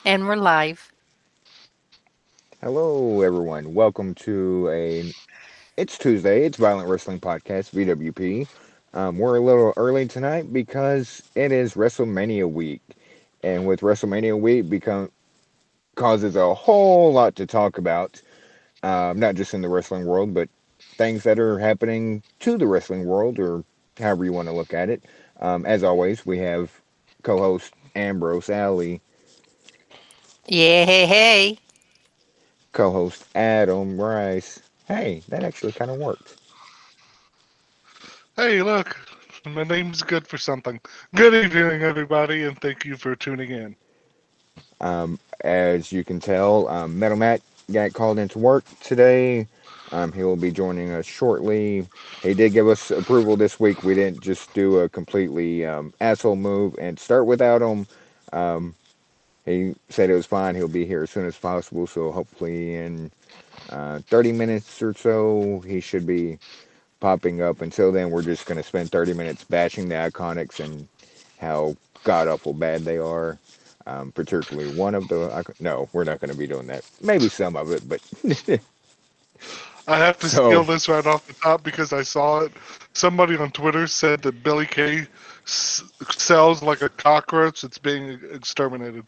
And we're live. Hello, everyone. Welcome to It's Tuesday. It's Violent Wrestling Podcast, VWP. We're a little early tonight because it is WrestleMania week, and with WrestleMania week, become causes a whole lot to talk about. Not just in the wrestling world, but things that are happening to the wrestling world, or however you want to look at it. As always, we have co-host Ambrose Alley, Yeah, hey, hey. co-host Adam Rice. Hey, that actually kind of worked. Hey, look, my name's good for something. Good evening, everybody, and thank you for tuning in. As you can tell, Metal Matt got called into work today. He will be joining us shortly. He did give us approval this week. We didn't just do a completely asshole move and start without him. Um, he said it was fine. He'll be here as soon as possible. So hopefully in 30 minutes or so, he should be popping up. Until then, we're just going to spend 30 minutes bashing the Iconics and how god awful bad they are. Particularly one of the. No, we're not going to be doing that. Maybe some of it, but I have to steal so. this right off the top because I saw it. Somebody on Twitter said that Billy Kay sells like a cockroach that's being exterminated.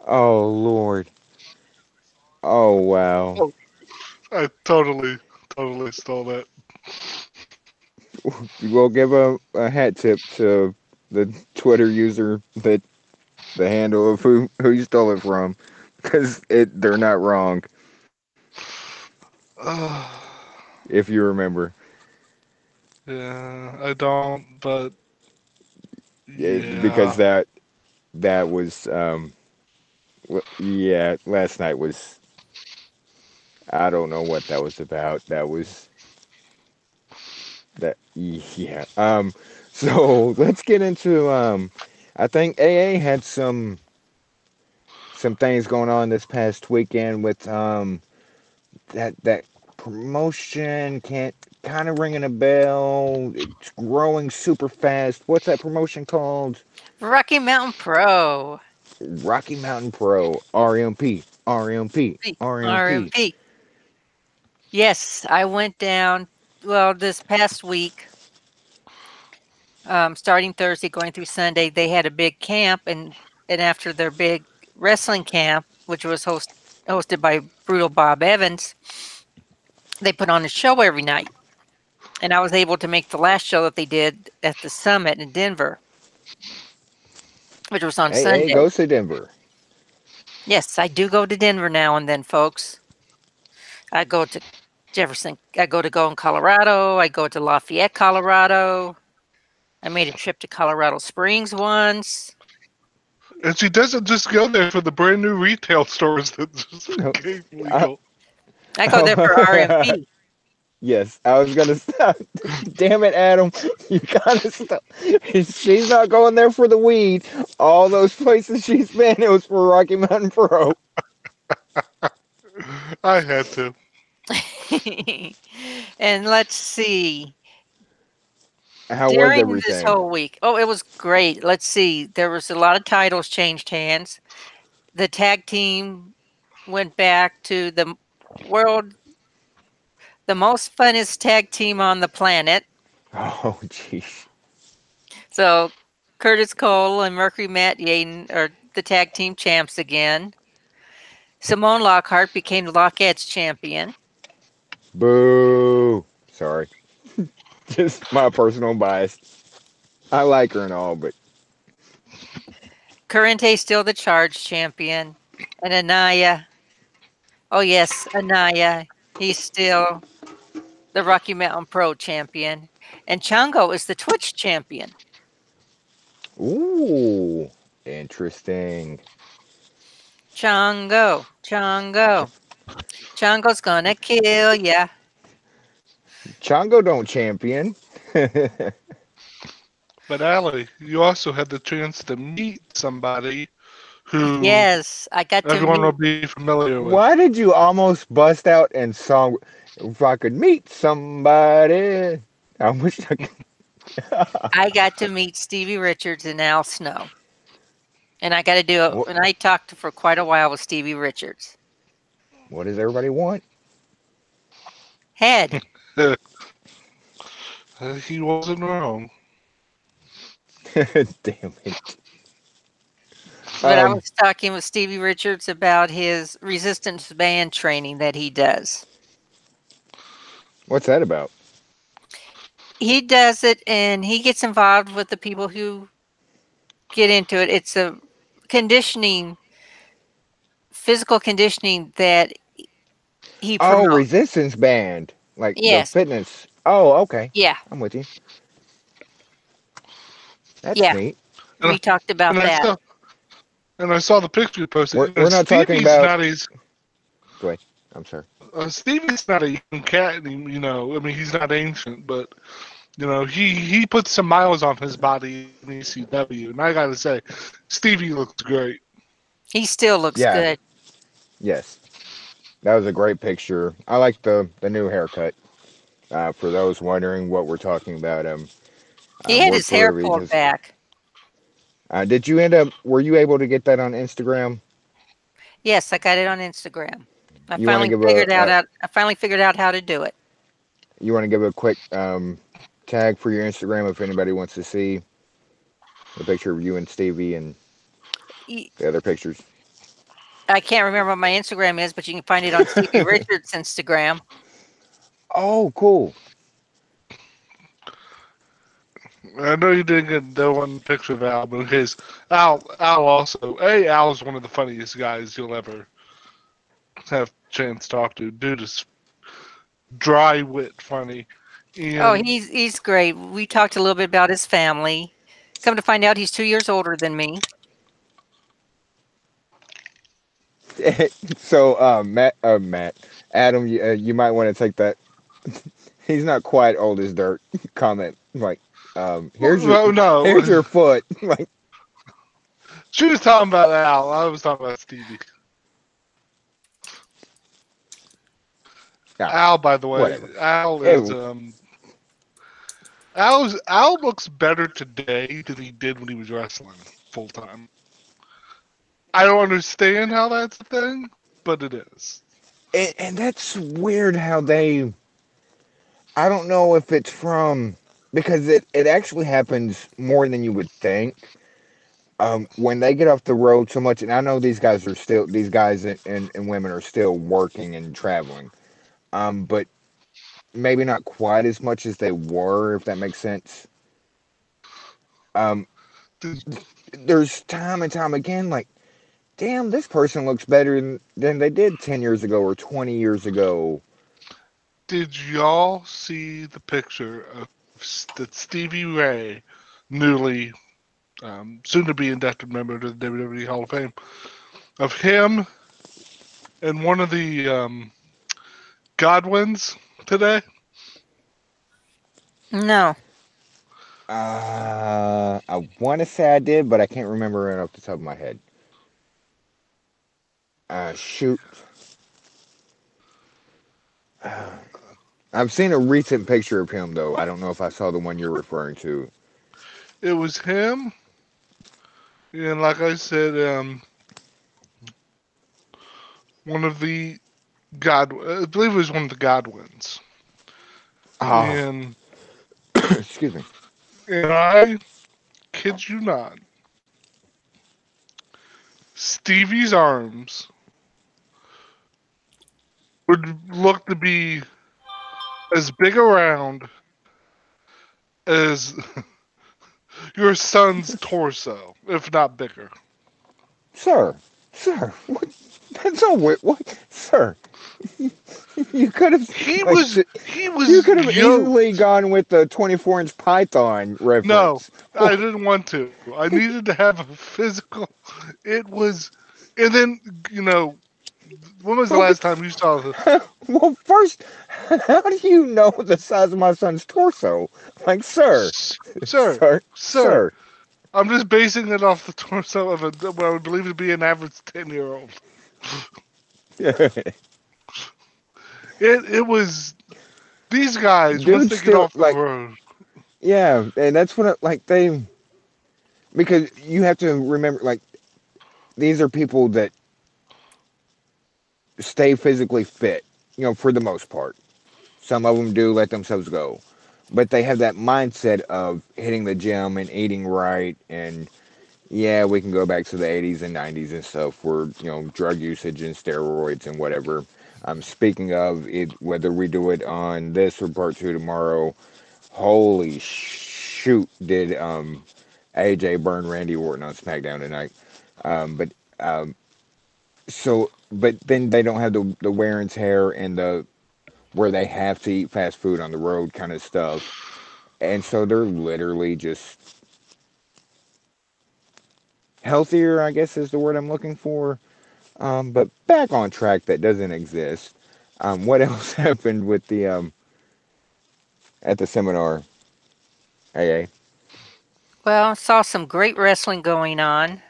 Oh Lord. Oh wow. Oh, I totally stole that. We'll give a hat tip to the Twitter user that the handle of who you stole it from, because they're not wrong if you remember. Yeah, I don't, but Because yeah. that was yeah, last night was, I don't know what that was about. That was that yeah. So let's get into I think AA had some things going on this past weekend with that promotion, can't kind of ringing a bell. It's growing super fast. What's that promotion called? Rocky Mountain Pro. Rocky Mountain Pro, RMP, RMP, RMP. RMP. Yes, I went down, well, this past week, starting Thursday, going through Sunday. They had a big camp, and after their big wrestling camp, which was hosted by Brutal Bob Evans, they put on a show every night. And I was able to make the last show that they did at the Summit in Denver, which was on AA Sunday. goes to Denver. Yes, I do go to Denver now and then, folks. I go to Jefferson. I go in Colorado. I go to Lafayette, Colorado. I made a trip to Colorado Springs once. And she doesn't just go there for the brand new retail stores that just became Uh, legal. I go there for RMP. yes, I was gonna stop. Damn it, Adam! You gotta stop. She's not going there for the weed. All those places she's been, it was for Rocky Mountain Pro. I had to. And let's see. How was During this everything? whole week, oh, it was great. Let's see. There was a lot of titles changed hands. The tag team went back to world, the most funnest tag team on the planet. Oh, jeez. So Curtis Cole and Mercury Matt Yaden are the tag team champs again. Simone Lockhart became the Lockettes champion. Boo. Sorry. Just my personal bias. I like her and all, but Currente still the charge champion. And Anaya, oh yes, Anaya, he's still the Rocky Mountain Pro champion. And Chango is the Twitch champion. ooh, interesting. Chango, Ch- Chango. Chango's gonna kill ya. Chongo don't champion. But Allie, you also had the chance to meet somebody who Yes, I got to everyone will meet be familiar with. Why did you almost bust out and song? If I could meet somebody, I wish I could. I got to meet Stevie Richards and Al Snow. And I got to do it. What And I talked for quite a while with Stevie Richards. what does everybody want? Head. He wasn't wrong. Damn it. But I Um, was talking with Stevie Richards about his resistance band training that he does. what's that about? He does it and he gets involved with the people who get into it. It's a conditioning, physical conditioning that he Oh, promotes. resistance band, like the Yes. fitness. Oh, okay. Yeah. I'm with you. That's Yeah. neat. And I, We talked and about I that. saw and I saw the picture you posted. We're not talking Stevie's about. not a Go ahead. I'm sorry. Stevie's not a young cat. I mean, he's not ancient, but he put some miles on his body in ECW, and I gotta say, Stevie looks great. He still looks Yeah. good. Yes. That was a great picture. I like the new haircut. For those wondering what we're talking about, He had word his for hair word, he pulled just. back. Did you end up? Were you able to get that on Instagram? Yes, I got it on Instagram. You want to give a I finally figured out how to do it. you want to give a quick tag for your Instagram if anybody wants to see the picture of you and Stevie and Y- the other pictures. I can't remember what my Instagram is, but you can find it on Stevie Richards' Instagram. Oh, cool. I know you didn't get the one picture of Al, but in case Al also, Al's one of the funniest guys you'll ever have a chance to talk to. Dude is dry wit funny, Oh, and he's great. We talked a little bit about his family. Come to find out, he's 2 years older than me. So, Matt, Adam, you might want to take that. He's not quite old as dirt. Comment like, well, here's no, your foot. Like, she was talking about Al. I was talking about Stevie. ah, Al, by the way, whatever. Al is It, Al looks better today than he did when he was wrestling full time. I don't understand how that's a thing, but it is. and that's weird how they. I don't know if it's from because it actually happens more than you would think. When they get off the road so much, and I know these guys and women are still working and traveling. But maybe not quite as much as they were, if that makes sense. Um, Did, there's time and time again, like, damn, this person looks better than they did 10 years ago or 20 years ago. did y'all see the picture of that Stevie Ray, newly soon to be inducted member to the WWE Hall of Fame, of him and one of the Godwins today? No. I want to say I did, but I can't remember it off the top of my head. Shoot. I've seen a recent picture of him, though. I don't know if I saw the one you're referring to. It was him, and like I said, one of the I believe it was one of the Godwins, Oh, and excuse me. I kid you not, Stevie's arms would look to be as big around as your son's torso, if not bigger. Sir, sir, what? That's so weird. What? Sir, you could have, He like, was he you was could have yoked. easily gone with the 24-inch Python No, reference. I didn't want to. I needed to have a physical. It was, and then when was the last time you saw the Well, first, how do you know the size of my son's torso? Like, sir, sir, sir, sir? sir. I'm just basing it off the torso of what I would believe to be an average 10-year-old. It was these guys once Dude, they get still, off the like, road. yeah, and that's what, like, they, because you have to remember, like, these are people that stay physically fit, for the most part. Some of them do let themselves go, but they have that mindset of hitting the gym and eating right. And yeah, we can go back to the 80s and 90s and stuff where, drug usage and steroids and whatever. Speaking of it, whether we do it on this or part two tomorrow, holy shoot, did AJ burn Randy Orton on SmackDown tonight? But but then they don't have the wear and tear and the where they have to eat fast food on the road kind of stuff, and so they're literally just healthier, I guess is the word I'm looking for. But back on track, that doesn't exist. What else happened with the at the seminar? AA. Well, saw some great wrestling going on.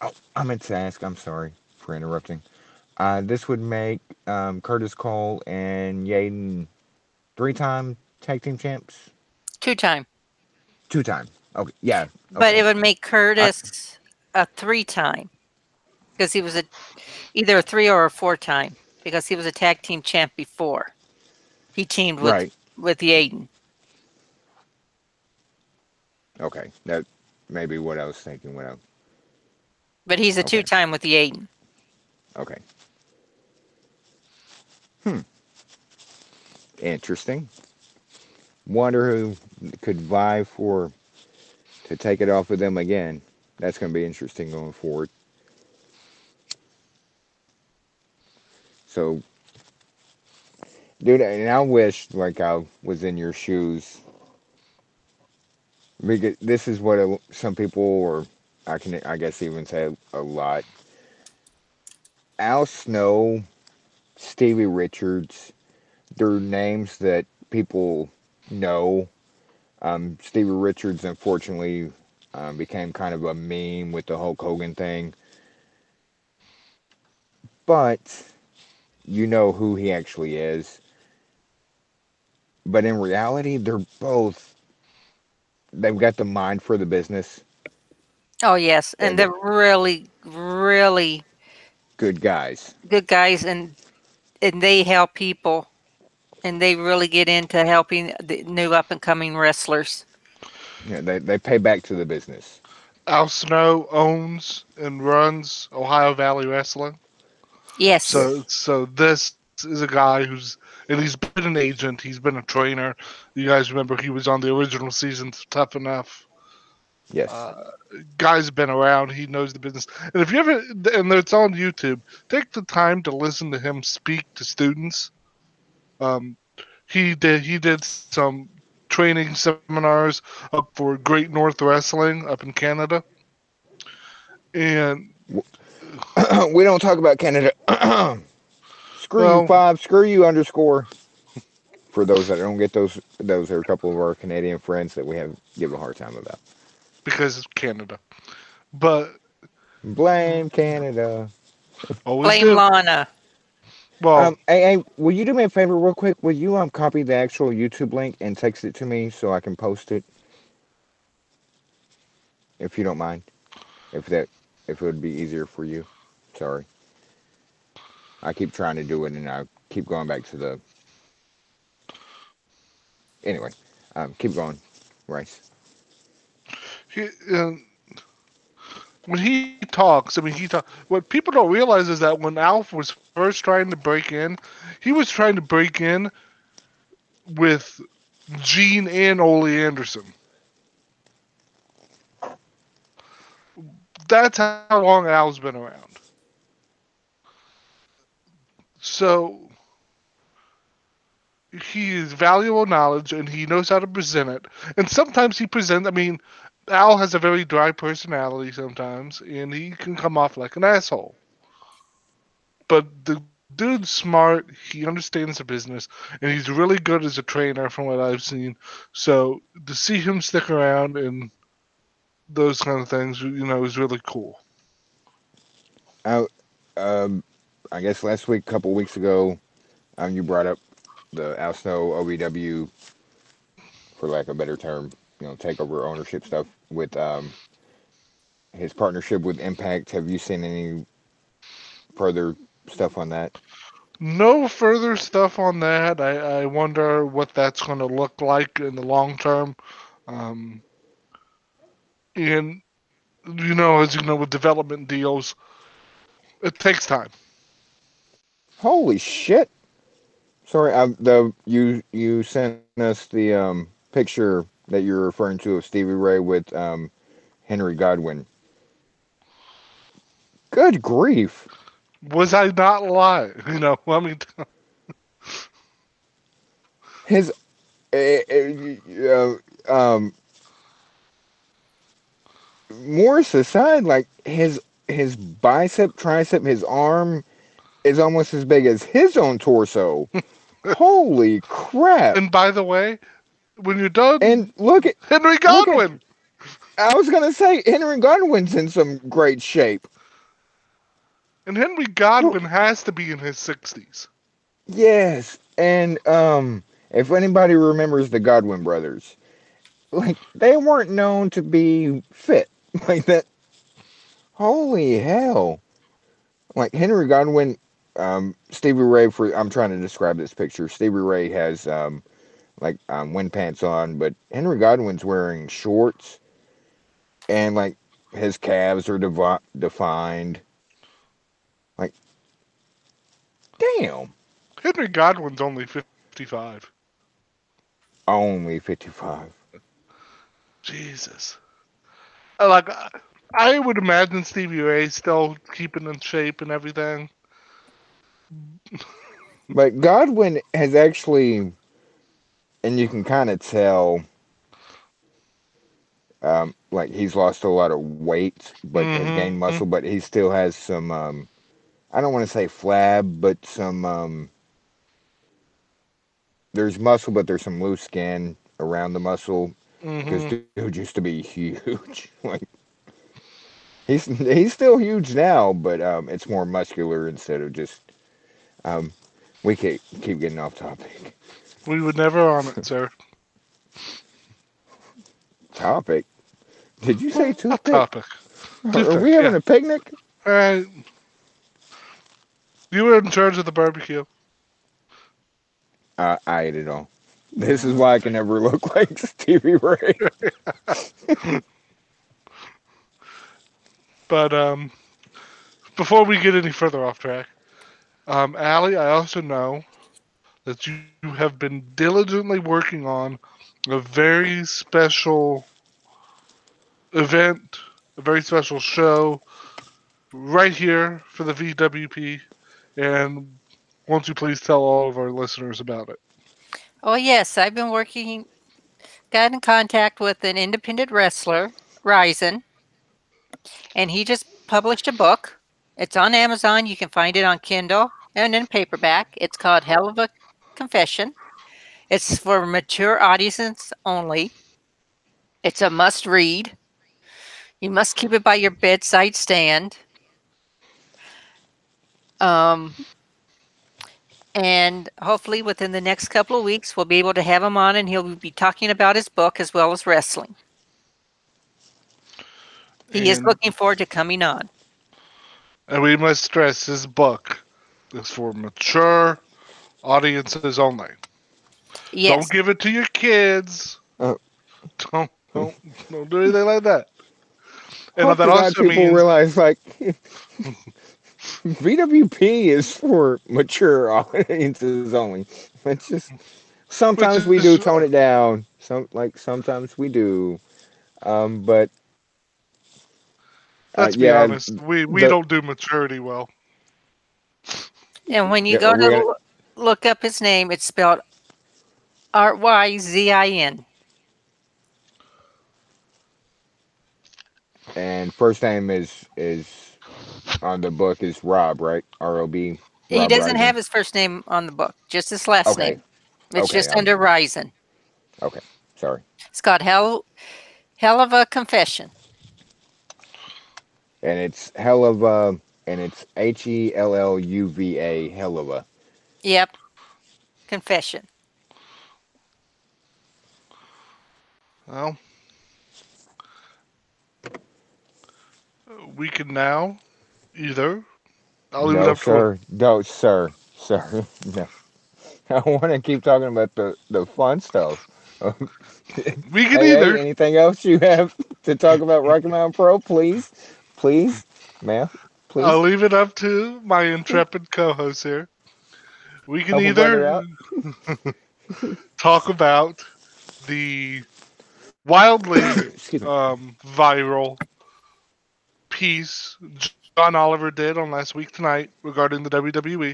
Oh, I meant to ask. I'm sorry for interrupting. This would make Curtis Cole and Yaden three-time tag team champs. Two-time, Two-time. Okay. Yeah. but it Okay. would make I, Curtis a three-time because he was either a three or a four-time because he was a tag team champ before. He teamed right. with Yaden, Okay. That may be what I was thinking. When I but he's a Okay. two-time with Yaden. Okay. Hmm. Interesting. Wonder who could vie for to take it off of them again. That's going to be interesting going forward. So, dude, and I wish like I was in your shoes because this is what some people, or I guess even say a lot. Al Snow, Stevie Richards, they're names that people know. Stevie Richards, unfortunately, became kind of a meme with the Hulk Hogan thing, but you know who he actually is. But in reality, they've got the mind for the business. Oh yes, and They're they're really, really good guys. good guys, and they help people, and they really get into helping the new up and coming wrestlers. They pay back to the business. Al Snow owns and runs Ohio Valley Wrestling. Yes, So Yes. so this is a guy and he's been an agent, he's been a trainer. You guys remember he was on the original season of Tough Enough. Yes. Uh, Guy's been around, he knows the business. And if you ever and it's on YouTube, take the time to listen to him speak to students. Um, he did some training seminars up for Great North Wrestling up in Canada, and We don't talk about Canada. Screw you, well, five. Screw you, underscore. For those that don't get those are a couple of our Canadian friends that we have give a hard time about. because it's Canada, but Blame Canada. always blame do. Lana. Well, Hey, will you do me a favor real quick? Will you copy the actual YouTube link and text it to me so I can post it, if you don't mind? If that if it would be easier for you. Sorry, I keep trying to do it and I keep going back to the anyway. Keep going, Rice. he, uh, when he talks, I mean, he talk. What people don't realize is that when Alf was first trying to break in, he was trying to break in with Gene and Ole Anderson. That's how long Al's been around. So he is valuable knowledge and he knows how to present it. And sometimes he presents. I mean, Al has a very dry personality sometimes, and he can come off like an asshole. But the dude's smart. He understands the business, and he's really good as a trainer, from what I've seen. So to see him stick around and those kind of things, is really cool. I, um, I guess last week, a couple weeks ago, you brought up the Al Snow OVW, for lack of a better term, takeover ownership stuff with his partnership with Impact. Have you seen any further stuff on that? No further stuff on that. I wonder what that's going to look like in the long term. Um, and as you know, with development deals, it takes time. Holy shit! Sorry, the you sent us the picture that you're referring to of Stevie Ray with Henry Godwin. Good grief! Was I not lying? I mean, His uh, Morris aside, like his bicep, tricep, his arm is almost as big as his own torso. Holy crap! and by the way, when you're And done, Henry look at. Godwin, I was gonna say Henry Godwin's in some great shape. and Henry Godwin has to be in his 60s. Yes, and if anybody remembers the Godwin brothers, like they weren't known to be fit like that. Holy hell! Like Henry Godwin, Stevie Ray. For I'm trying to describe this picture. Stevie Ray has like wind pants on, but Henry Godwin's wearing shorts, and like his calves are defined. Like, damn, Henry Godwin's only 55. only 55. Jesus. Like, I would imagine Stevie Ray still keeping in shape and everything. But Godwin has actually, and you can kind of tell, like he's lost a lot of weight, but has Mm-hmm. gained muscle, but he still has some, I don't want to say flab, but some, there's muscle, but there's some loose skin around the muscle because Mm-hmm. dude used to be huge. Like he's still huge now, but it's more muscular instead of just. Um, we keep getting off topic. We would never on it, sir. Topic? Did you say What toothpick? topic? Are we Toothpick, having yeah. a picnic? Alright. You were in charge of the barbecue. I ate it all. This is I why I can think. never look like Stevie Ray. But before we get any further off track, Allie, I also know that you have been diligently working on a very special event, a very special show right here for the VWP. And won't you please tell all of our listeners about it? Oh, yes, I've been working, got in contact with an independent wrestler, Ryzen, and he just published a book. It's on Amazon. You can find it on Kindle and in paperback. It's called Hell of a Confession. It's for mature audiences only. It's a must read. You must keep it by your bedside stand. Um, and hopefully within the next couple of weeks, we'll be able to have him on and he'll be talking about his book as well as wrestling. He is And looking forward to coming on. and we must stress this book is for mature audiences only. Don't Yes. give it to your kids. Uh, Don't don't don't do anything like that. And Hope that to God also people means realize like VWP is for mature audiences only. It's just sometimes which we is do tone it down. Sometimes we do. But let's be yeah, honest, we the don't do maturity well. And when you yeah, go we're to gonna look up his name, it's spelled Ryzin. and first name is on the book is Rob, right? ROB, He Rob doesn't have Rising. his first name on the book, just his last Okay, name. It's okay, just under Ryzen. okay. Sorry. It's called Hell of a Confession. And it's hell of a, and it's HELLUVA, hell of a. Yep, Confession. Well, We can now either. I'll leave it No, up to sir. No, sir. Sir. No. I want to keep talking about the fun stuff. Hey, we can hey, either. anything else you have to talk about Rocky Mountain Pro? Please, please, ma'am, I'll please leave it up to my intrepid co-host here. We can help a brother either out. talk about the wildly Excuse me. viral piece John Oliver did on Last Week Tonight regarding the WWE,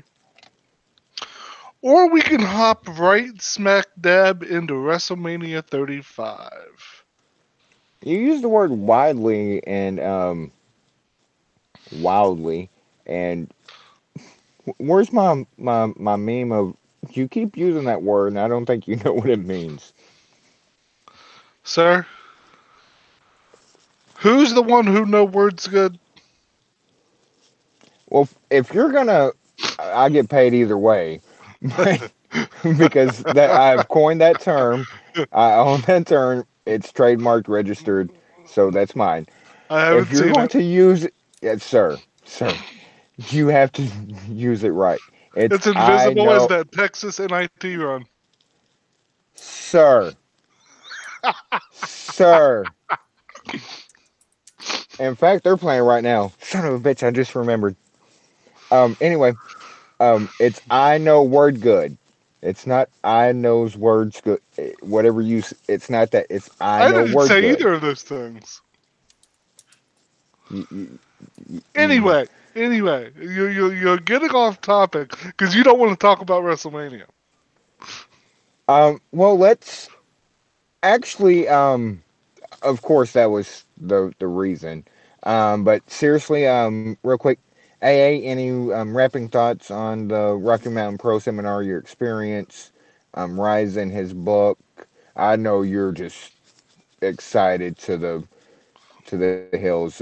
or we can hop right smack dab into WrestleMania 35. You use the word widely and wildly, and where's my meme of you keep using that word, and I don't think you know what it means. Sir, who's the one who know words good? Well, if you're gonna, I get paid either way, but because that I've coined that term, I own that term. It's trademarked, registered, so that's mine. I If haven't you're seen going it. to use it, yes, sir, you have to use it right. It's It's I invisible as know, that Texas NIT run. sir, sir. In fact, they're playing right now. Son of a bitch! I just remembered. Anyway, it's I know word good. It's not I knows words good. Whatever you, it's not that. It's I I know didn't word say good. either of those things. You, you, you, Anyway, you're getting off topic because you don't want to talk about WrestleMania. well, let's actually. Of course, that was the reason. But seriously, real quick, AA, any wrapping thoughts on the Rocky Mountain Pro Seminar, your experience, Rise in his book? I know you're just excited to the hills of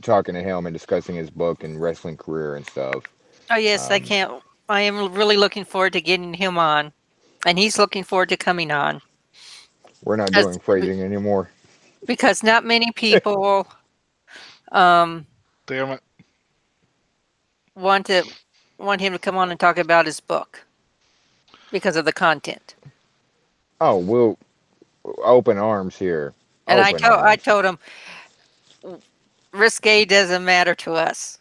talking to him and discussing his book and wrestling career and stuff. Oh, yes, I Um, can't. I am really looking forward to getting him on, and he's looking forward to coming on we're not because doing phrasing anymore. because not many people um, Damn it. want to want him to come on and talk about his book because of the content. Oh, we'll open arms here. And Open I arms. told him risque doesn't matter to us.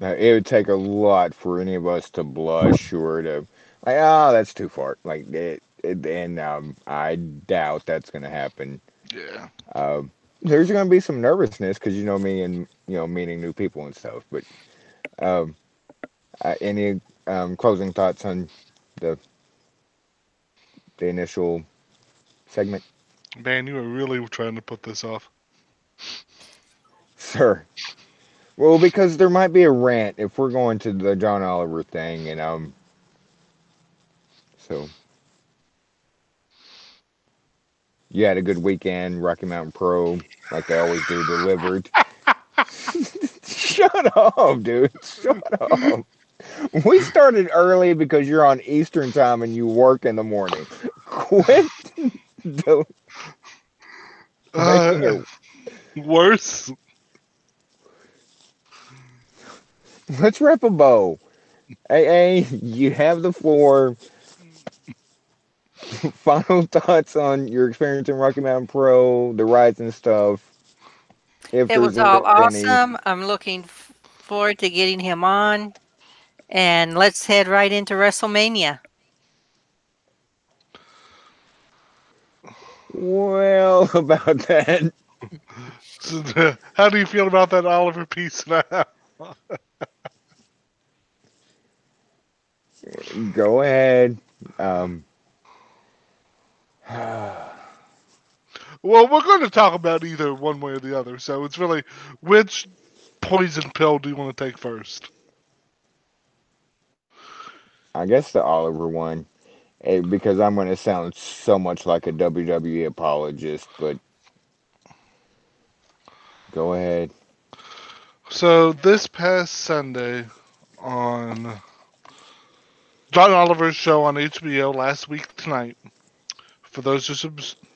Now, it would take a lot for any of us to blush or to like, oh, that's too far. And I doubt that's going to happen. Yeah. There's going to be some nervousness because you know me and meeting new people and stuff. But um, any closing thoughts on the the initial segment, Man, you were really trying to put this off. sir? Well, because there might be a rant if we're going to the John Oliver thing, and so you had a good weekend, Rocky Mountain Pro, like they always do, delivered. Shut up, dude. Shut up. We started early because you're on Eastern time and you work in the morning. Quit do- making Uh, it. worse. Let's rip a bow. Hey, you have the floor. Final thoughts on your experience in Rocky Mountain Pro, the rides and stuff, if It was there's all any. awesome. I'm looking forward to getting him on, and let's head right into WrestleMania. Well, about that, How do you feel about that Oliver piece now? go ahead. Um, Well, we're going to talk about either one way or the other, so it's really which poison pill do you want to take first? I guess the Oliver one. Because I'm going to sound so much like a WWE apologist, but go ahead. So this past Sunday on John Oliver's show on HBO last week tonight, For those who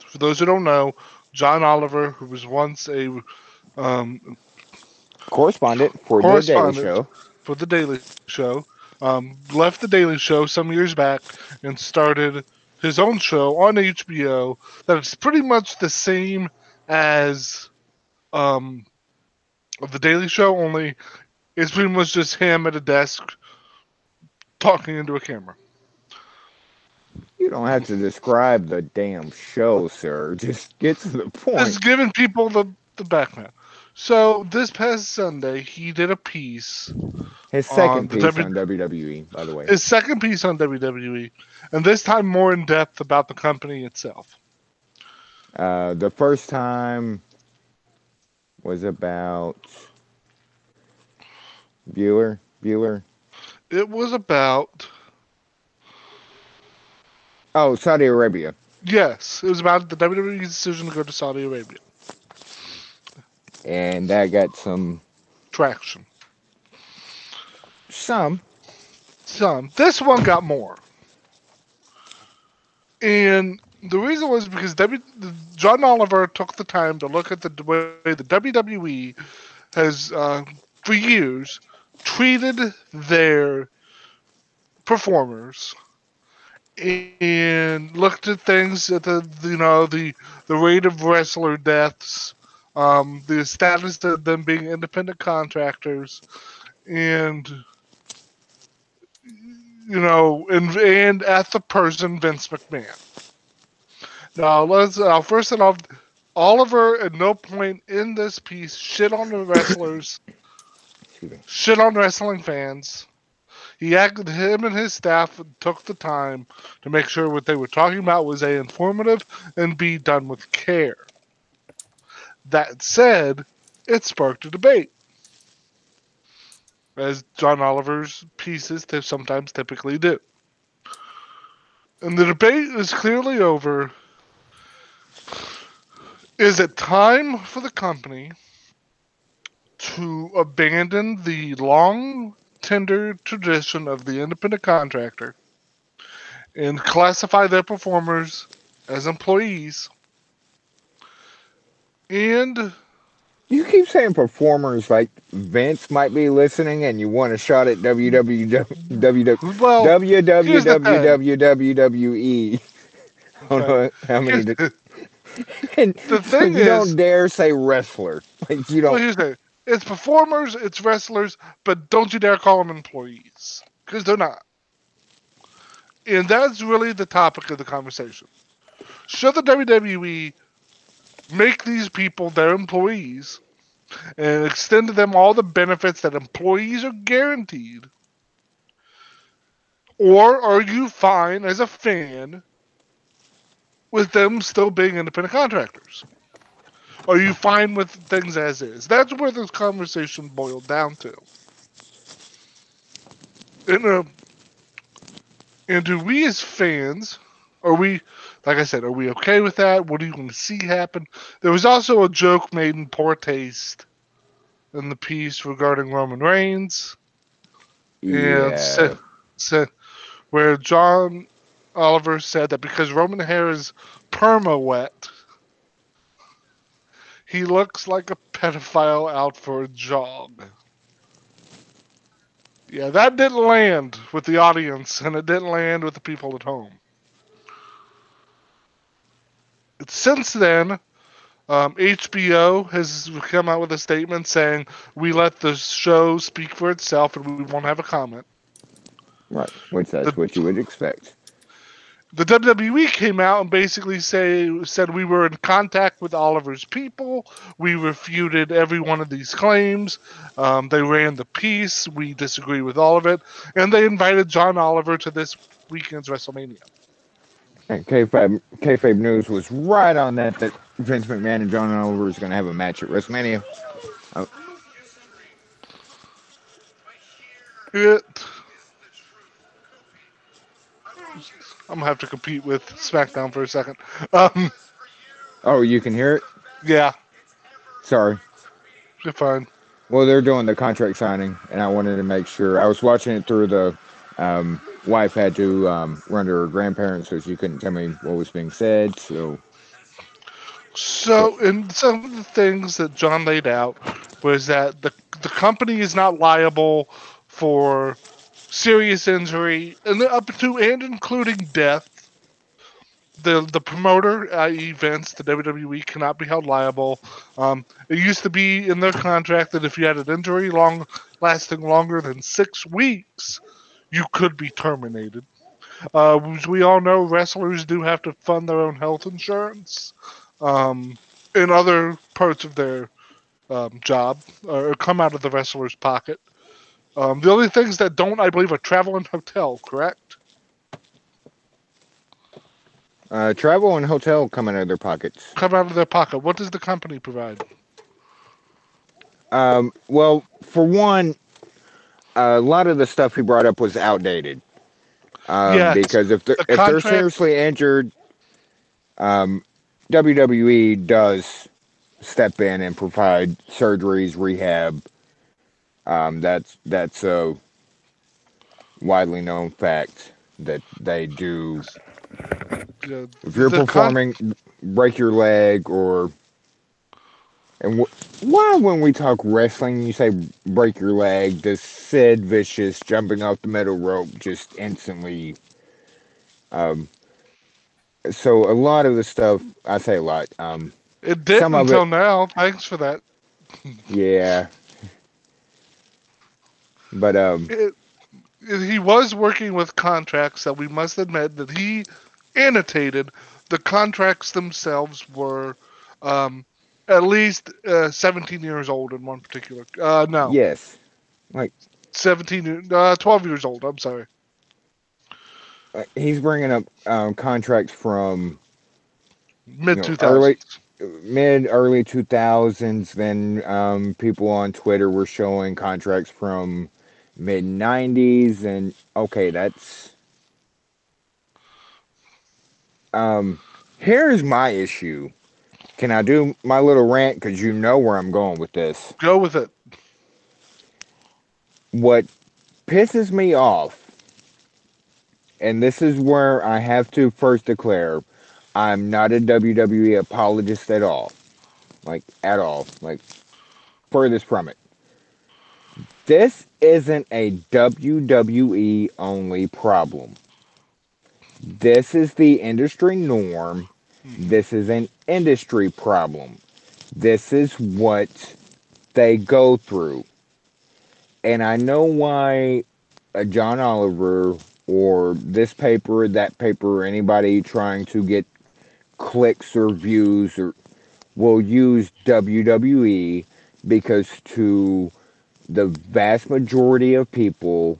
for those who don't know, John Oliver, who was once a um, Correspondent for The Daily correspondent Show. for the Daily Show, left the Daily Show some years back and started his own show on HBO that's pretty much the same as um, the Daily Show, only it's pretty much just him at a desk talking into a camera. You don't have to describe the damn show, sir. Just get to the Just point. giving people the background. So this past Sunday, he did a piece His on second the piece W. on WWE, by the way. His second piece on WWE, and this time more in depth about the company itself. The first time was about Bueller. It was about Oh, Saudi Arabia. yes, it was about the WWE's decision to go to Saudi Arabia. And that got Traction. some. Some. This one got more. And the reason was because John Oliver took the time to look at the way the WWE has, for years, treated their performers and looked at things at the rate of wrestler deaths, the status of them being independent contractors, and and at the person Vince McMahon. Now let's first and all, Oliver at no point in this piece shit on the wrestlers, Excuse me. shit on wrestling fans. Him and his staff took the time to make sure what they were talking about was A, informative, and B, done with care. That said, it sparked a debate, as John Oliver's pieces sometimes typically do. And the debate is clearly over. Is it time for the company to abandon the long tender tradition of the independent contractor and classify their performers as employees and You keep saying performers like Vince might be listening and you want a shot at well, here's the thing. WWE. I don't Okay. know how many. Here's And the so thing you don't is, dare say wrestler. Like you well, don't. here's the thing. It's performers, it's wrestlers, but don't you dare call them employees because they're not. And that's really the topic of the conversation. Should the WWE make these people their employees and extend to them all the benefits that employees are guaranteed? Or are you fine as a fan with them still being independent contractors? Are you fine with things as is? That's where this conversation boiled down to. And, uh, and do we as fans, are we, like I said, are we okay with that? What do you want to see happen? There was also a joke made in poor taste in the piece regarding Roman Reigns, and Yeah. said where John Oliver said that because Roman hair is perma wet, he looks like a pedophile out for a jog. Yeah, that didn't land with the audience, and it didn't land with the people at home. Since then, HBO has come out with a statement saying we let the show speak for itself and we won't have a comment. Right. Which The that's what you would expect. the WWE came out and basically said we were in contact with Oliver's people. We refuted every one of these claims. They ran the piece. We disagree with all of it, and they invited John Oliver to this weekend's WrestleMania. And kayfabe news was right on that. That Vince McMahon and John Oliver is going to have a match at WrestleMania. Oh, It. I'm gonna have to compete with SmackDown for a second. Um, oh, you can hear it. yeah, Sorry. you're fine. Well, they're doing the contract signing, and I wanted to make sure. I was watching it through the wife had to run to her grandparents, so she couldn't tell me what was being said. So So, and some of the things that John laid out was that the company is not liable for serious injury and up to and including death. The promoter, i.e. Vince, the WWE, cannot be held liable. It used to be in their contract that if you had an injury lasting longer than 6 weeks, you could be terminated. As we all know, wrestlers do have to fund their own health insurance um, in other parts of their job or come out of the wrestler's pocket. The only things that don't, I believe, are travel and hotel, correct? travel and hotel come out of their pockets. Come out of their pocket. What does the company provide? Well, for one, a lot of the stuff he brought up was outdated. Yes, Because the if they're contract. seriously injured, um, WWE does step in and provide surgeries, rehab. That's a widely known fact that they do. If you're The con. performing, break your leg or why when we talk wrestling you say break your leg? Does Sid Vicious jumping off the metal rope just instantly? Um, so a lot of the stuff I say a lot. It Some didn't of it, until now. Thanks for that. yeah, but It, he was working with contracts that we must admit that he annotated. The contracts themselves were um, at least 17 years old in one particular. No, yes, like 12 years old. I'm sorry. he's bringing up contracts from Mid early 2000s. mid early 2000s. Then people on Twitter were showing contracts from mid 90s, and okay, that's um here's my issue. Can I do my little rant, because you know where I'm going with this? Go with it. What pisses me off, and this is where I have to first declare I'm not a WWE apologist at all, like at all, like furthest from it. This isn't a WWE only problem. This is the industry norm. Hmm. This is an industry problem. This is what they go through. And I know why a John Oliver or this paper, that paper, or anybody trying to get clicks or views or will use WWE, because to the vast majority of people,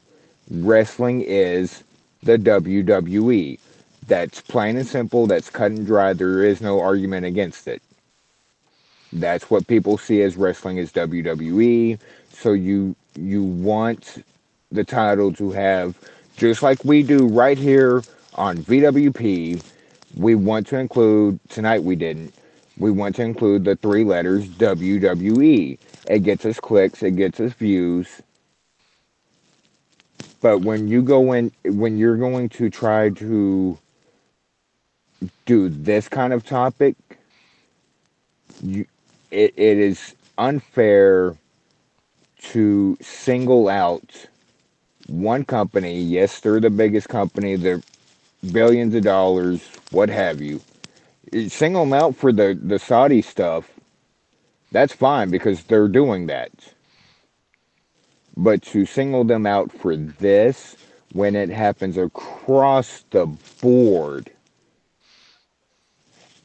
wrestling is the WWE. That's plain and simple. That's cut and dry. There is no argument against it. That's what people see as wrestling is WWE. So you want the title to have, just like we do right here on VWP, we want to include, tonight we didn't, we want to include the three letters WWE. It gets us clicks, it gets us views. But when you're going to try to do this kind of topic, you, it is unfair to single out one company. Yes, they're the biggest company, they're billions of dollars, what have you. Single them out for the Saudi stuff, that's fine because they're doing that. But to single them out for this, when it happens across the board,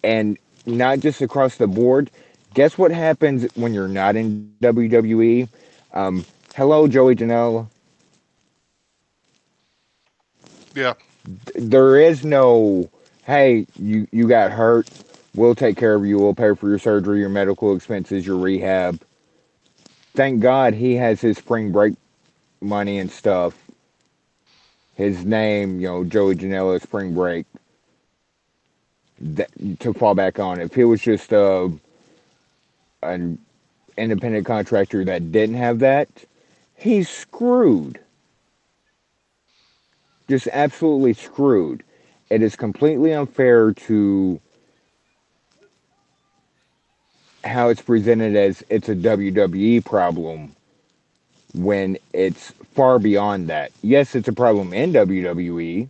and not just across the board, guess what happens when you're not in WWE? Hello, Joey Janela. Yeah. There is no, hey, you got hurt. We'll take care of you. We'll pay for your surgery, your medical expenses, your rehab. Thank God he has his spring break money and stuff. His name, Joey Janela Spring Break, that, to fall back on. If he was just an independent contractor that didn't have that, he's screwed. just absolutely screwed. It is completely unfair to how it's presented as it's a WWE problem when it's far beyond that. Yes, it's a problem in WWE,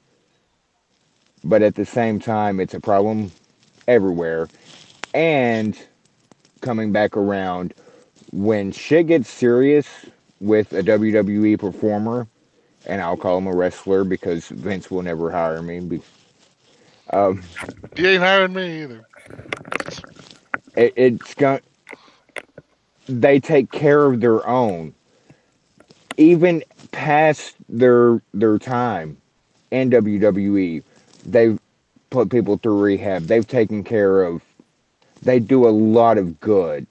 but at the same time, it's a problem everywhere. And coming back around, when shit gets serious with a WWE performer, and I'll call him a wrestler because Vince will never hire me. Um, He ain't hiring me either. it's going. They take care of their own, even past their time in WWE. They've put people through rehab. They've taken care of. They do a lot of good.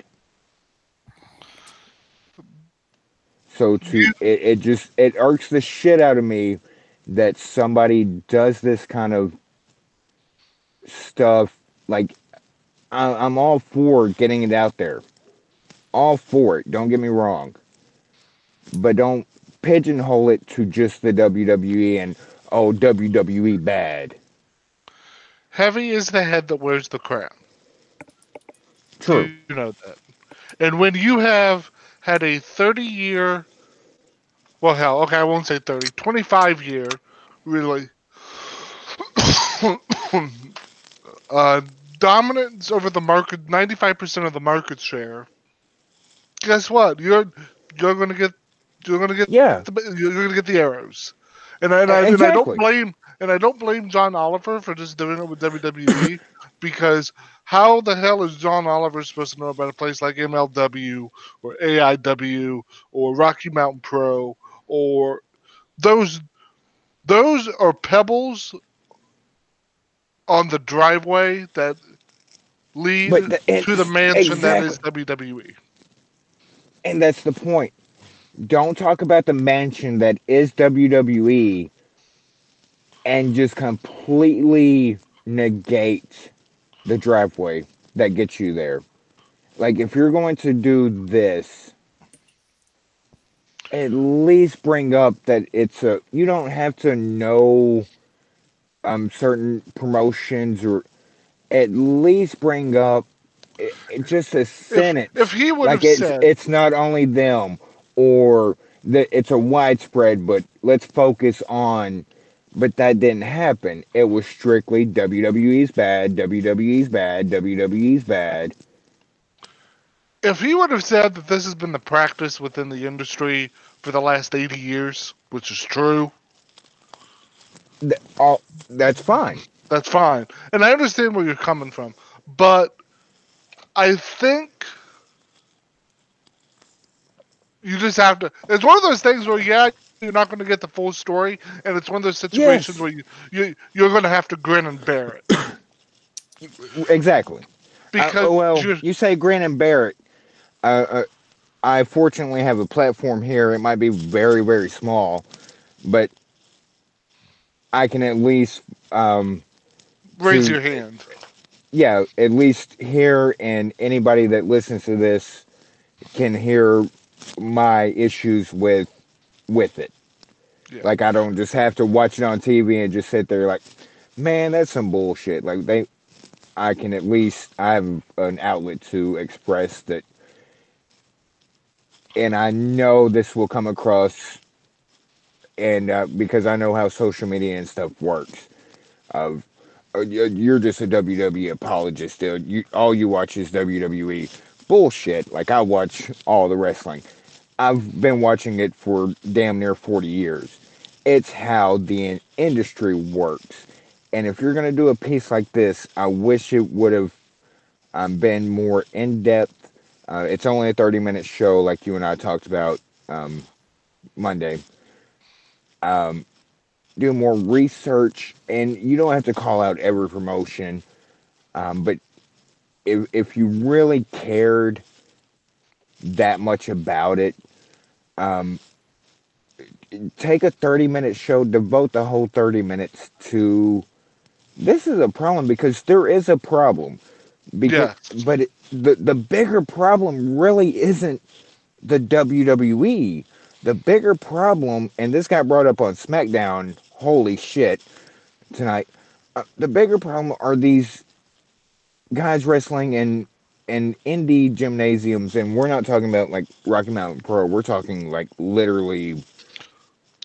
So to You, it just it irks the shit out of me that somebody does this kind of stuff. Like I'm all for getting it out there, all for it. Don't get me wrong, but don't pigeonhole it to just the WWE and oh WWE bad. heavy is the head that wears the crown. True. You know that. And when you have had a 30-year, well, hell, okay, I won't say 30, 25-year, really, uh, dominance over the market, 95% of the market share, guess what? You're gonna get Yeah. you're gonna get the arrows, and I don't Exactly. blame John Oliver for just doing it with WWE because how the hell is John Oliver supposed to know about a place like MLW or AIW or Rocky Mountain Pro or those those are pebbles on the driveway that lead But to the mansion that exactly, is WWE. and that's the point. Don't talk about the mansion that is WWE and just completely negate the driveway that gets you there. Like if you're going to do this, at least bring up that it's a you don't have to know certain promotions or at least bring up just a If sentence he would like have said, it's not only them or that it's a widespread but let's focus on but that didn't happen. It was strictly WWE's bad, WWE's bad, WWE's bad. if he would have said that this has been the practice within the industry for the last 80 years, which is true, All that's fine. that's fine. And I understand where you're coming from. But I think you just have to. It's one of those things where, yeah, you're not going to get the full story. And it's one of those situations where Yes, you're going to have to grin and bear it. exactly. Because Well, you're. you say grin and bear it. Uh, uh, I fortunately have a platform here. It might be very, very small, but I can at least Raise to your hand. yeah, at least hear and anybody that listens to this can hear my issues with it. Yeah. Like I don't just have to watch it on TV and just sit there like, man, that's some bullshit. Like I can at least I have an outlet to express that, and I know this will come across, and because I know how social media and stuff works. Of you're just a WWE apologist, dude. All you watch is WWE. Bullshit. Like I watch all the wrestling. I've been watching it for damn near 40 years. It's how the industry works. And if you're going to do a piece like this, I wish it would have been more in depth. It's only a 30-minute show, like you and I talked about um, Monday. Um, do more research, and you don't have to call out every promotion. But if you really cared that much about it, um, take a 30-minute show, devote the whole 30 minutes to this is a problem because there is a problem. Because, Yes. but the bigger problem really isn't the WWE. The bigger problem, and this got brought up on SmackDown holy shit tonight. The bigger problem are these guys wrestling in indie gymnasiums, and we're not talking about like Rocky Mountain Pro. We're talking like literally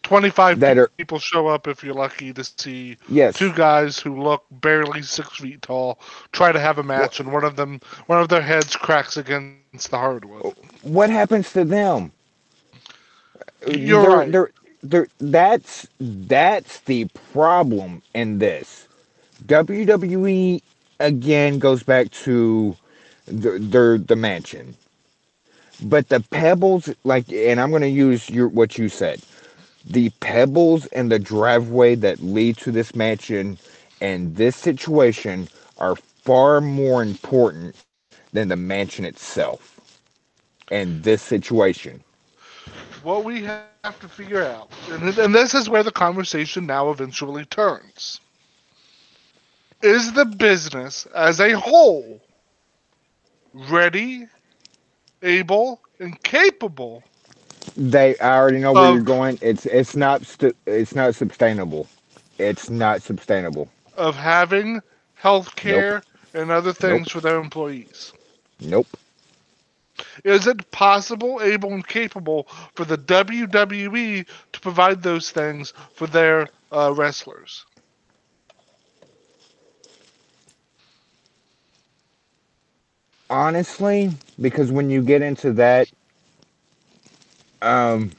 25 that are people show up if you're lucky to see two yes. guys who look barely 6 feet tall try to have a What match, and one of their heads cracks against the hardwood. what happens to them? You're right. They're that's the problem in this. WWE again goes back to the mansion. But the pebbles, like, and I'm going to use what you said. The pebbles and the driveway that lead to this mansion and this situation are far more important than the mansion itself and this situation. What we have to figure out, and this is where the conversation now eventually turns, is the business as a whole ready, able, and capable I already know where you're of going. It's not sustainable. It's not sustainable. having health Nope. care and other things Nope. for their employees? Nope. Is it possible, able, and capable for the WWE to provide those things for their wrestlers? Honestly, because when you get into that, um,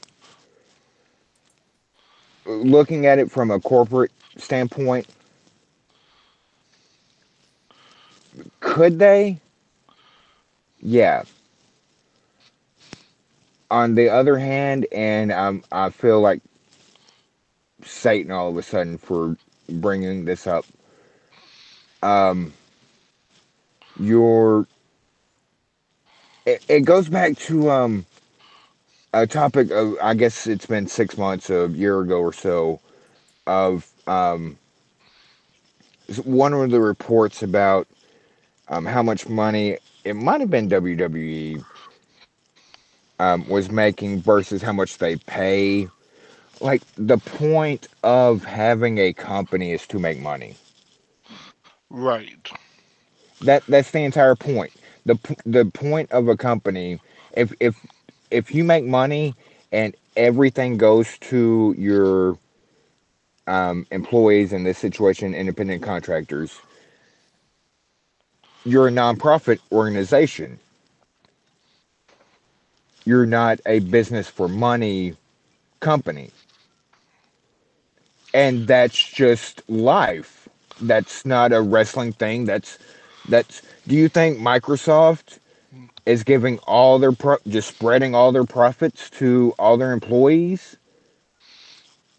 looking at it from a corporate standpoint, could they? Yeah. On the other hand, and I feel like Satan all of a sudden for bringing this up. Um, your it goes back to a topic of I guess it's been 6 months, a year ago or so, of one of the reports about how much money it might have been WWE was making versus how much they pay. Like the point of having a company is to make money. Right. That's the entire point. The point of a company, if if if you make money and everything goes to your employees, in this situation, independent contractors, you're a nonprofit organization. You're not a business for money company, and that's just life. That's not a wrestling thing. That's. Do you think Microsoft is giving all their just spreading all their profits to all their employees?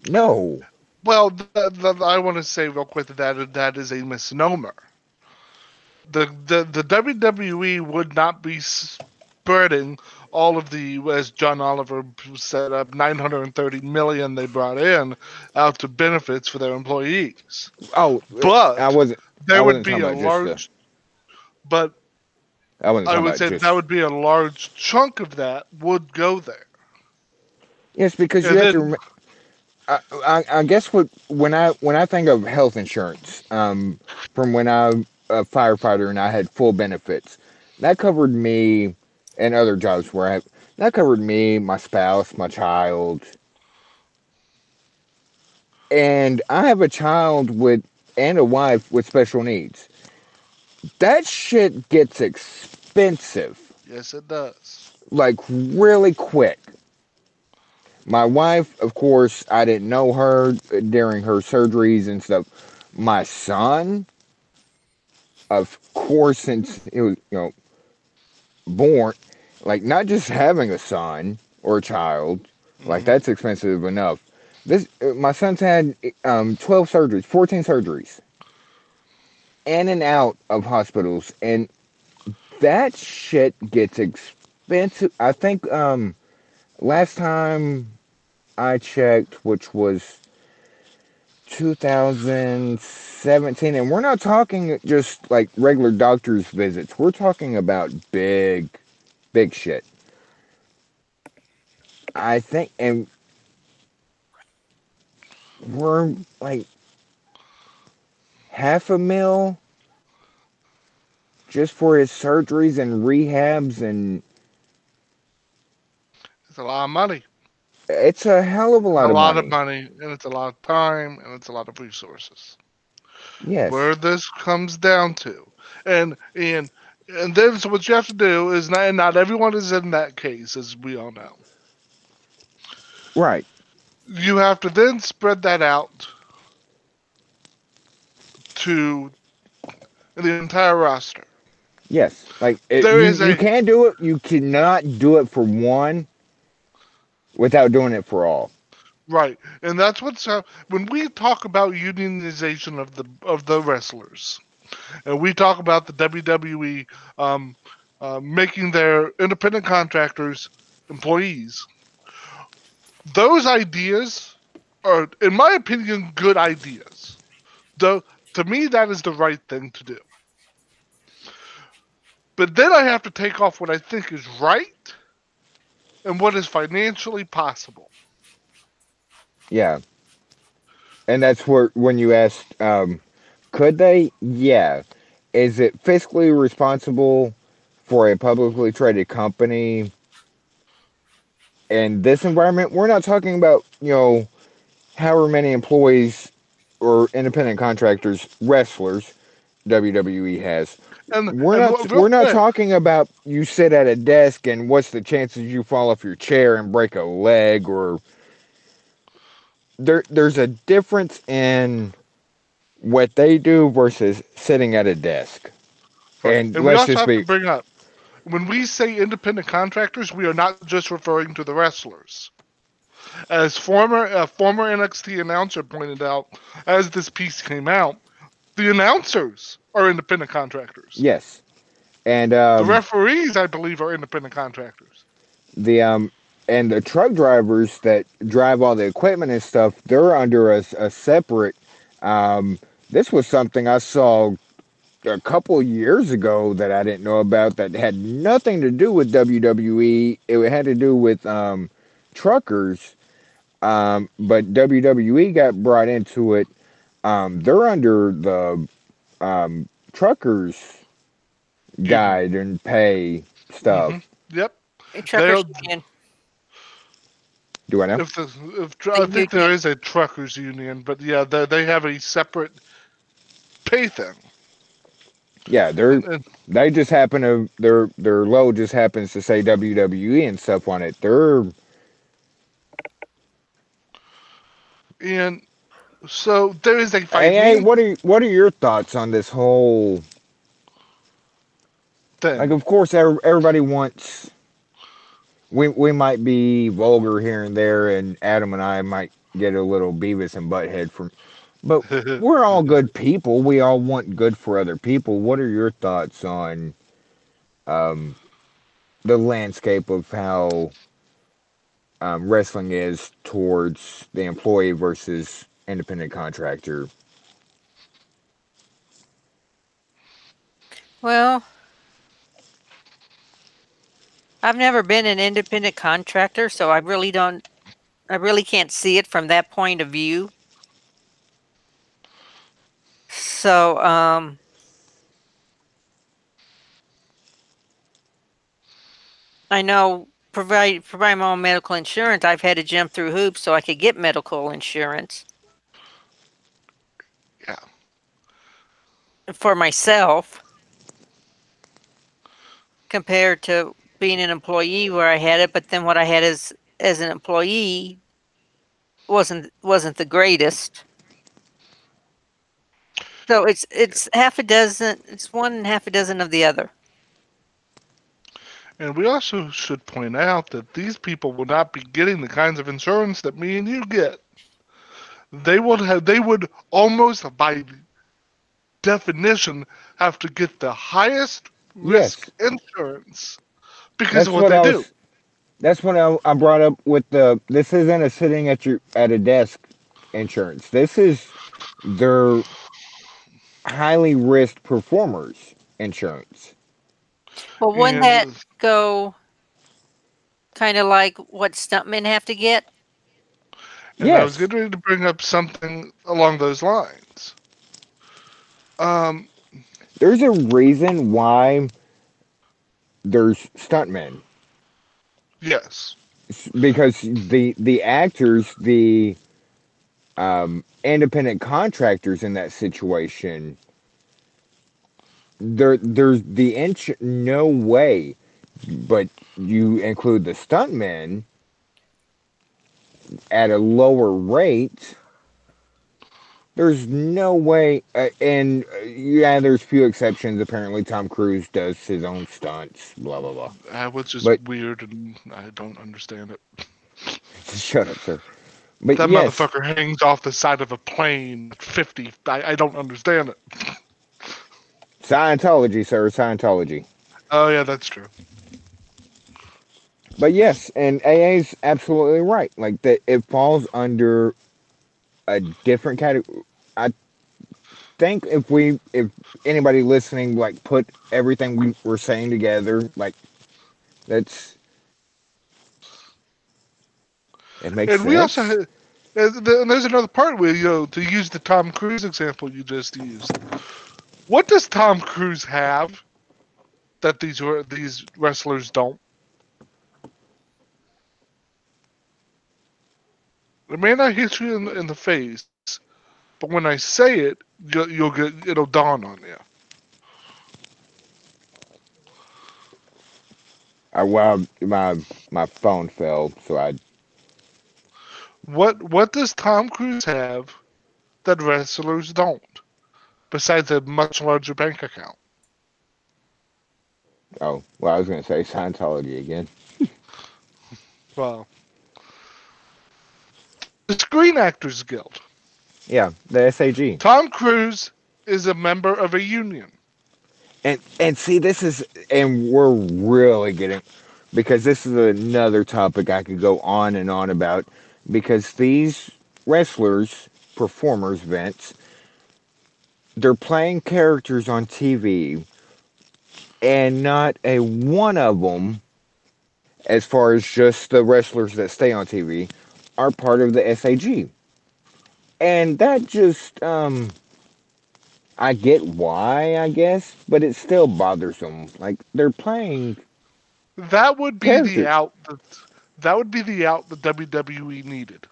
No. Well, I want to say real quick that is a misnomer. The WWE would not be spreading all of the, as John Oliver set up, 930 million they brought in out to benefits for their employees. Oh, I But wasn't. I there would wasn't be talking a about just the. large, but I wasn't I talking would about say that just. would be a large chunk of that would go there. Yes, because you And have to. then, I guess when I think of health insurance, from when I was a firefighter and I had full benefits, that covered me and other jobs where that covered me, my spouse, my child, and I have a child with and a wife with special needs. That shit gets expensive, yes, it does. like really quick. My wife, of course, I didn't know her during her surgeries and stuff. My son, of course, since he was, born, like not just having a son or a child, like Hmm. that's expensive enough. This, my son's had 12 surgeries, 14 surgeries, in and out of hospitals, and that shit gets expensive. I think last time I checked, which was 2017, and we're not talking just like regular doctor's visits. We're talking about big shit. I think, and were like half a mil just for his surgeries and rehabs, and It's a lot of money. it's a hell of a It's a lot of lot of money. money, and it's a lot of time, and it's a lot of resources. Yes, Where this comes down to, and then so what you have to do is not everyone is in that case, as we all know. right. You have to then spread that out to the entire roster. Yes, like There is you a can do it. You cannot do it for one without doing it for all. right, and that's what's when we talk about unionization of the wrestlers, and we talk about the WWE um, making their independent contractors employees. Those ideas are, in my opinion, good ideas. Though to me, that is the right thing to do. But then I have to take off what I think is right and what is financially possible. Yeah, and that's where when you asked, could they? Yeah. Is it fiscally responsible for a publicly traded company in this environment? We're not talking about however many employees or independent contractors, wrestlers WWE has. We're And not real we're not quick, talking about you sit at a desk and what's the chances you fall off your chair and break a leg, or there's a difference in what they do versus sitting at a desk. right, And and we let's also just have to be bring up when we say independent contractors, we are not just referring to the wrestlers. As former NXT announcer pointed out, as this piece came out, the announcers are independent contractors. yes. And The referees, I believe, are independent contractors. the and the truck drivers that drive all the equipment and stuff, they're under a separate. Um, this was something I saw a couple years ago that I didn't know about that had nothing to do with WWE. It had to do with truckers, but WWE got brought into it. They're under the truckers Union. guide and pay Hmm. stuff. Yep. Truckers They'll Union, Do I know? if the if the I think there union. is a truckers union, but yeah, they have a separate pay thing. Yeah, And they just happen to their logo just happens to say WWE and stuff on it. They're and so there is a hey, financial what are your thoughts on this whole? Like, thing. of course, everybody wants. We might be vulgar here and there, and Adam and I might get a little Beavis and Butthead from, but we're all good people. We all want good for other people. What are your thoughts on um, the landscape of how wrestling is towards the employee versus independent contractor? Well, I've never been an independent contractor, so I really don't. I really can't see it from that point of view. So, I know provide my own medical insurance. I've had to jump through hoops so I could get medical insurance Yeah, for myself compared to being an employee where I had it, but then what I had as an employee wasn't the greatest. So it's half a dozen. It's one and half a dozen of the other. and we also should point out that these people will not be getting the kinds of insurance that me and you get. They would almost by definition have to get the highest risk Yes, insurance because of that's what what they I do. was. That's what I brought up with the. This isn't a sitting at a desk insurance. This is their highly risked performers insurance. Well, wouldn't that And go kind of like what stuntmen have to get? And I was Yes, getting ready to bring up something along those lines. Um, there's a reason why there's stuntmen yes. because the actors, the independent contractors in that situation, there's the inch no way, but you include the stuntmen at a lower rate. There's no way, and yeah, there's few exceptions. Apparently, Tom Cruise does his own stunts, blah blah blah. Which is But weird, and I don't understand it. shut up, sir. But That yes, motherfucker hangs off the side of a plane at 50. I don't understand it. Scientology, sir, Scientology. Oh, yeah, that's true. But yes, and AA's absolutely right. Like that, it falls under a different category. I think if anybody listening, like, put everything we were saying together, like, that's it makes And we also sense. had, and there's another part where, to use the Tom Cruise example you just used, what does Tom Cruise have that these wrestlers don't? It may not hit you in the face, but when I say it, it'll dawn on you. Well, my phone fell, so I What does Tom Cruise have that wrestlers don't, besides a much larger bank account? oh well, I was gonna say Scientology again. Well, the Screen Actors Guild. Yeah, the SAG. Tom Cruise is a member of a union. And see, this is, and we're really getting, because this is another topic I could go on and on about, because these wrestlers, performers, Vince, they're playing characters on TV, and not a one of them, as far as just the wrestlers that stay on TV, are part of the SAG. And that just, I get why, I guess, but it still bothers them. Like, they're playing That would be the characters. out that that would be the out the WWE needed.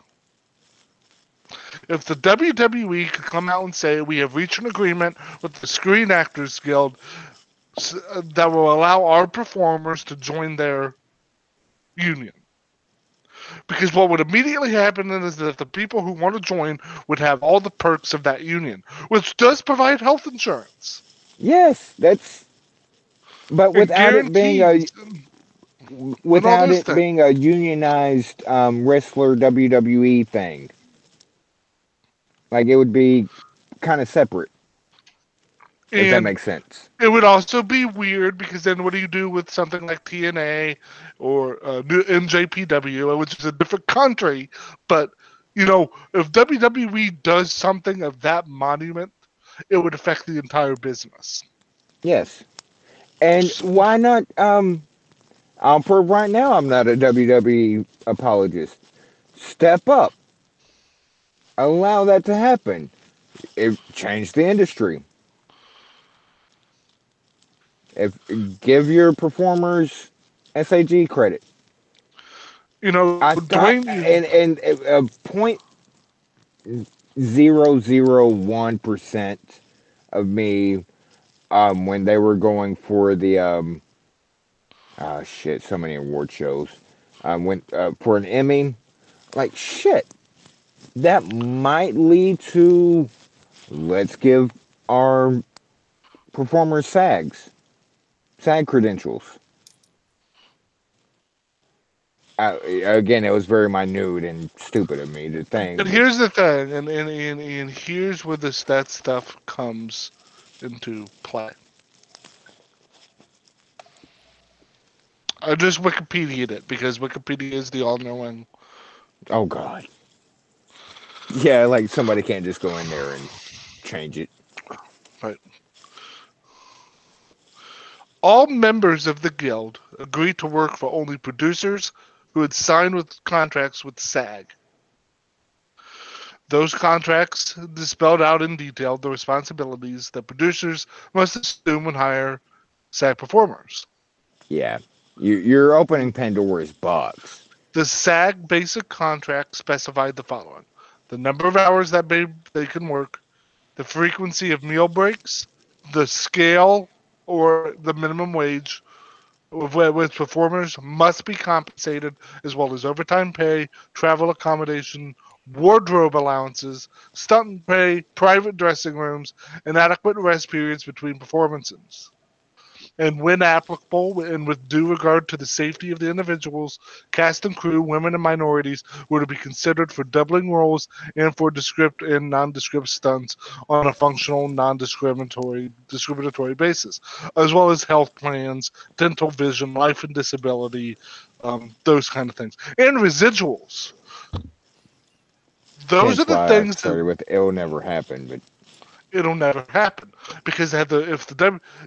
If the WWE could come out and say we have reached an agreement with the Screen Actors Guild that will allow our performers to join their union. Because what would immediately happen then is that the people who want to join would have all the perks of that union, which does provide health insurance Yes, that's, but and guarantees and all without those it things. being a unionized wrestler WWE thing. Like, it would be kind of separate, if that And makes sense. it would also be weird because then what do you do with something like TNA or NJPW, which is a different country? But if WWE does something of that monument, it would affect the entire business. Yes, and why not? For right now, I'm not a WWE apologist. Step up, allow that to happen. It changed the industry. If Give your performers SAG credit. I thought, Dwayne, and point 0.001% of me, when they were going for the shit, so many award shows, went for an Emmy, like, shit, that might lead to, let's give our performers SAG credentials. Again, it was very minute and stupid of me to and think, but here's the thing, and here's where that stuff comes into play. I just Wikipedia'd it because Wikipedia is the all-knowing. oh god, yeah, like, somebody can't just go in there and change it. Right. All members of the guild agreed to work for only producers who had signed with contracts with SAG. Those contracts spelled out in detail the responsibilities that producers must assume when hire SAG performers. Yeah. You're opening Pandora's box. The SAG basic contract specified the following: the number of hours that they can work, the frequency of meal breaks, the scale or the minimum wage with performers must be compensated, as well as overtime pay, travel accommodation, wardrobe allowances, stunt pay, private dressing rooms, and adequate rest periods between performances. And when applicable, and with due regard to the safety of the individuals, cast and crew, women and minorities were to be considered for doubling roles and for descript and nondescript stunts on a functional, non-discriminatory basis, as well as health plans, dental, vision, life and disability, those kind of things, and residuals. Those are Hence the why I things that started with it'll never happen. But it'll never happen because if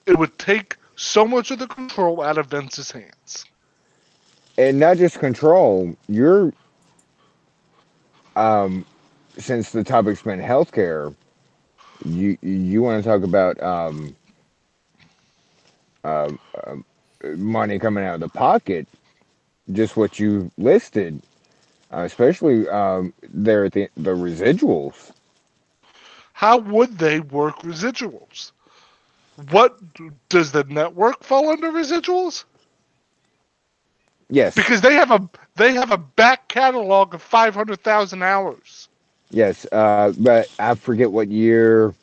it would take so much of the control out of Vince's hands. and not just control. You're um since the topic's been healthcare, you want to talk about um, um money coming out of the pocket, just what you listed, especially there at the residuals. How would they work residuals? What does the network fall under residuals? Yes, Because they have a back catalog of 500,000 hours. yes, but I forget what year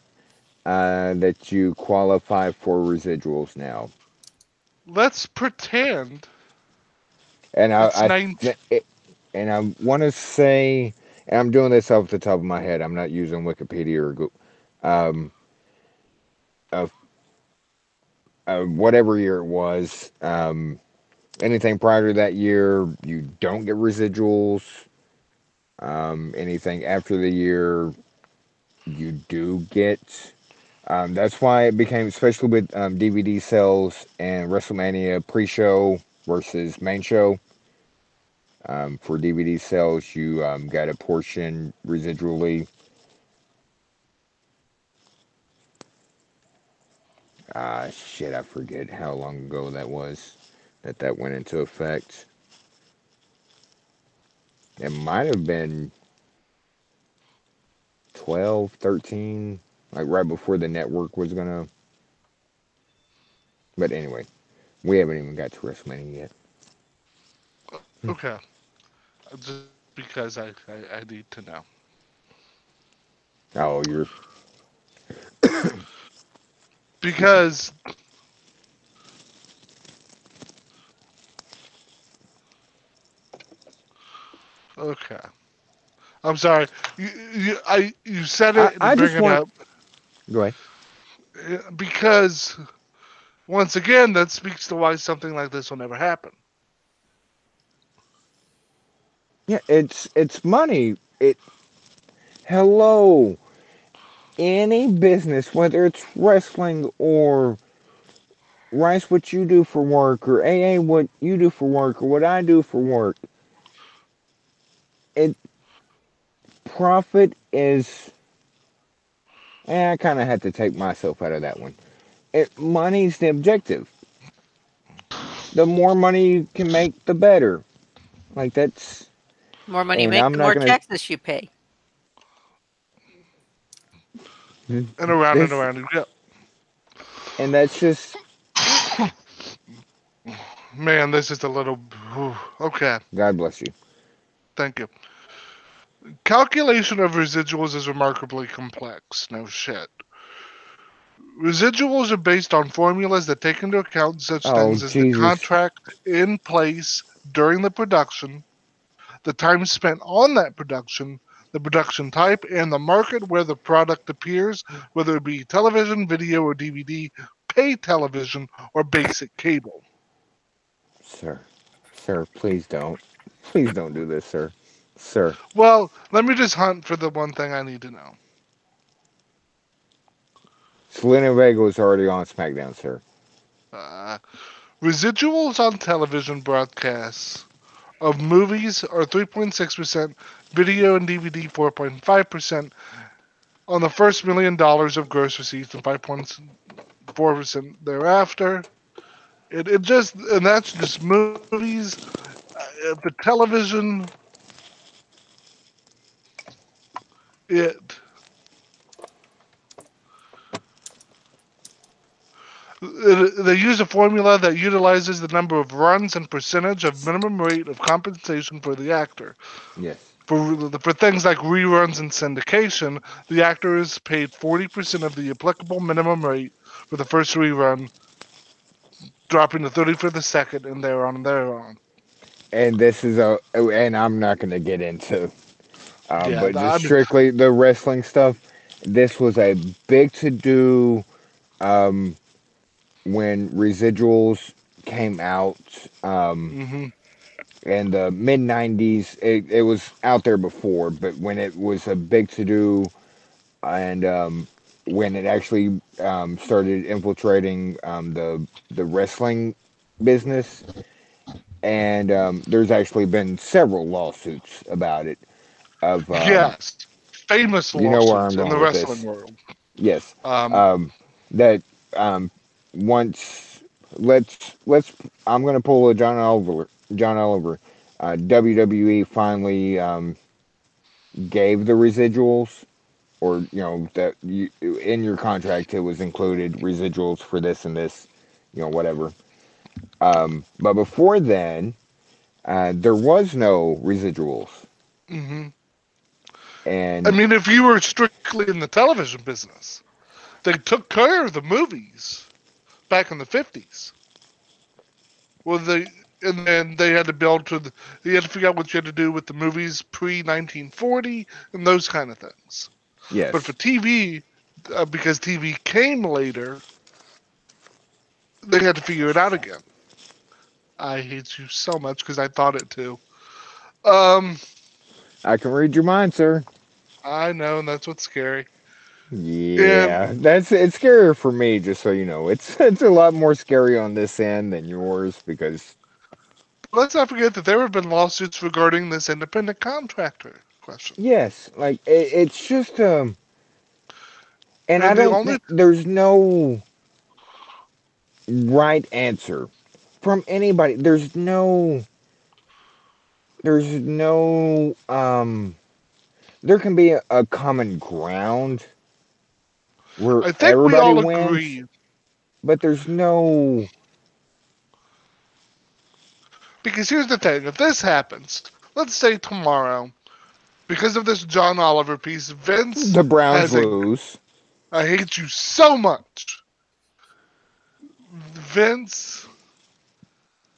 that you qualify for residuals now, Let's pretend and it's 19. and I want to say, and I'm doing this off the top of my head. I'm not using Wikipedia or Google. Um, of whatever year it was. Anything prior to that year, you don't get residuals. Anything after the year, you do get. That's why it became, especially with DVD sales and WrestleMania pre-show versus main show. For DVD sales, you got a portion residually. Shit, I forget how long ago that was that went into effect. It might have been 12, 13, like right before the network was gonna. But anyway, we haven't even got to WrestleMania yet. Okay. Just because I need to know. Oh, you're Because, okay. I'm sorry. You said it and I bring just it want. up Go ahead. because, once again, that speaks to why something like this will never happen. Yeah, it's money. It hello. Any business, whether it's wrestling or Rice, what you do for work, or AA, what you do for work, or what I do for work, it profit is. I kind of had to take myself out of that one. Money's the objective. The more money you can make, the better. Like that's, More money you and make, I'm the not more gonna. taxes you pay. And This around you go. and that's just. Man, this is a little. Okay, God bless you. thank you. Calculation of residuals is remarkably complex. No shit. Residuals are based on formulas that take into account such Oh things as the Jesus, contract in place during the production, the time spent on that production, the production type, and the market where the product appears, whether it be television, video, or DVD, pay television, or basic cable. sir, sir, please don't do this, sir, sir. Well, let me just hunt for the one thing I need to know. Selena Vega is already on SmackDown, sir. Uh, Residuals on television broadcasts of movies are 3.6%, video and DVD 4.5%, on the first $1 million of gross receipts and 5.4% thereafter. It just, and that's just movies. The television, it, they use a formula that utilizes the number of runs and percentage of minimum rate of compensation for the actor. Yes. For things like reruns and syndication, the actor is paid 40% of the applicable minimum rate for the first rerun, dropping to 30 for the second, and thereon and thereon. And this is and I'm not going to get into, Yeah, but just strictly the wrestling stuff. This was a big to do um, when residuals came out hmm in the mid 90s. It was out there before, but when it was a big to do and when it actually started infiltrating the wrestling business, and there's actually been several lawsuits about it. Of yes, famous you know where lawsuits I'm in the going with wrestling this? world. Yes. Um, Um, that once let's I'm gonna pull a John Oliver. John Oliver. WWE finally gave the residuals, or that you, in your contract it was included residuals for this and this, whatever. But before then, there was no residuals, hmm I and mean, if you were strictly in the television business, they took care of the movies back in the 50s. Well, and then they had to build to you had to figure out what you had to do with the movies pre 1940 and those kind of things. But for yes, TV, because TV came later, they had to figure it out again. I hate you so much because I thought it too. Um, I can read your mind, sir. I know, and that's what's scary. And Yeah, it's scarier for me, just so you know. It's a lot more scary on this end than yours because but let's not forget that there have been lawsuits regarding this independent contractor question. yes, like it's just and I And the don't only think there's no right answer from anybody. There's no there can be a common ground where I think we everybody all wins, agree, but there's no because here's the thing: if this happens, let's say tomorrow, because of this John Oliver piece, Vince the Browns has a lose. I hate you so much. Vince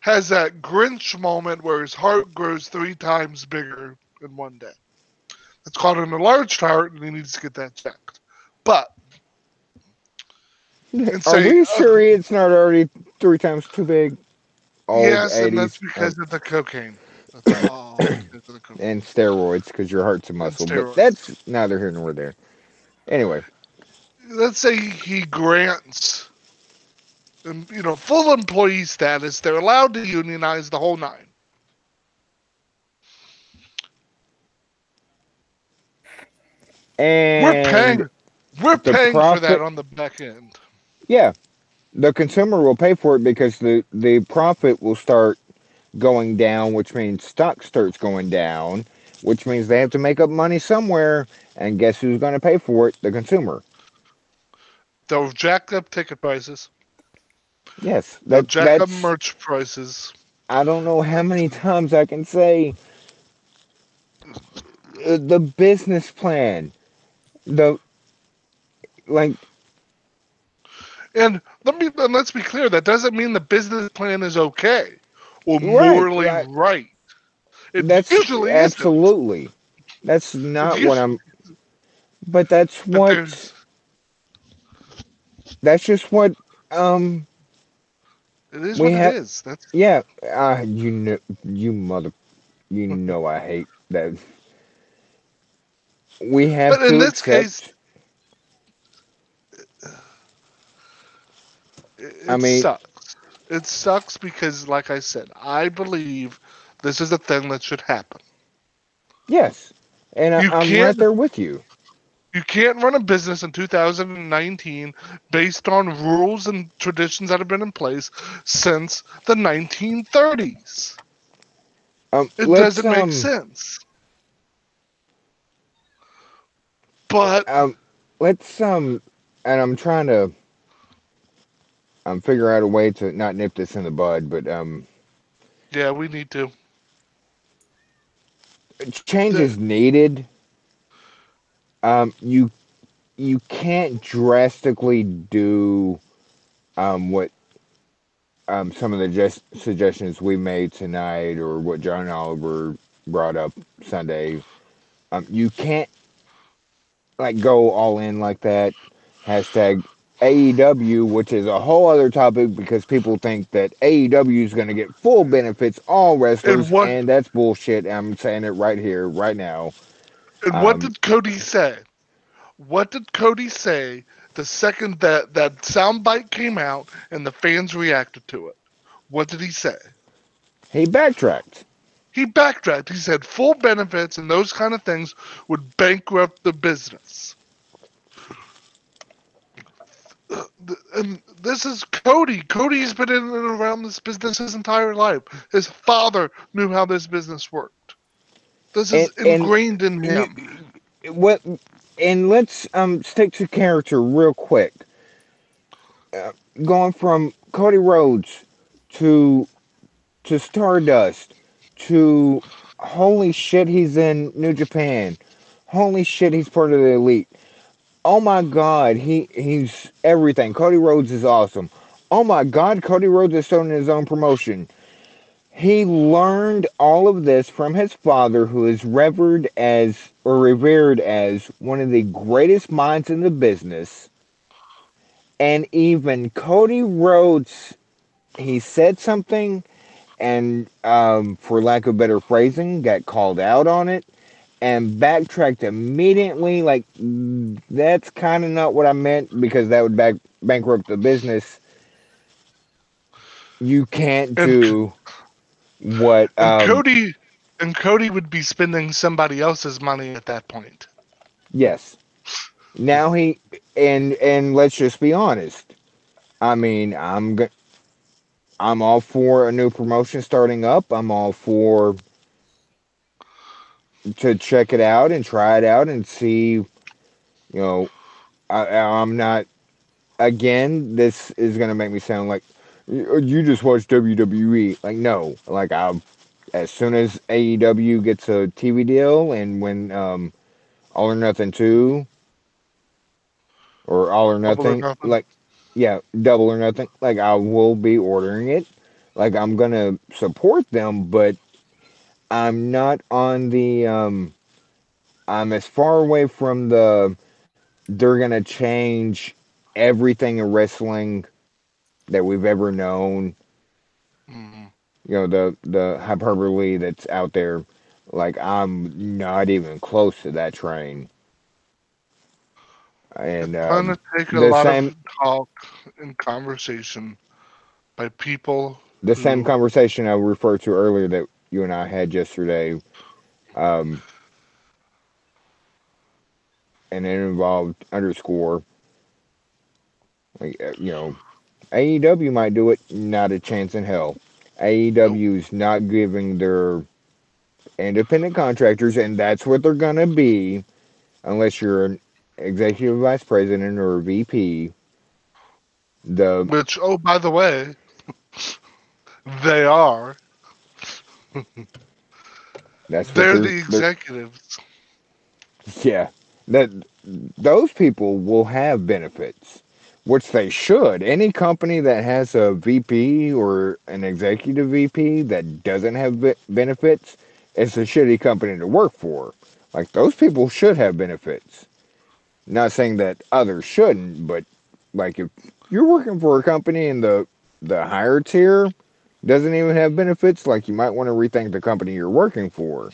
has that Grinch moment where his heart grows 3 times bigger in one day. It's called an enlarged heart, and he needs to get that checked. But and Are say, we sure it's not already 3 times too big? Old yes, and that's 80s because of the cocaine. That's all because of the cocaine and steroids because your heart's a and muscle, but steroids. that's neither here nor there. Anyway, Let's say he grants, full employee status. They're allowed to unionize the whole nine. We're and paying, we're the paying for that profit, on the back end. yeah, the consumer will pay for it because the profit will start going down, which means stock starts going down, which means they have to make up money somewhere. And guess who's going to pay for it? The consumer. They'll jack up ticket prices. Yes, They'll jack up that's. merch prices. I don't know how many times I can say the business plan. The like And let's be clear. That doesn't mean the business plan is okay or right, morally right. right. It That's usually isn't. absolutely. That's It's not what usually, I'm. But that's but what. That's just what. Um. it is We what it have. is. That's Yeah. You know. You mother. You know. I hate that. We have but in to this case, accept. I it mean. sucks. It sucks because, like I said, I believe This is a thing that should happen. Yes, and You I'm right can't there with you. you can't run a business in 2019 based on rules and traditions that have been in place since the 1930s. It Let's doesn't make sense. But um let's and I'm trying to figure out a way to not nip this in the bud, but yeah, we need to. change is The- needed. You can't drastically do what some of the suggestions we made tonight, or what John Oliver brought up Sunday. You can't like go all in like that. Hashtag AEW, which is a whole other topic because people think that AEW is going to get full benefits, all And wrestlers, what and that's bullshit. I'm saying it right here, right now. and what Um, did Cody say? What did Cody say the second that soundbite came out and the fans reacted to it? What did he say? he backtracked. He backtracked. He said full benefits and those kind of things would bankrupt the business. And this is Cody. Cody's been in and around this business his entire life. His father knew how this business worked. This is And ingrained in you him. what? And let's stick to character real quick. Uh, Going from Cody Rhodes to Stardust to holy shit, he's in New Japan. Holy shit, he's part of the elite. Oh my god, he's everything. Cody Rhodes is awesome. Oh my god, Cody Rhodes is starting his own promotion. He learned all of this from his father, who is revered as one of the greatest minds in the business. And even Cody Rhodes, he said something, and for lack of better phrasing, got called out on it and backtracked immediately. Like, that's kind of not what I meant, because that would bankrupt the business. You can't And do what and Cody would be spending somebody else's money at that point. yes. Now he and let's just be honest. I mean, I'm all for a new promotion starting up. I'm all for to check it out and try it out and see, know, I'm not, again, this is going to make me sound like you just watch WWE. Like, no. Like, as soon as AEW gets a TV deal, and when All or Nothing 2 or All or Double or Nothing, nothing. like, yeah, Double or Nothing, like, I will be ordering it. Like, I'm going to support them, but I'm not on the, I'm as far away from the, they're going to change everything in wrestling that we've ever known. Mm. The hyperbole that's out there. Like, I'm not even close to that train. It's And going to take a the lot same of talk and conversation by people the same who. conversation I referred to earlier that you and I had yesterday, um, and it involved underscore. Like, AEW might do it, not a chance in hell. Nope. AEW is not giving their independent contractors, and that's what they're gonna be, unless you're an executive vice president or a VP. The Which, oh, by the way, they are. That's what They're the they're executives. yeah. That those people will have benefits, which they should. Any company that has a VP or an executive VP that doesn't have benefits, it's a shitty company to work for. Like, those people should have benefits. Not saying that others shouldn't, but like, if you're working for a company and the higher tier doesn't even have benefits, like, you might want to rethink the company you're working for.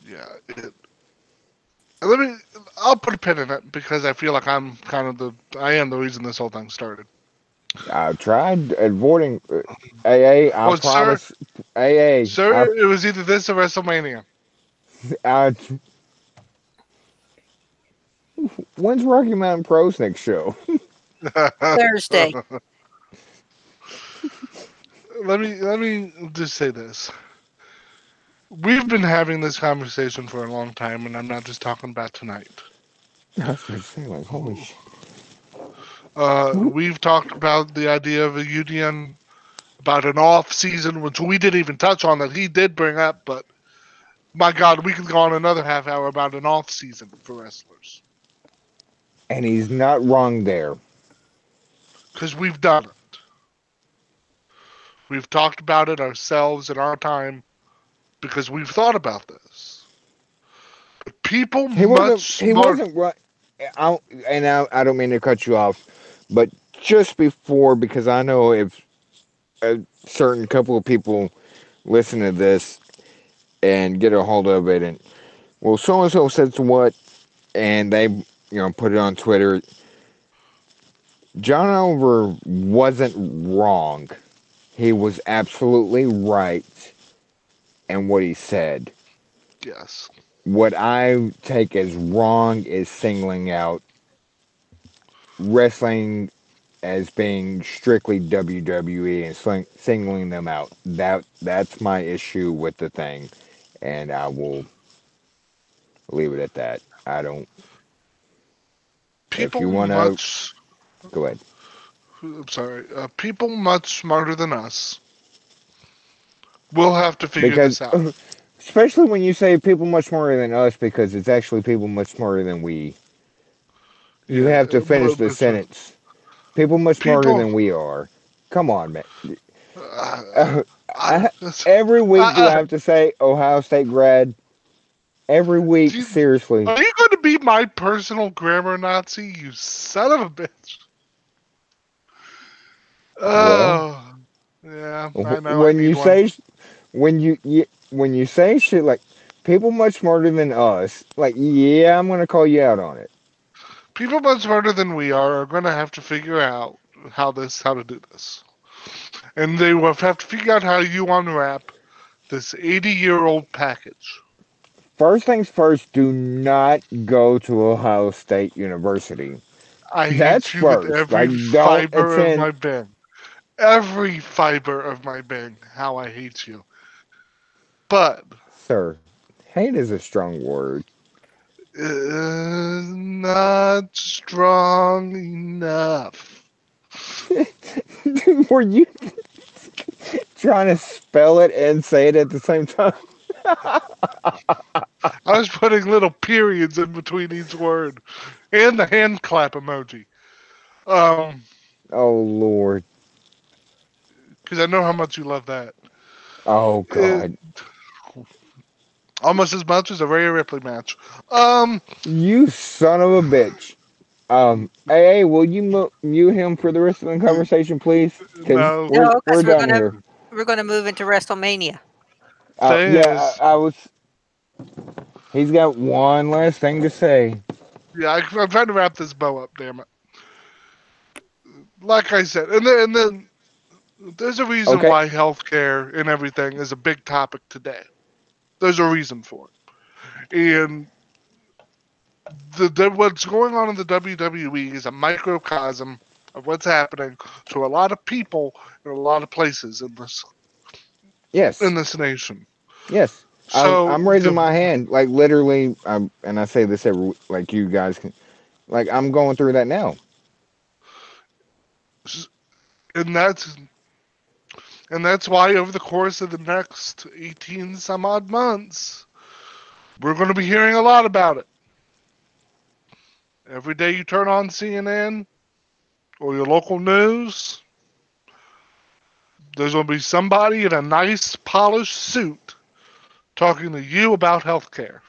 Yeah. Let me. I'll put a pin in it because I feel like I'm kind of the. I am the reason this whole thing started. I tried avoiding AA. I Well, sir, promise. AA. sir, it was either this or WrestleMania. I, when's Rocky Mountain Pro's next show? Thursday. Let me just say this. We've been having this conversation for a long time, and I'm not just talking about tonight. I was going to say, like, holy shit. We've talked about the idea of a union, about an off season, which we didn't even touch on that he did bring up. But my God, we could go on another half hour about an off season for wrestlers And he's not wrong there. because we've done it. We've talked about it ourselves in our time because we've thought about this. But people He wasn't. much He smart. wasn't right. I don't mean to cut you off, but just before, because I know if a certain couple of people listen to this and get a hold of it, and well, so and so said what, and they put it on Twitter. John Oliver wasn't wrong. He was absolutely right in what he said. Yes. What I take as wrong is singling out wrestling as being strictly WWE and singling them out. That's my issue with the thing, and I will leave it at that. I don't. If People you want to, much. go ahead. I'm sorry. People much smarter than us will have to figure Because, this out. especially when you say people much smarter than us, because it's actually people much smarter than we. You Yeah, have to finish the but sentence. People much smarter people. than we are. Come on, man. Uh, Uh, I, every week do I I, have to say Ohio State grad? Every week, you, seriously. are you going to be my personal grammar Nazi? You son of a bitch. Well, Oh, yeah. I know. I when need you one. say when you say shit like people much smarter than us, like yeah, I'm gonna call you out on it. People much smarter than we are going to have to figure out how to do this, and they will have to figure out how you unwrap this 80-year-old package. First things first, do not go to Ohio State University. I That's hate you with first. every Like, don't fiber of attend, my being. Every fiber of my being. How I hate you. But sir. Hate is a strong word. not strong enough. Were you trying to spell it and say it at the same time? I was putting little periods in between each word, and the hand clap emoji. Um, Oh Lord. because I know how much you love that. Oh It, God. almost as much as a Rhea Ripley match. Um, You son of a bitch. Hey, will you mute him for the rest of the conversation, please? Because no, No, we're because done here. we're gonna move into WrestleMania. thing Yeah, is, I was. He's got one last thing to say. yeah, I'm trying to wrap this bow up. Damn it. Like I said, and then there's a reason Okay. why healthcare and everything is a big topic today. There's a reason for it, and what's going on in the WWE is a microcosm of what's happening to a lot of people in a lot of places in Yes. this nation. Yes. So I'm raising my hand, like literally. And I say this every like you guys can. Like I'm going through that now. and that's why over the course of the next 18 some odd months, we're going to be hearing a lot about it. Every day you turn on CNN or your local news, there's going to be somebody in a nice polished suit talking to you about healthcare.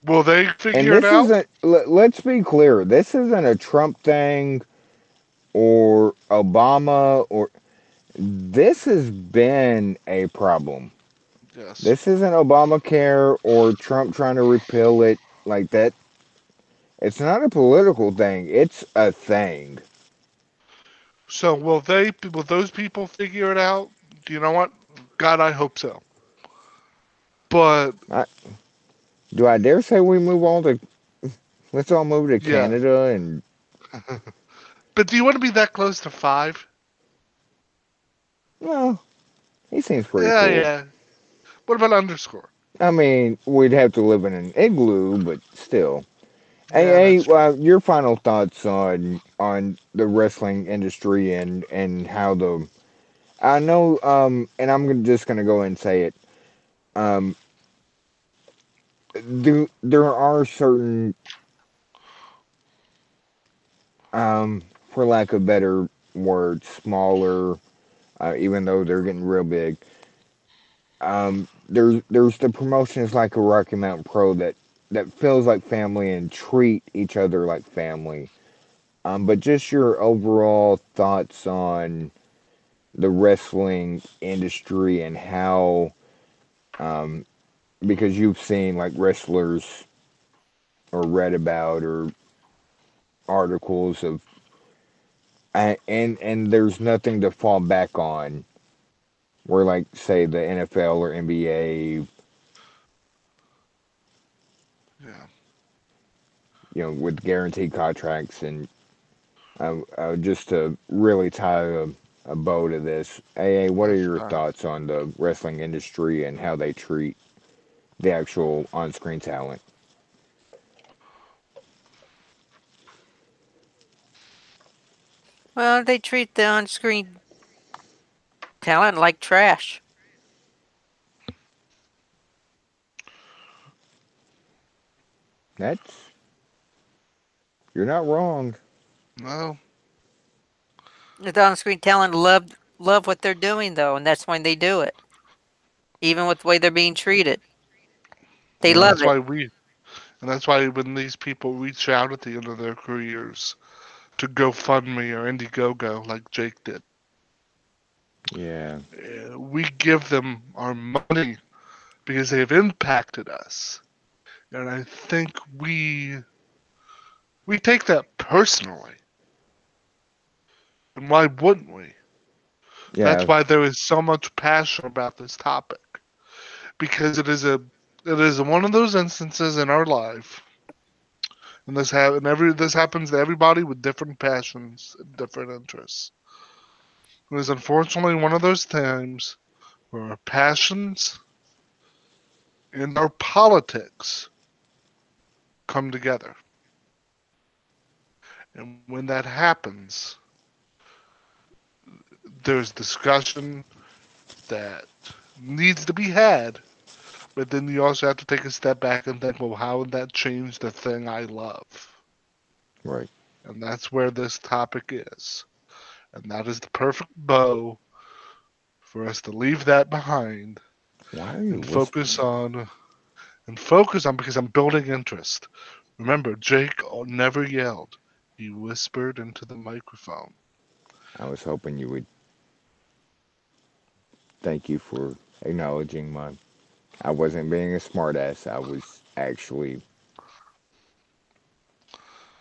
Will they And figure it this out? isn't. Let's be clear. This isn't a Trump thing or Obama or. This has been a problem. Yes. This isn't Obamacare or Trump trying to repeal it like that. It's not a political thing. It's a thing. So will those people figure it out? Do you know what? God, I hope so. But I, do I dare say we move all to? Let's all move to yeah. Canada and But do you want to be that close to five? well, he seems pretty Yeah, cool. yeah. What about underscore? I mean, we'd have to live in an igloo, but still. Hey, Yeah, that's true. your final thoughts on the wrestling industry and how the I know and just gonna go ahead and say it. Um, there are certain for lack of better words, smaller, even though they're getting real big. There's the promotions like a Rocky Mountain Pro that feels like family and treat each other like family. But just your overall thoughts on the wrestling industry and how, um, because you've seen like wrestlers or read about or articles of, and there's nothing to fall back on. Where like say the NFL or NBA, Yeah, with guaranteed contracts and just to really tie a bow to this. AA, what are that's your fine. thoughts on the wrestling industry and how they treat the actual on-screen talent? Well, they treat the on-screen talent like trash. That's you're not wrong. No, The on-screen talent love what they're doing though, and that's why they do it. Even with the way they're being treated. They and love that's it. why when these people reach out at the end of their careers to GoFundMe or Indiegogo like Jake did, Yeah, we give them our money because they have impacted us, and I think we take that personally. And why wouldn't we? That's yeah, why there is so much passion about this topic because it is one of those instances in our life, and this happens to everybody with different passions, and different interests. It is unfortunately one of those times where our passions and our politics come together, and when that happens, there's discussion that needs to be had. But then you also have to take a step back and think, well, how would that change the thing I love? right. And that's where this topic is. And that is the perfect bow for us to leave that behind Why are you and focus whispering? on because I'm building interest. Remember, Jake never yelled. He whispered into the microphone. I was hoping you would thank you for acknowledging my. I wasn't being a smartass. I was actually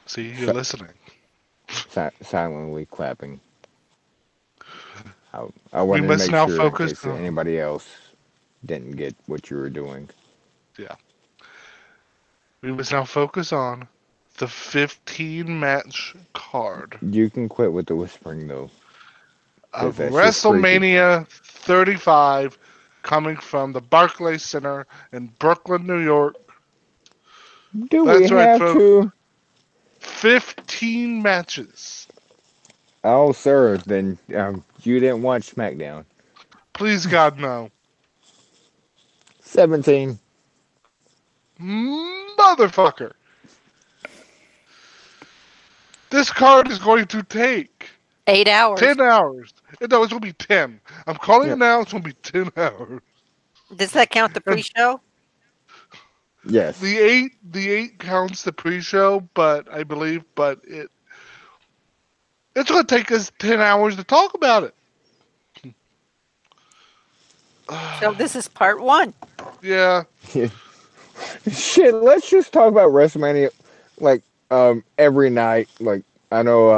See, you're si- listening. silently clapping. I We wanted to must make now sure in focus case on, anybody else didn't get what you were doing. yeah. We must now focus on the 15 match card You can quit with the whispering though, because of that's just creepy. WrestleMania 35 coming from the Barclays Center in Brooklyn, New York. Do we That's right, have folks. to? 15 matches. Oh, sir, then you didn't watch SmackDown. Please, God, no. 17. Motherfucker. This card is going to take 8 hours. 10 hours. No, it's going to be 10. I'm calling it Yep. now. It's going to be 10 hours. Does that count the And pre-show? Yes. the eight counts the pre-show, but I believe, but it's going to take us 10 hours to talk about it. So this is part one. Yeah, Shit, let's just talk about WrestleMania. Like, every night. Like I know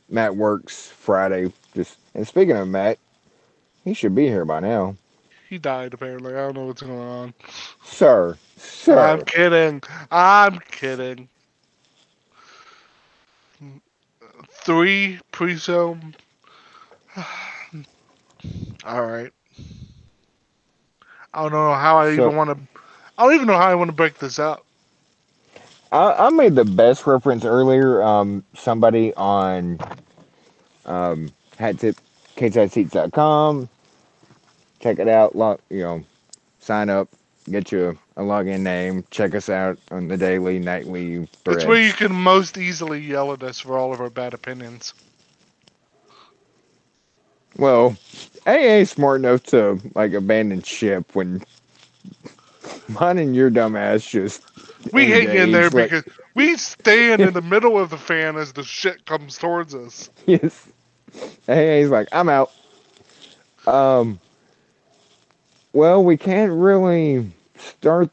Matt works Friday. Just and speaking of Matt, he should be here by now, He died apparently. I don't know what's going on. sir. I'm Sir. kidding. I'm kidding. Three pre-show. All right. I don't know how I So even want to. I don't even know how I want to break this up. I made the best reference earlier. Somebody on hat tip com. Check it out. Sign up, get you a login name. Check us out on the daily, nightly It's where you threads. can most easily yell at us for all of our bad opinions. Well, AA ain't smart enough to like abandon ship when mine and your dumb ass just We hang in there engage. Like, because we stand in the middle of the fan as the shit comes towards us. yes, AA's like, I'm out. Um, well, we can't really start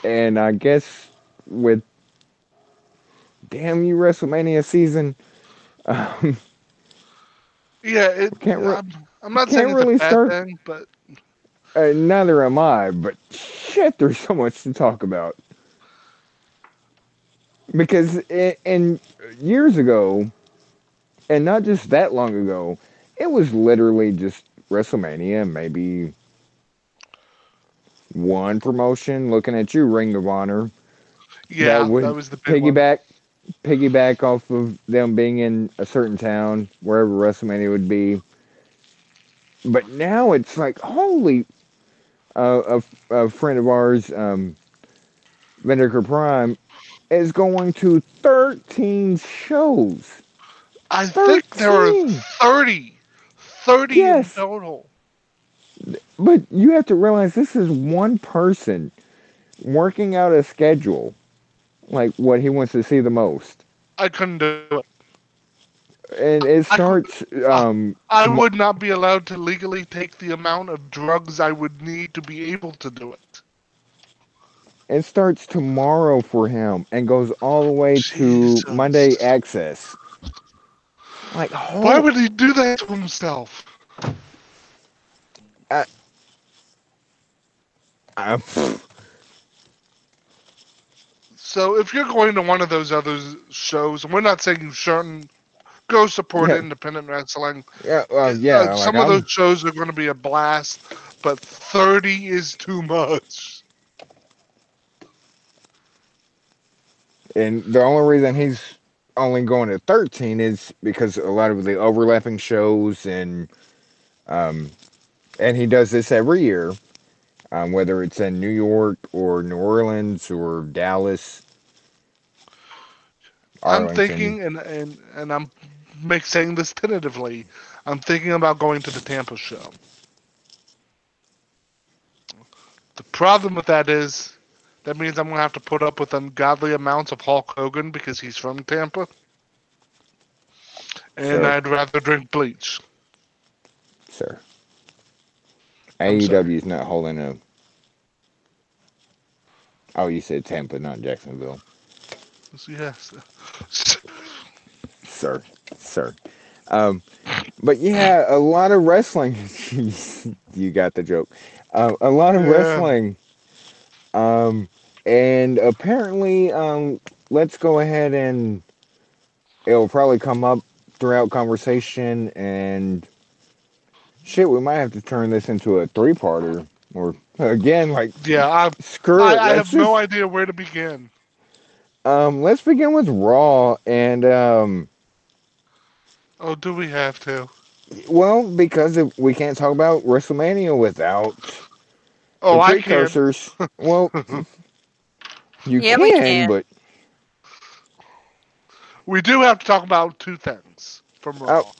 and I guess with damn you WrestleMania season, um, Yeah, can't I'm not saying can't it's a really bad start. thing, but Neither am I, but shit, there's so much to talk about. Because in years ago, and not just that long ago, it was literally just WrestleMania, maybe one promotion. Looking at you, Ring of Honor, that yeah, that would was the big one. piggyback off of them being in a certain town, wherever WrestleMania would be. But now it's like, holy, a friend of ours, Vinegar Prime, is going to 13 shows. I think there are 13! 30, 30 in Yes! total. But you have to realize this is one person working out a schedule, like what he wants to see the most. I couldn't do it. And it I could. starts I would not be allowed to legally take the amount of drugs I would need to be able to do it. tomorrow for him and goes all the way to Monday Jesus. Access. Like, Why oh, would he do that to himself? I, I, So if you're going to one of those other shows, and we're not saying you shouldn't go support yeah, independent wrestling, yeah, yeah. Like some of those shows are going to be a blast, but 30 is too much. and the only reason he's only going to 13 is because a lot of the overlapping shows um, and he does this every year, whether it's in New York or New Orleans or Dallas, I'm Arlington. thinking, and I'm saying this tentatively, I'm thinking about going to the Tampa show. The problem with that is that means I'm going to have to put up with ungodly amounts of Hulk Hogan because he's from Tampa, and Sir, I'd rather drink bleach. sir. I'm sorry. AEW is not holding a. Oh, you said Tampa, not Jacksonville. Yes. Sir, sir. Um, but yeah, a lot of wrestling. You got the joke. A lot of Yeah. wrestling. Um, and apparently, let's go ahead and it'll probably come up throughout conversation and shit. We might have to turn this into a three-parter, or again, like Yeah, screw it. I Let's have no just idea where to begin. let's begin with Raw and Oh, do we have to? well, because if we can't talk about WrestleMania without the Oh, I can. precursors. Well, you Yeah, we can, can. but We do have to talk about two things from uh, Raw,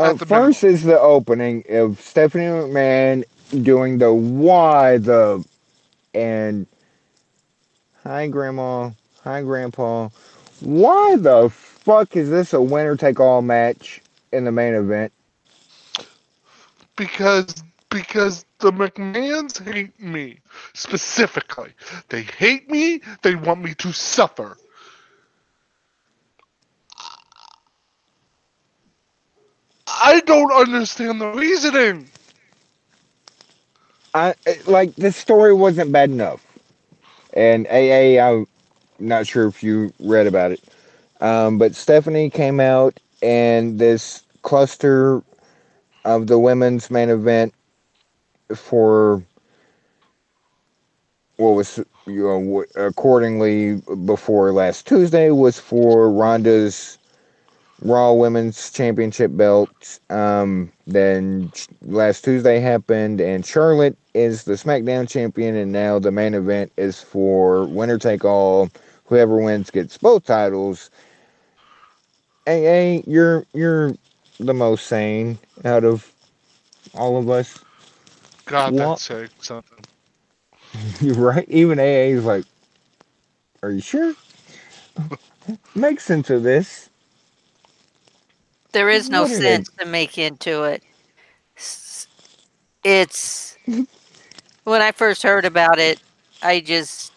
at the first minimum. is the opening of Stephanie McMahon doing the why the and hi grandma, hi grandpa. Why the fuck is this a winner take all match in the main event? Because the McMahons hate me specifically. They hate me. They want me to suffer. I don't understand the reasoning. Like the story wasn't bad enough. And I'm not sure if you read about it, but Stephanie came out and this cluster of the women's main event for what was accordingly before last Tuesday was for Ronda's Raw Women's Championship belt. Then last Tuesday happened, and Charlotte is the SmackDown champion, and now the main event is for winner take all. Whoever wins gets both titles. Hey, you're the most sane out of all of us. God, What? that's saying something. You're right. Even AA is like, are you sure? Make sense of this. There is no What are they? sense to make into it. S- It's when I first heard about it, I just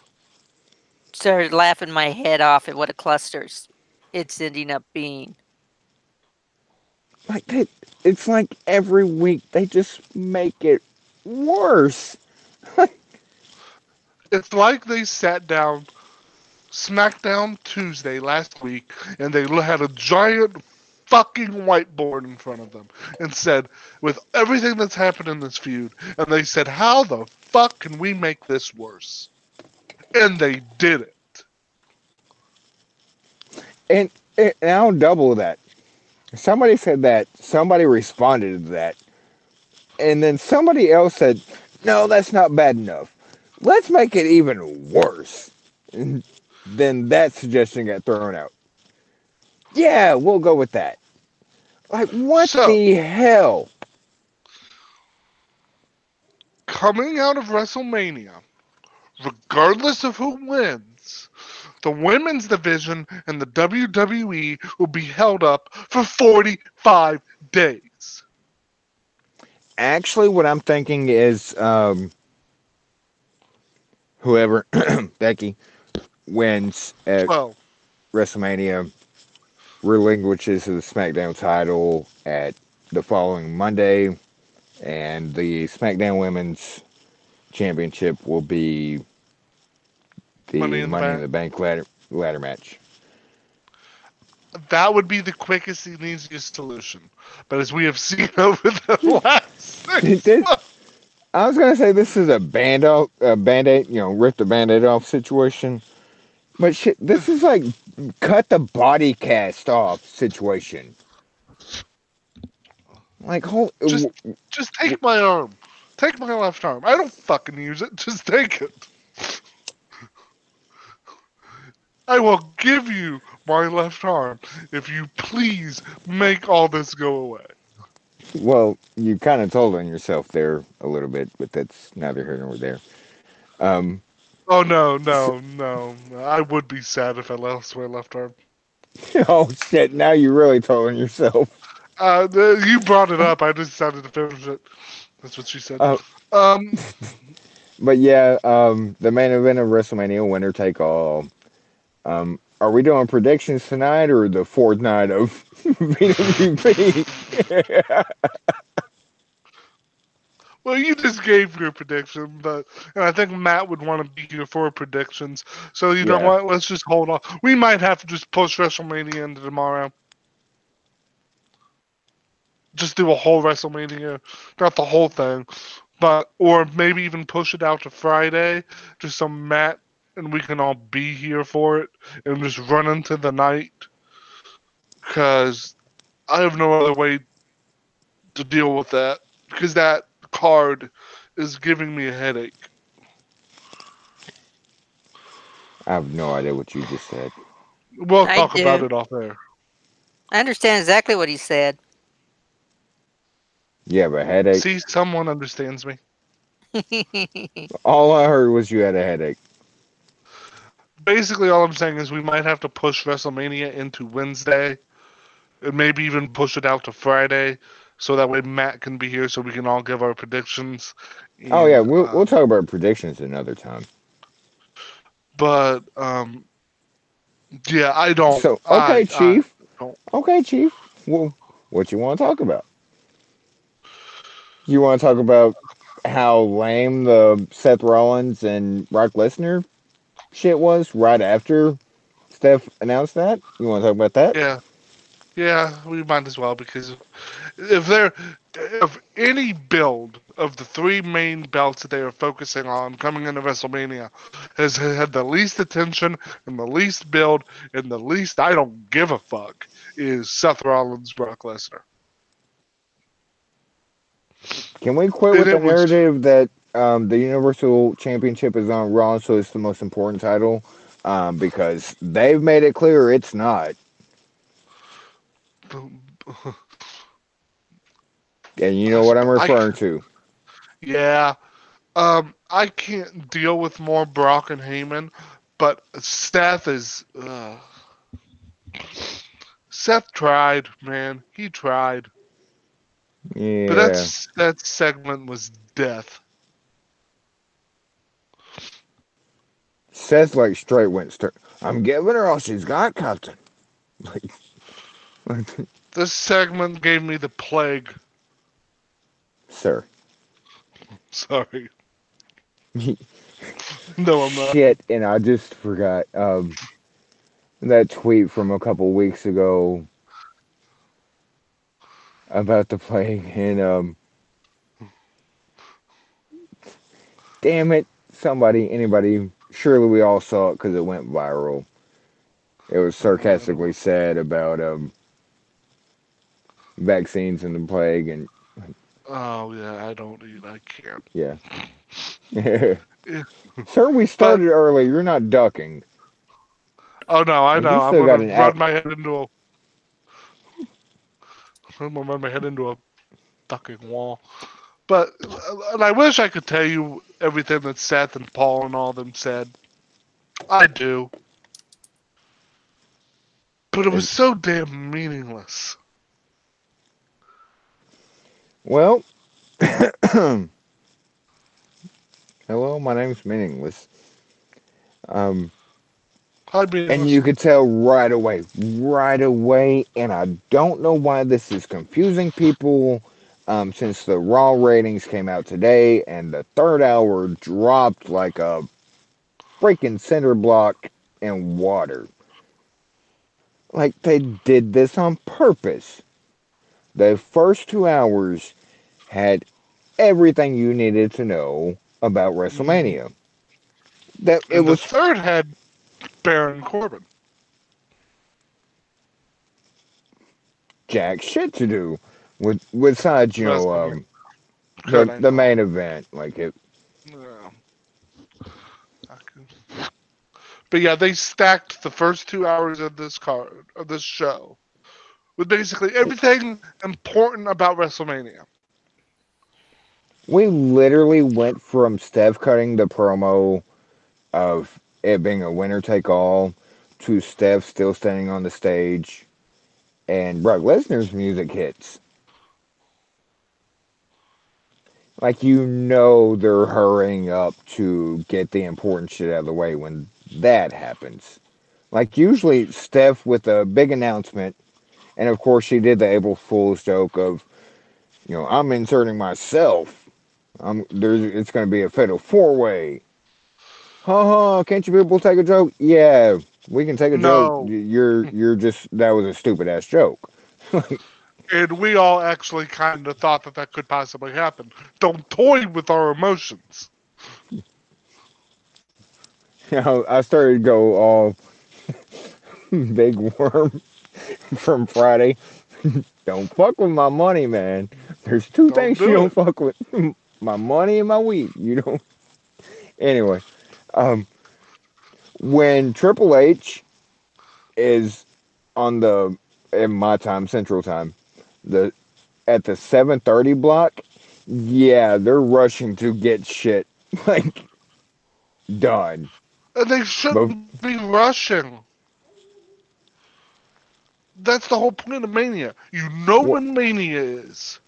started laughing my head off at what a clusters it's ending up being. Like they, it's like every week they just make it worse. It's like they sat down SmackDown Tuesday last week and they had a giant fucking whiteboard in front of them and said, with everything that's happened in this feud, and they said, how the fuck can we make this worse? And they did it. And, and I'll double that. Somebody said that. Somebody responded to that. And then somebody else said, no, that's not bad enough. Let's make it even worse. And then that suggestion got thrown out. Yeah, we'll go with that. Like, what So, the hell? coming out of WrestleMania, regardless of who wins, the women's division in the WWE will be held up for 45 days. Actually, what I'm thinking is whoever, Becky, wins at 12. WrestleMania relinquishes the SmackDown title at the following Monday, and the SmackDown Women's Championship will be Money the in the Money in Bank. the Bank ladder match. That would be the quickest and easiest solution. But as we have seen over the last 6 months, I was gonna say this is a band-aid, rip the band-aid off situation, but shit, this is like cut the body cast off situation. Like, just just take my arm. Take my left arm. I don't fucking use it. Just take it. I will give you my left arm if you please make all this go away. well, you kind of told on yourself there a little bit, but that's neither here nor there. Um, Oh no, so, no, no, no. I would be sad if I lost my left arm. oh shit! Now you really told on yourself. You brought it up. I just decided to finish it. That's what she said. Uh, Um, but yeah, the main event of WrestleMania, winner take all. Are we doing predictions tonight or the fourth night of VWP? well, you just gave your prediction, but and I think Matt would want to be here for predictions. So you know Yeah. what? Let's just hold on. We might have to just push WrestleMania into tomorrow. Just do a whole WrestleMania, not the whole thing, but or maybe even push it out to Friday, just so Matt and we can all be here for it and just run into the night. Because I have no other way to deal with that. Because that card is giving me a headache. I have no idea what you just said. We'll I talk about do. it off air. I understand exactly what he said. You have a headache. See, someone understands me. All I heard was you had a headache. Basically, all I'm saying is we might have to push WrestleMania into Wednesday, and maybe even push it out to Friday, so that way Matt can be here, so we can all give our predictions. Oh yeah, And we'll talk about predictions another time. but yeah, I don't. So I Chief. don't. Okay, Chief. Well, what you want to talk about? You want to talk about how lame the Seth Rollins and Brock Lesnar shit was right after Steph announced that? You want to talk about that? Yeah, yeah, we might as well because if there, if any build of the three main belts that they are focusing on coming into WrestleMania has had the least attention and the least build and the least I don't give a fuck is Seth Rollins, Brock Lesnar, Can we quit and with the it was narrative that the Universal Championship is on Raw, so it's the most important title? Because they've made it clear it's not. And you know what I'm I referring to. yeah. I can't deal with more Brock and Heyman, but Seth tried, man. He tried, but Yeah. that segment was death. Seth, like, straight went straight. I'm giving her all she's got, Captain. Like, This segment gave me the plague. sir. Sorry, no, I'm not. Shit, and I just forgot that tweet from a couple weeks ago about the plague, and damn it, somebody, anybody, surely we all saw it because it went viral. It was I sarcastically don't. said about vaccines and the plague, and Oh yeah, I don't eat. I can't. yeah. Yeah. Sir, we But started early. You're not ducking. oh no, I Like, you know. I'm still got gonna an run act. my head into a. I'm gonna run my head into a fucking wall. But and I wish I could tell you everything that Seth and Paul and all them said. I do, but it was And, so damn meaningless. well, hello, my name's Meaningless. Um, Hi, and meaningless. you could tell right away, and I don't know why this is confusing people. Since the Raw ratings came out today, and the third hour dropped like a freaking cinder block in water. Like they did this on purpose. The first 2 hours had everything you needed to know about Hmm. WrestleMania. That it And the was third had Baron Corbin. jack shit to do with besides WrestleMania. Kurt the Angle. main event. Like it, Yeah. But yeah, they stacked the first 2 hours of this card of this show with basically everything important about WrestleMania. we literally went from Steph cutting the promo of it being a winner take all to Steph still standing on the stage and Brock Lesnar's music hits. Like you know they're hurrying up to get the important shit out of the way when that happens. Like usually Steph with a big announcement, and of course she did the April Fool's joke of, I'm inserting myself. It's going to be a fatal four way. Ha ha! Can't you people take a joke? Yeah, we can take a joke. No. You're just that was a stupid ass joke. And we all actually kind of thought that that could possibly happen. Don't toy with our emotions. I started to go all big worm from Friday. Don't fuck with my money, man. There's two Don't things you do don't it. fuck with: my money and my weed. You don't. Anyway, um, when Triple H is on the in my time Central Time, the at the 7:30 block, yeah, they're rushing to get shit like done. And they But shouldn't be rushing. That's the whole point of Mania. You know what when Mania is.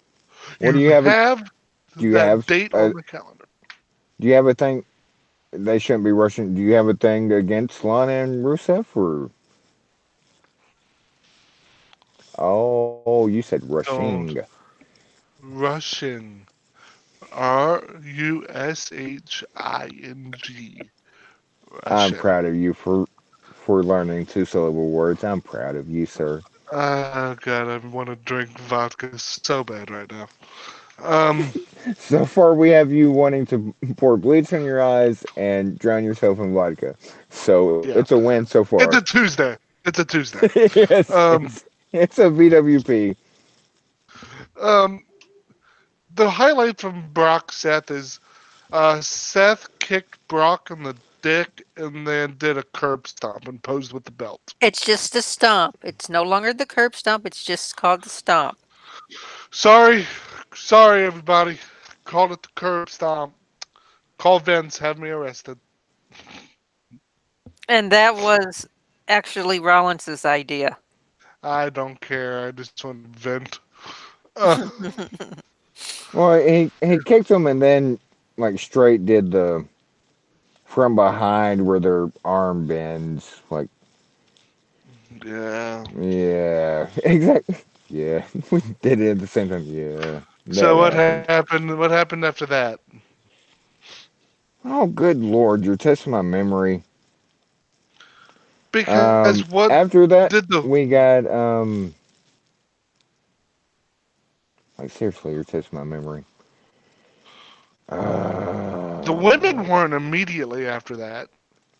what do You you have? have Do you that have date a on the calendar. do you have a thing? They shouldn't be rushing. Do you have a thing against Lana and Rusev or? Oh, you said rushing. Don't rushing. Rushing. I'm Russian. proud of you for learning two-syllable words. I'm proud of you, sir. Oh god, I want to drink vodka so bad right now. Um, So far, we have you wanting to pour bleach in your eyes and drown yourself in vodka. So it's yeah, a win so far. it's a Tuesday. It's a Tuesday. Yes, Um, it's a VWP. um, the highlight from Brock Seth is Seth kicked Brock in the dick and then did a curb stomp and posed with the belt. It's just a stomp. It's no longer the curb stomp. It's just called the stomp. Sorry, sorry everybody. Called it the curb stomp. Call Vince, have me arrested. And that was actually Rollins's idea. I don't care. I just want to vent. Uh, Well, he kicked him and then like straight did the from behind where their arm bends. Like, yeah. yeah, exactly. Yeah, we did it at the same time. Yeah, that So what happened. happened? What happened after that? Oh, good lord, you're testing my memory. Because what After that, did the we got like seriously, you're testing my memory. the Uh, women weren't immediately after that?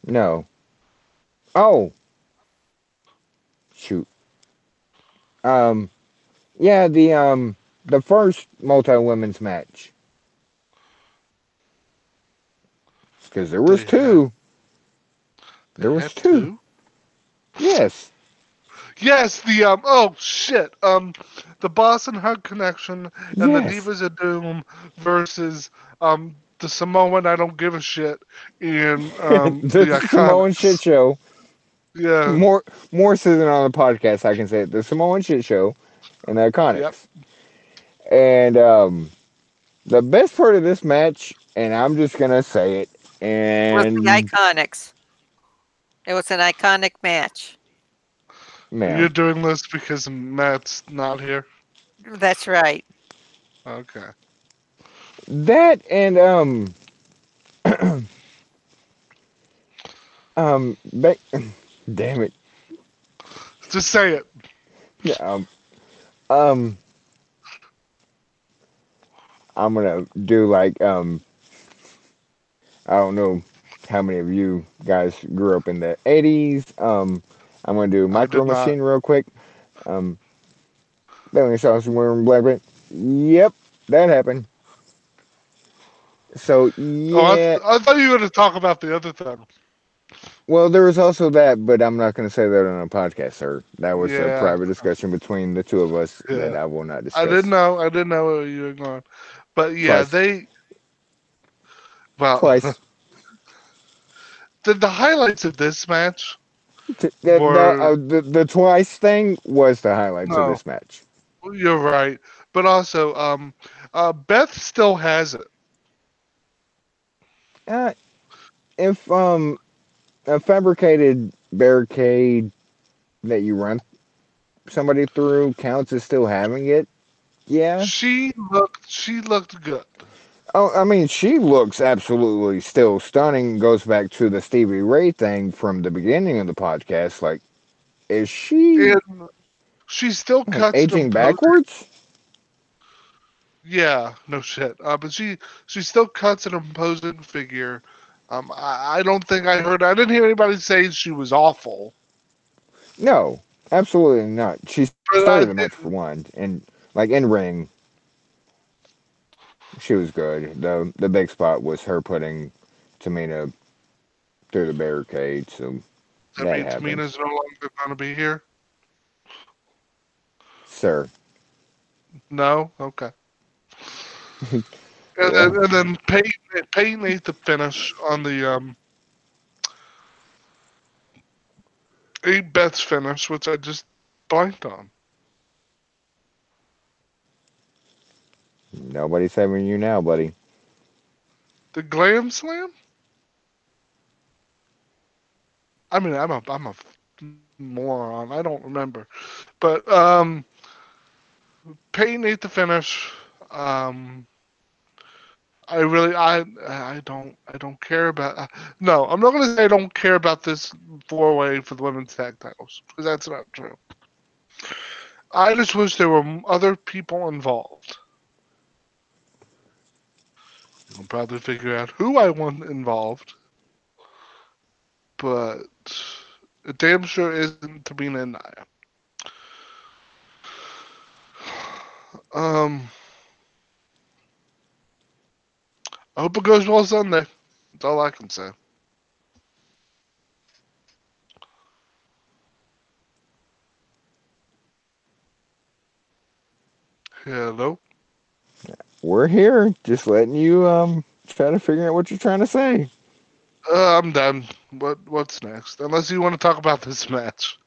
no. Oh, shoot. Um, yeah, the first multi women's match because there was They had two. they There was had two. two. Yes. Yes, the oh shit the Boston Hug Connection and the Yes. Divas of Doom versus the Samoan I don't give a shit and The the Samoan shit Iconics. show. Yeah. More so than on the podcast, I can say it. The Samoan shit show and the Yep. Iconics. And the best part of this match, and I'm just gonna say it, Was the and Iconics. It was an iconic match. You're ma'am, doing this because Matt's not here. That's right. Okay. that and ba- damn it, Just say it. um, um, I'm gonna do like I don't know how many of you guys grew up in the '80s. I'm gonna do I Micro did not. Machine real quick. Um, Billy Sauce wearing black. Yep, that happened. So Oh, yeah, I thought you were going to talk about the other thing. well, there was also that, but I'm not going to say that on a podcast, sir. That was a Yeah, private discussion between the two of us that yeah. I will not I didn't discuss know. I didn't know where you were going. But yeah, twice. they. Well, Twice. the highlights of this match The, were the twice thing was the highlights of no. this match. You're right, but also, Beth still has it. Uh, if a fabricated barricade that you run somebody through counts as still having it, yeah. She looked good. Oh, I mean, she looks absolutely still stunning. Goes back to the Stevie Ray thing from the beginning of the podcast. Like, is she And she still like cuts an aging imposing. backwards? Yeah, no shit. But she still cuts an imposing figure. I don't think I heard. I didn't hear anybody say she was awful, No, absolutely not. She but started the I match did. for one, and like in ring, she was good. The big spot was her putting Tamina through the barricade, so That that means happened, Tamina's no longer going to be here. sir. No, okay. And Yeah, then, and then Peyton ate the finish on the ate Beth's finish, which I just blanked on. nobody's having you now, buddy. The Glam Slam. I mean, I'm a moron. I don't remember, but Peyton ate the finish. Um, I don't care about. No, I'm not gonna say I don't care about this 4-way for the women's tag titles because that's not true. I just wish there were other people involved. You can probably figure out who I want involved, but it damn sure isn't Tamina and Nia. Um, I hope it goes well Sunday. That's all I can say. Hello. We're here, just letting you try to figure out what you're trying to say. I'm done. What's next? Unless you want to talk about this match.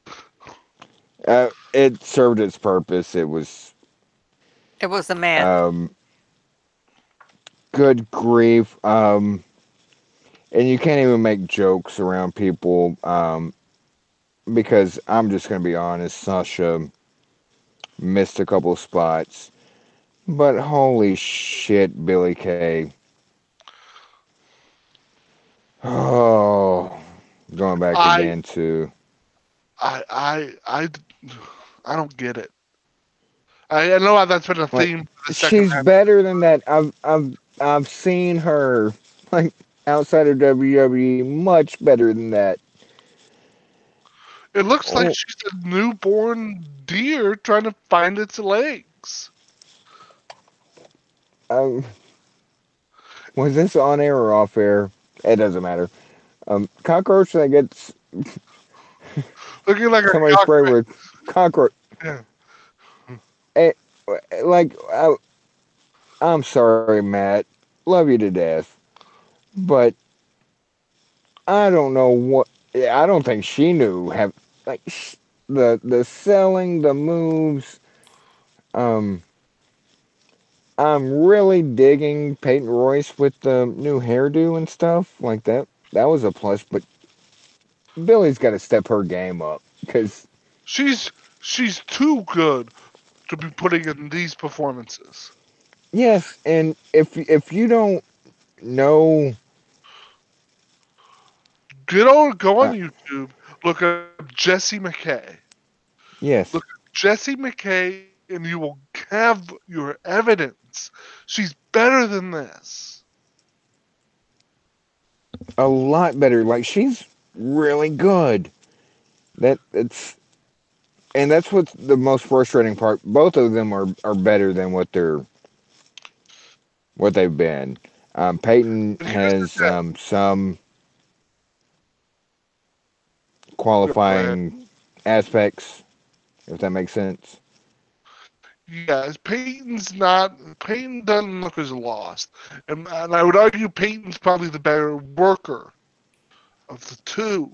It served its purpose. It was It was a match. um, good grief. And you can't even make jokes around people because I'm just gonna be honest. Sasha missed a couple of spots, but holy shit, Billy Kay. Oh, going back I again to I I I I don't get it. I know that's been a like theme for the second she's half. better than that. I've seen her like outside of WWE much better than that. It looks like Oh, she's a newborn deer trying to find its legs. um, was this on air or off air? It doesn't matter. Cockroach that gets Looking like a somebody cock. spray with cockroach. Yeah. Eh, like I'm sorry, Matt. Love you to death, but I don't know what. Yeah, I don't think she knew. Have like the selling, the moves. Um, I'm really digging Peyton Royce with the new hairdo and stuff like that. That was a plus, but Billy's got to step her game up because She's she's too good to be putting in these performances. yes, and if you don't know, Go uh, on YouTube, look up Jesse McKay. Look yes, up Jesse McKay and you will have your evidence. She's better than this. a lot better. Like she's really good. It's and that's what's the most frustrating part. Both of them are better than what they've been. Peyton But here's the has thing. some Go ahead. qualifying aspects, if that makes sense. Yes, Peyton doesn't look as lost. And I would argue Peyton's probably the better worker of the two.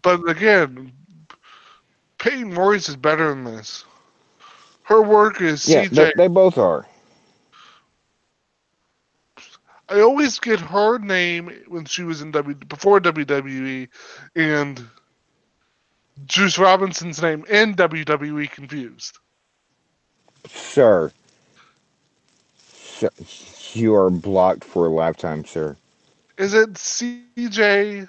But again, Peyton Royce is better than this. Her work is Yeah, CJ. they both are. I always get her name when she was in before WWE and Juice Robinson's name in WWE confused. Sir, sir, you are blocked for a lifetime, sir. Is it CJ?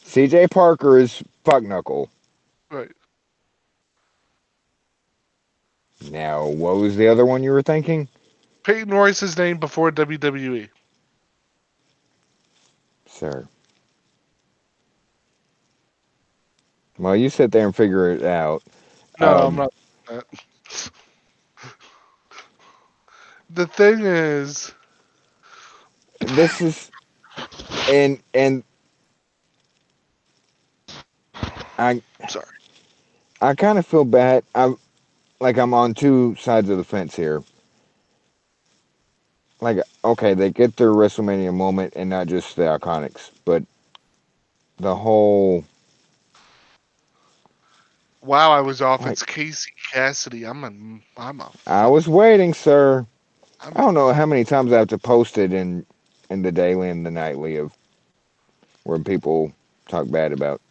CJ Parker is fuck knuckle. Right. Now, what was the other one you were thinking? Peyton Royce's name before WWE. Sir. Well, you sit there and figure it out. No, I'm Um, not. The thing is, this is and I sorry. I kind of feel bad. I'm on two sides of the fence here. Like, okay, they get their WrestleMania moment and not just the Iconics, but the whole Wow, I was off. like It's Casey Cassidy. I was waiting, sir. I'm I don't know how many times I have to post it in the daily and the nightly of where people talk bad about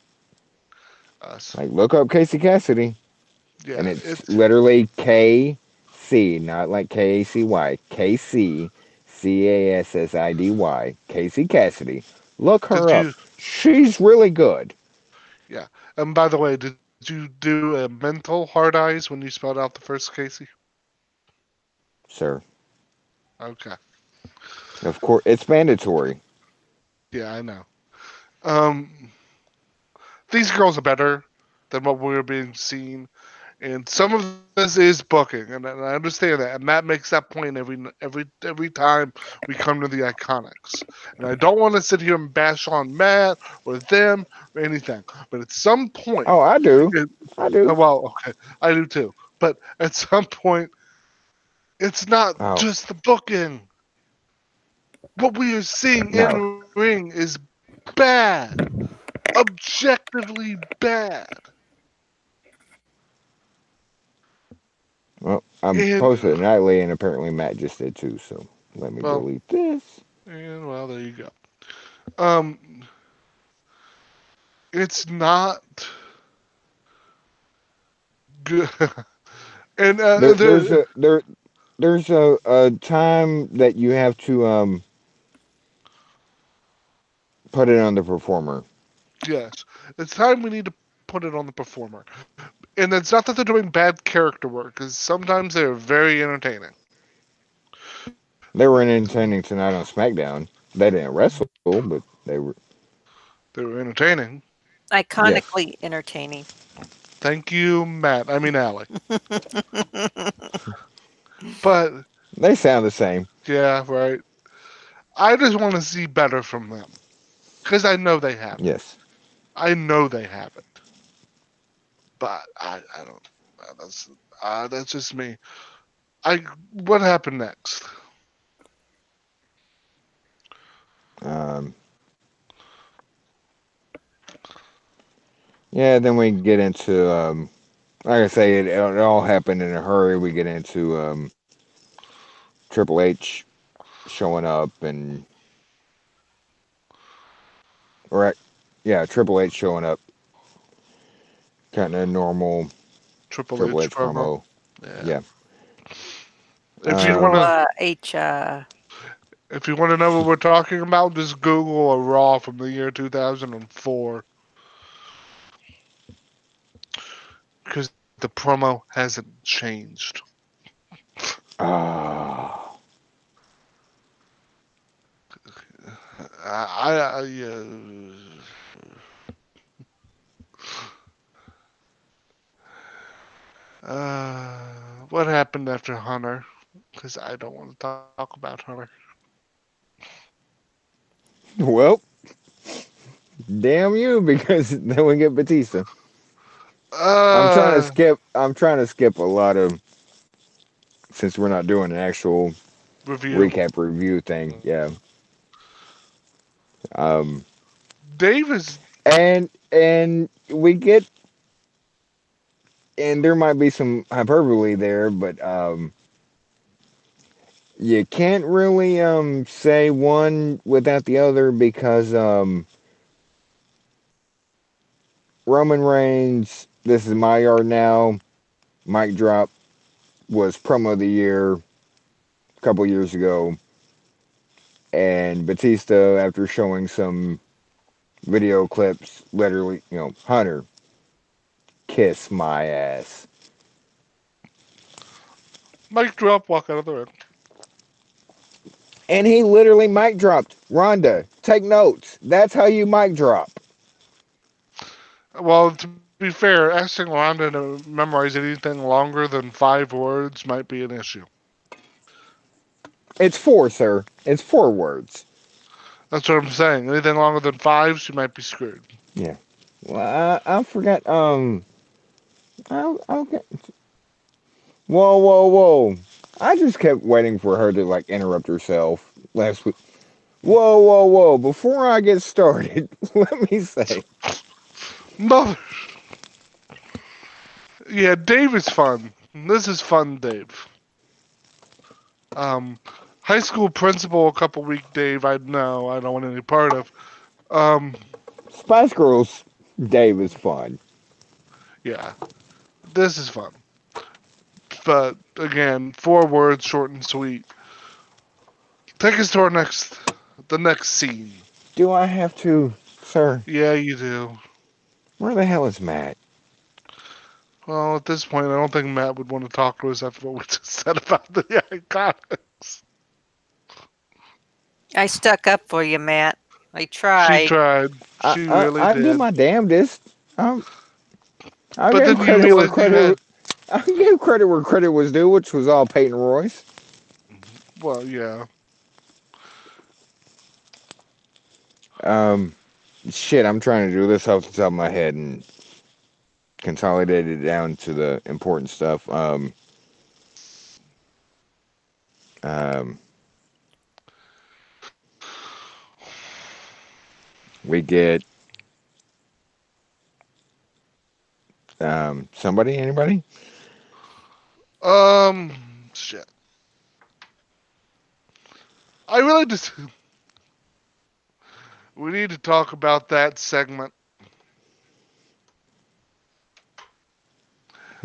us. like look up Casey Cassidy Yeah, and it's it's literally KCC. C, not like Kacy, Cassiddy, Casey Cassidy. Look her Did up. you? She's really good, Yeah. And by the way, did you do a mental hard eyes when you spelled out the first Casey? sir. Okay. Of course, it's mandatory. Yeah, I know. Um, these girls are better than what we're being seen, and some of this is booking, and I understand that, and Matt makes that point every time we come to the Iconics. And I don't want to sit here and bash on Matt or them or anything, but at some point, Oh, I do. it, I do. well, okay, I do too. But at some point, it's not Oh, just the booking. What we are seeing no. in ring is bad, objectively bad. Well, I'm And posted it nightly, and apparently Matt just did too. So let me well, delete this. and well, there you go. Um, it's not good. And There, there's there, a there, there's a time that you have to put it on the performer. yes, it's time we need to put it on the performer. And it's not that they're doing bad character work, because sometimes they're very entertaining. They were entertaining tonight on SmackDown. They didn't wrestle, but they were. They were entertaining. Yes, Iconically entertaining. Thank you, Matt. I mean, Allie. But they sound the same. yeah, right. I just want to see better from them because I know they haven't. Yes. I know they haven't. But I don't. That's that's just me. I what happened next? Um, yeah. Then we get into like I say, it all happened in a hurry. We get into Triple H showing up and or yeah, Triple H showing up, kind of normal Triple Triple H H promo. promo. Yeah. Yeah. If you Triple Um, wanna, H. if you wanna know what we're talking about, just Google a Raw from the year 2004 because the promo hasn't changed. ah, what happened after Hunter? Because I don't want to talk about Hunter. well, damn you, because then we get Batista. I'm trying to Uh, skip. I'm trying to skip a lot of since we're not doing an actual review. recap review thing. Yeah. Um, Dave is and we get and there might be some hyperbole there, but you can't really say one without the other because Roman Reigns, this is my yard now. Mic drop was promo of the year a couple years ago, and Batista, after showing some video clips, literally, Hunter, kiss my ass. Mike drop, walk out of the ring. And he literally mic dropped. Rhonda, take notes. That's how you mic drop. Well, to be fair, asking Rhonda to memorize anything longer than 5 words might be an issue. It's four, sir. It's 4 words. That's what I'm saying. Anything longer than five, she might be screwed. Yeah. Well, I forgot. Okay. Whoa, whoa, whoa. I just kept waiting for her to like interrupt herself last week. Whoa, whoa, whoa. Before I get started, let me say, Mother. Yeah, Dave is fun. This is fun, Dave. Um, high school principal a couple week Dave. I know I don't want any part of. Um, Spice Girls Dave is fun. yeah, this is fun. But again, 4 words, short and sweet. Take us to the next scene. Do I have to, sir? Yeah, you do. Where the hell is Matt? Well, at this point, I don't think Matt would want to talk to us after what we just said about the Iconics. I stuck up for you, Matt. I She tried. tried. I She I, really I did did. my damnedest. I But gave then you credit where realized you had. credit. I gave credit where credit was due, which was all Peyton Royce. Well, yeah. Um, shit, I'm trying to do this off the top of my head and consolidate it down to the important stuff. Um, we get somebody, anybody? Shit. I really just. We need to talk about that segment.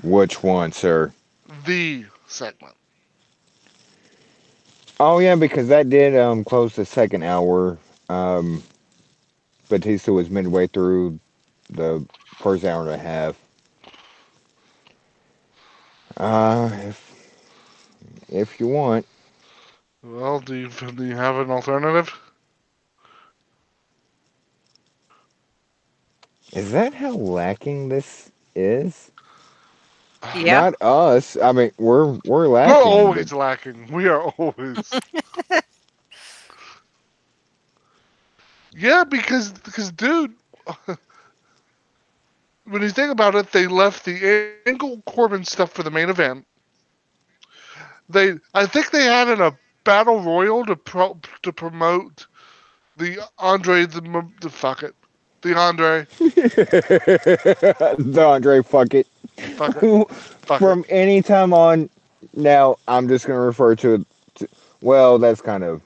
Which one, sir? The segment. Oh yeah, because that did close the second hour. Um, Batista was midway through the first hour and a half. If you want, Well, do you have an alternative? is that how lacking this is? Yep. Not us. I mean, we're We're lacking, but always lacking. We are always. Yeah, because dude, when you think about it, they left the Angle Corbin stuff for the main event. I think they had in a battle royal to promote the Andre the fuck it, the Andre the Andre, fuck it. fuck it fuck it. From any time on, now I'm just gonna refer to. Well, that's kind of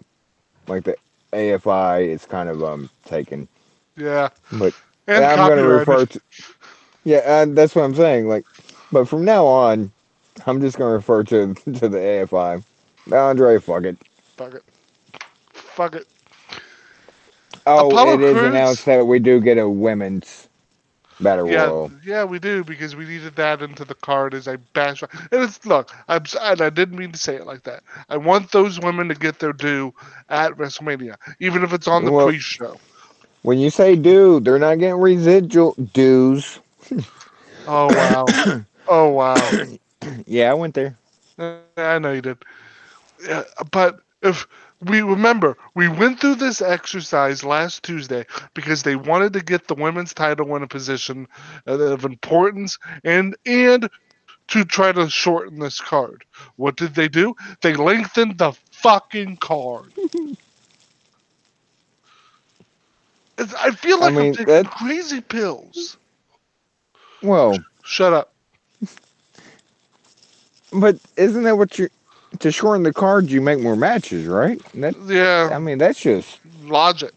like the AFI. It's kind of taken, Yeah, but and I'm gonna copyrighted. refer to. Yeah, that's what I'm saying. Like, but from now on, I'm just gonna refer to to the AFI. The Andre, fuck it. Fuck it, fuck it. Oh, Apollo it is announced Crews. that we do get a women's battle Yeah, royal. yeah, we do because we needed that into the card as a bash. And it's look, and I didn't mean to say it like that. I want those women to get their due at WrestleMania, even if it's on the Well, pre-show. when you say due, they're not getting residual dues. Oh wow, oh wow. Yeah, I went there. I know you did. Yeah, but if we remember, we went through this exercise last Tuesday because they wanted to get the women's title in a position of importance and to try to shorten this card. What did they do? They lengthened the fucking card. I feel I like I'm mean taking that. crazy pills. Well, Shut up. but isn't that what you to shorten the card? You make more matches, right? That Yeah, I mean that's just logic.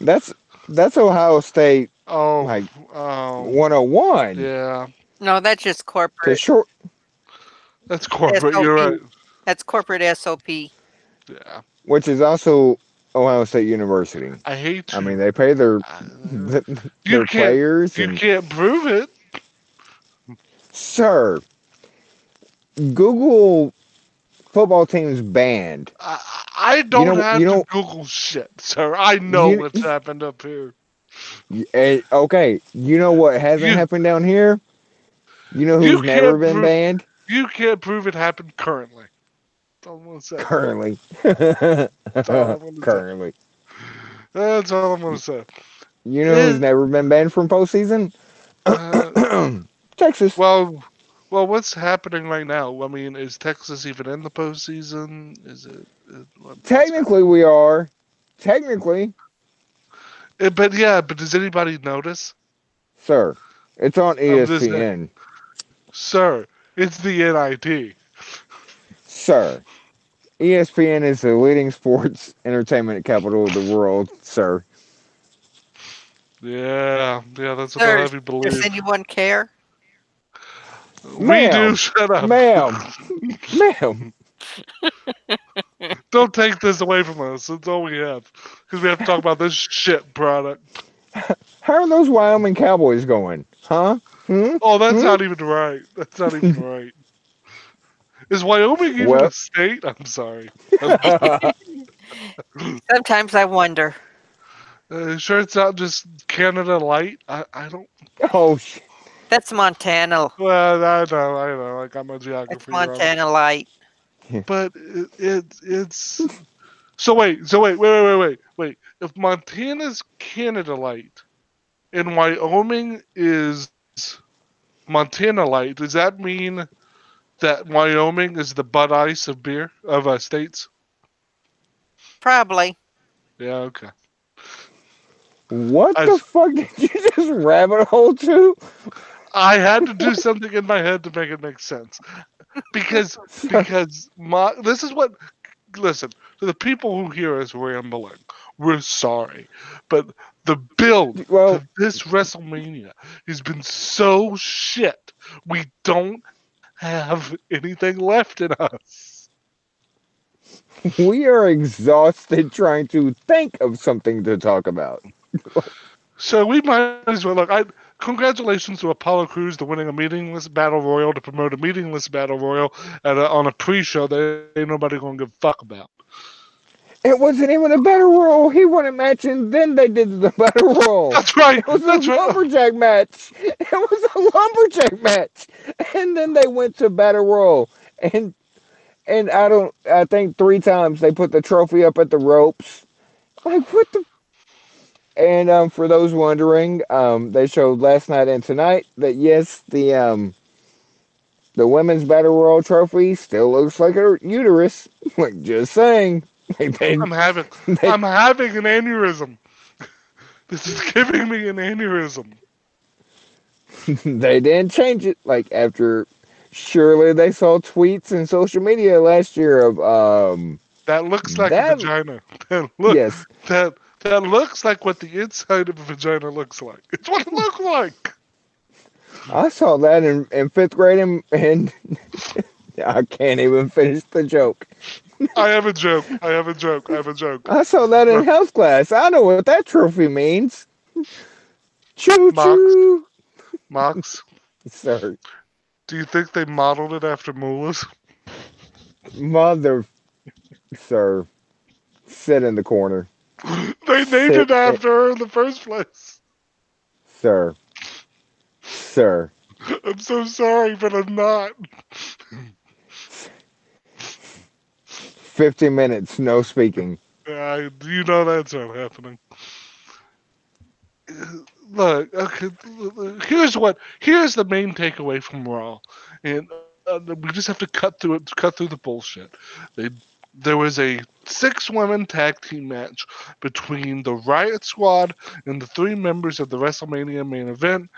that's that's Ohio State Oh, like um, 101 yeah. No, that's just to corporate short, That's corporate. You're right. SOP. That's corporate SOP. Yeah. which is also Ohio State University. I hate I mean to. they pay their Uh, you their can't. players You and can't prove it. sir, Google football teams banned. I You don't know have you to know Google shit, sir. I know you what's happened up here. okay, you know what hasn't You happened down here? You know you who's never can't been prove. banned? You can't prove it happened currently. That's all I'm gonna say. Currently. That's all I'm gonna say. Currently. That's all I'm gonna say. You know who's It, never been banned from postseason? uh, Texas. well, well, what's happening right now? I mean, is Texas even in the postseason? Is what's Technically, happening? we are. Technically, But yeah, but does anybody notice? sir. It's on I'm just saying, ESPN. sir, it's the NIT. Sir. ESPN is the leading sports entertainment capital of the world, sir. Yeah, yeah, that's what they'll Sir, have you does believe. anyone care? We do. Ma'am, Shut up. ma'am, ma'am. Don't take this away from us. It's all we have. Because we have to talk about this shit product. How are those Wyoming Cowboys going? Huh? Hmm? Oh, that's Hmm? not even right. That's not even right. Is Wyoming even Well, a state? I'm sorry. I'm Sometimes I wonder. sure it's not just Canada Light. I don't. oh, That's Montana. Well, I know. I got my That's geography wrong. Montana Light. But it's so wait. If Montana's Canada Light and Wyoming is Montana Light, does that mean that Wyoming is the Bud Ice of beer of states? Probably. Yeah, okay. what I the fuck did you just rabbit hole to? I had to do something in my head to make it make sense because this is what listen to the people who hear us rambling. We're sorry, but the build Well, to this WrestleMania has been so shit. We don't have anything left in us. we are exhausted trying to think of something to talk about. So we might as well look. Congratulations to Apollo Crews to winning a meaningless battle royal to promote a meaningless battle royal on a pre-show that ain't nobody gonna give a fuck about. It wasn't even a battle royal. He won a match and then they did the battle royal. That's right. It was a That's right. lumberjack match. It was a lumberjack match. And then they went to battle royal. And I think 3 times they put the trophy up at the ropes. Like what the and for those wondering, they showed last night and tonight that yes, the women's battle royal trophy still looks like a uterus. Like just saying. Like I'm having they I'm having an aneurysm. This is giving me an aneurysm. they didn't change it. Like after surely they saw tweets and social media last year of That looks like a that vagina. That look yes. that looks like what the inside of a vagina looks like. It's what it looks like. I saw that in 5th grade and I can't even finish the joke. I have a joke. I have a joke. I have a joke. I saw that in Look, health class. I know what that trophy means. Choo Mox, choo. Mox, Sir. do you think they modeled it after mullahs? Mother sir. Sit in the corner. They named Sit it after her in the first place. sir. Sir. I'm so sorry, but I'm not. 50 minutes, no speaking. You know that's not happening. Look, okay, here's the main takeaway from Raw, and we just have to cut through it, cut through the bullshit. They there was a 6-women tag team match between the Riot Squad and the 3 members of the WrestleMania main event.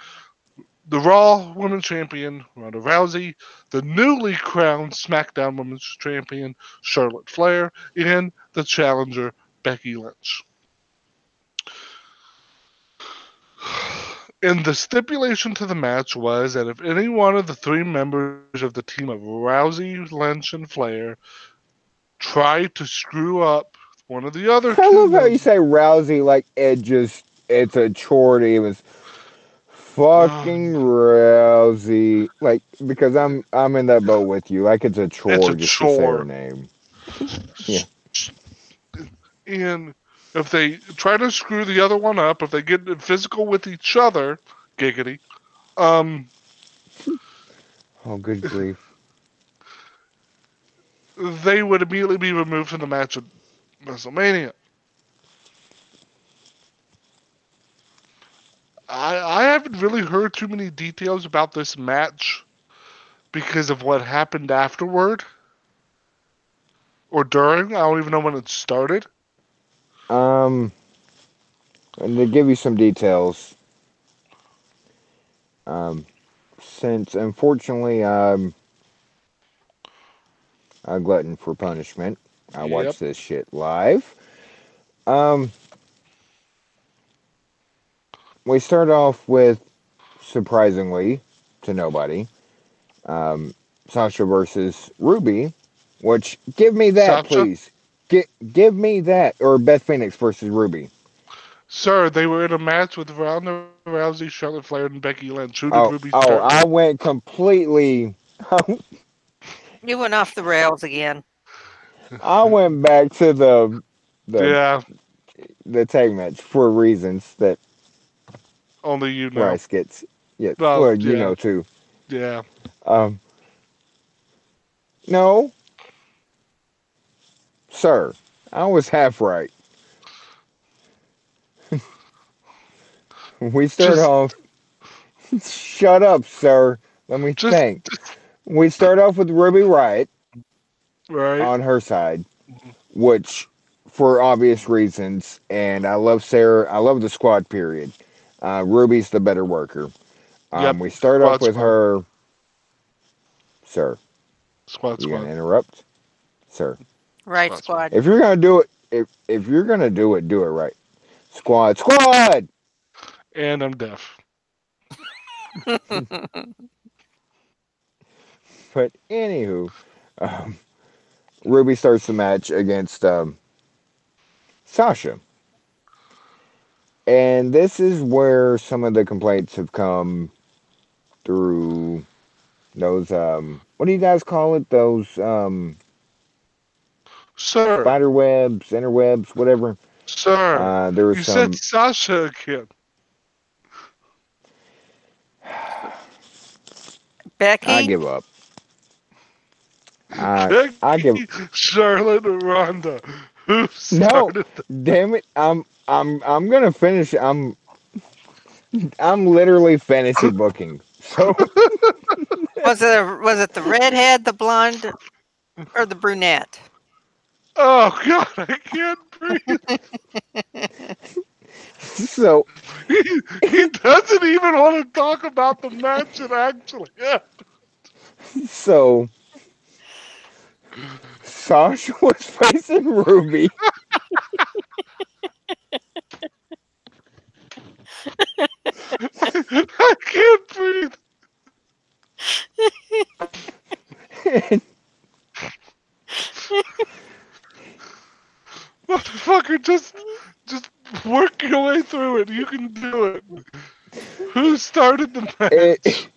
The Raw Women's Champion Ronda Rousey, the newly crowned SmackDown Women's Champion Charlotte Flair, and the challenger Becky Lynch. And the stipulation to the match was that if any one of the 3 members of the team of Rousey, Lynch, and Flair tried to screw up one of the other I two love how you members, say Rousey like it's a chore to even fucking Rousey. Like because I'm in that boat with you. Like it's a it's a chore just to say her chore. name. Yeah. And if they try to screw the other one up, if they get physical with each other, giggity, um, Oh good grief. they would immediately be removed from the match at WrestleMania. I haven't really heard too many details about this match because of what happened afterward or during. I don't even know when it started. Um and to give you some details, um since unfortunately I'm a glutton for punishment, I Yep. watch this shit live. Um we start off with surprisingly to nobody Um, Sasha versus Ruby, which give me that, Sasha? please. Give me that, or Beth Phoenix versus Ruby. Sir, they were in a match with Ronda Rousey, Charlotte Flair, and Becky Lynch. Who did Ruby Oh, start oh, with? I went completely. You went off the rails again. I went back to the Yeah, the tag match for reasons that only you know. Rice gets. Yeah, Well, well, you yeah, know too. yeah. Um, no, sir, I was half right. We start Just, off. Shut up, sir. Let me just, think. We start off with Ruby Riott right. on her side, which, for obvious reasons, and I love Sarah. I love the squad. Period. Ruby's the better worker. Yep. We start off Squad, with squad, her, sir. squad, You gonna squad, interrupt, sir? Right, squad, squad. squad. If you're gonna do it, if you're gonna do it right. Squad, squad. And I'm deaf. But anywho, um, Ruby starts the match against Sasha, and this is where some of the complaints have come through. Those what do you guys call it? Those Sir, spider webs, interwebs, whatever. sir, There was you said some. Sasha again. I Becky? give up. I I Becky, give Charlotte, and Ronda. Who no. started the Damn it! I'm gonna finish. I'm literally fantasy booking. So Was it the redhead, the blonde, or the brunette? Oh God, I can't breathe. so He doesn't even want to talk about the match that actually happened. so Sasha was facing Ruby. I can't breathe. And Motherfucker, just work your way through it. You can do it. Who started the it, match?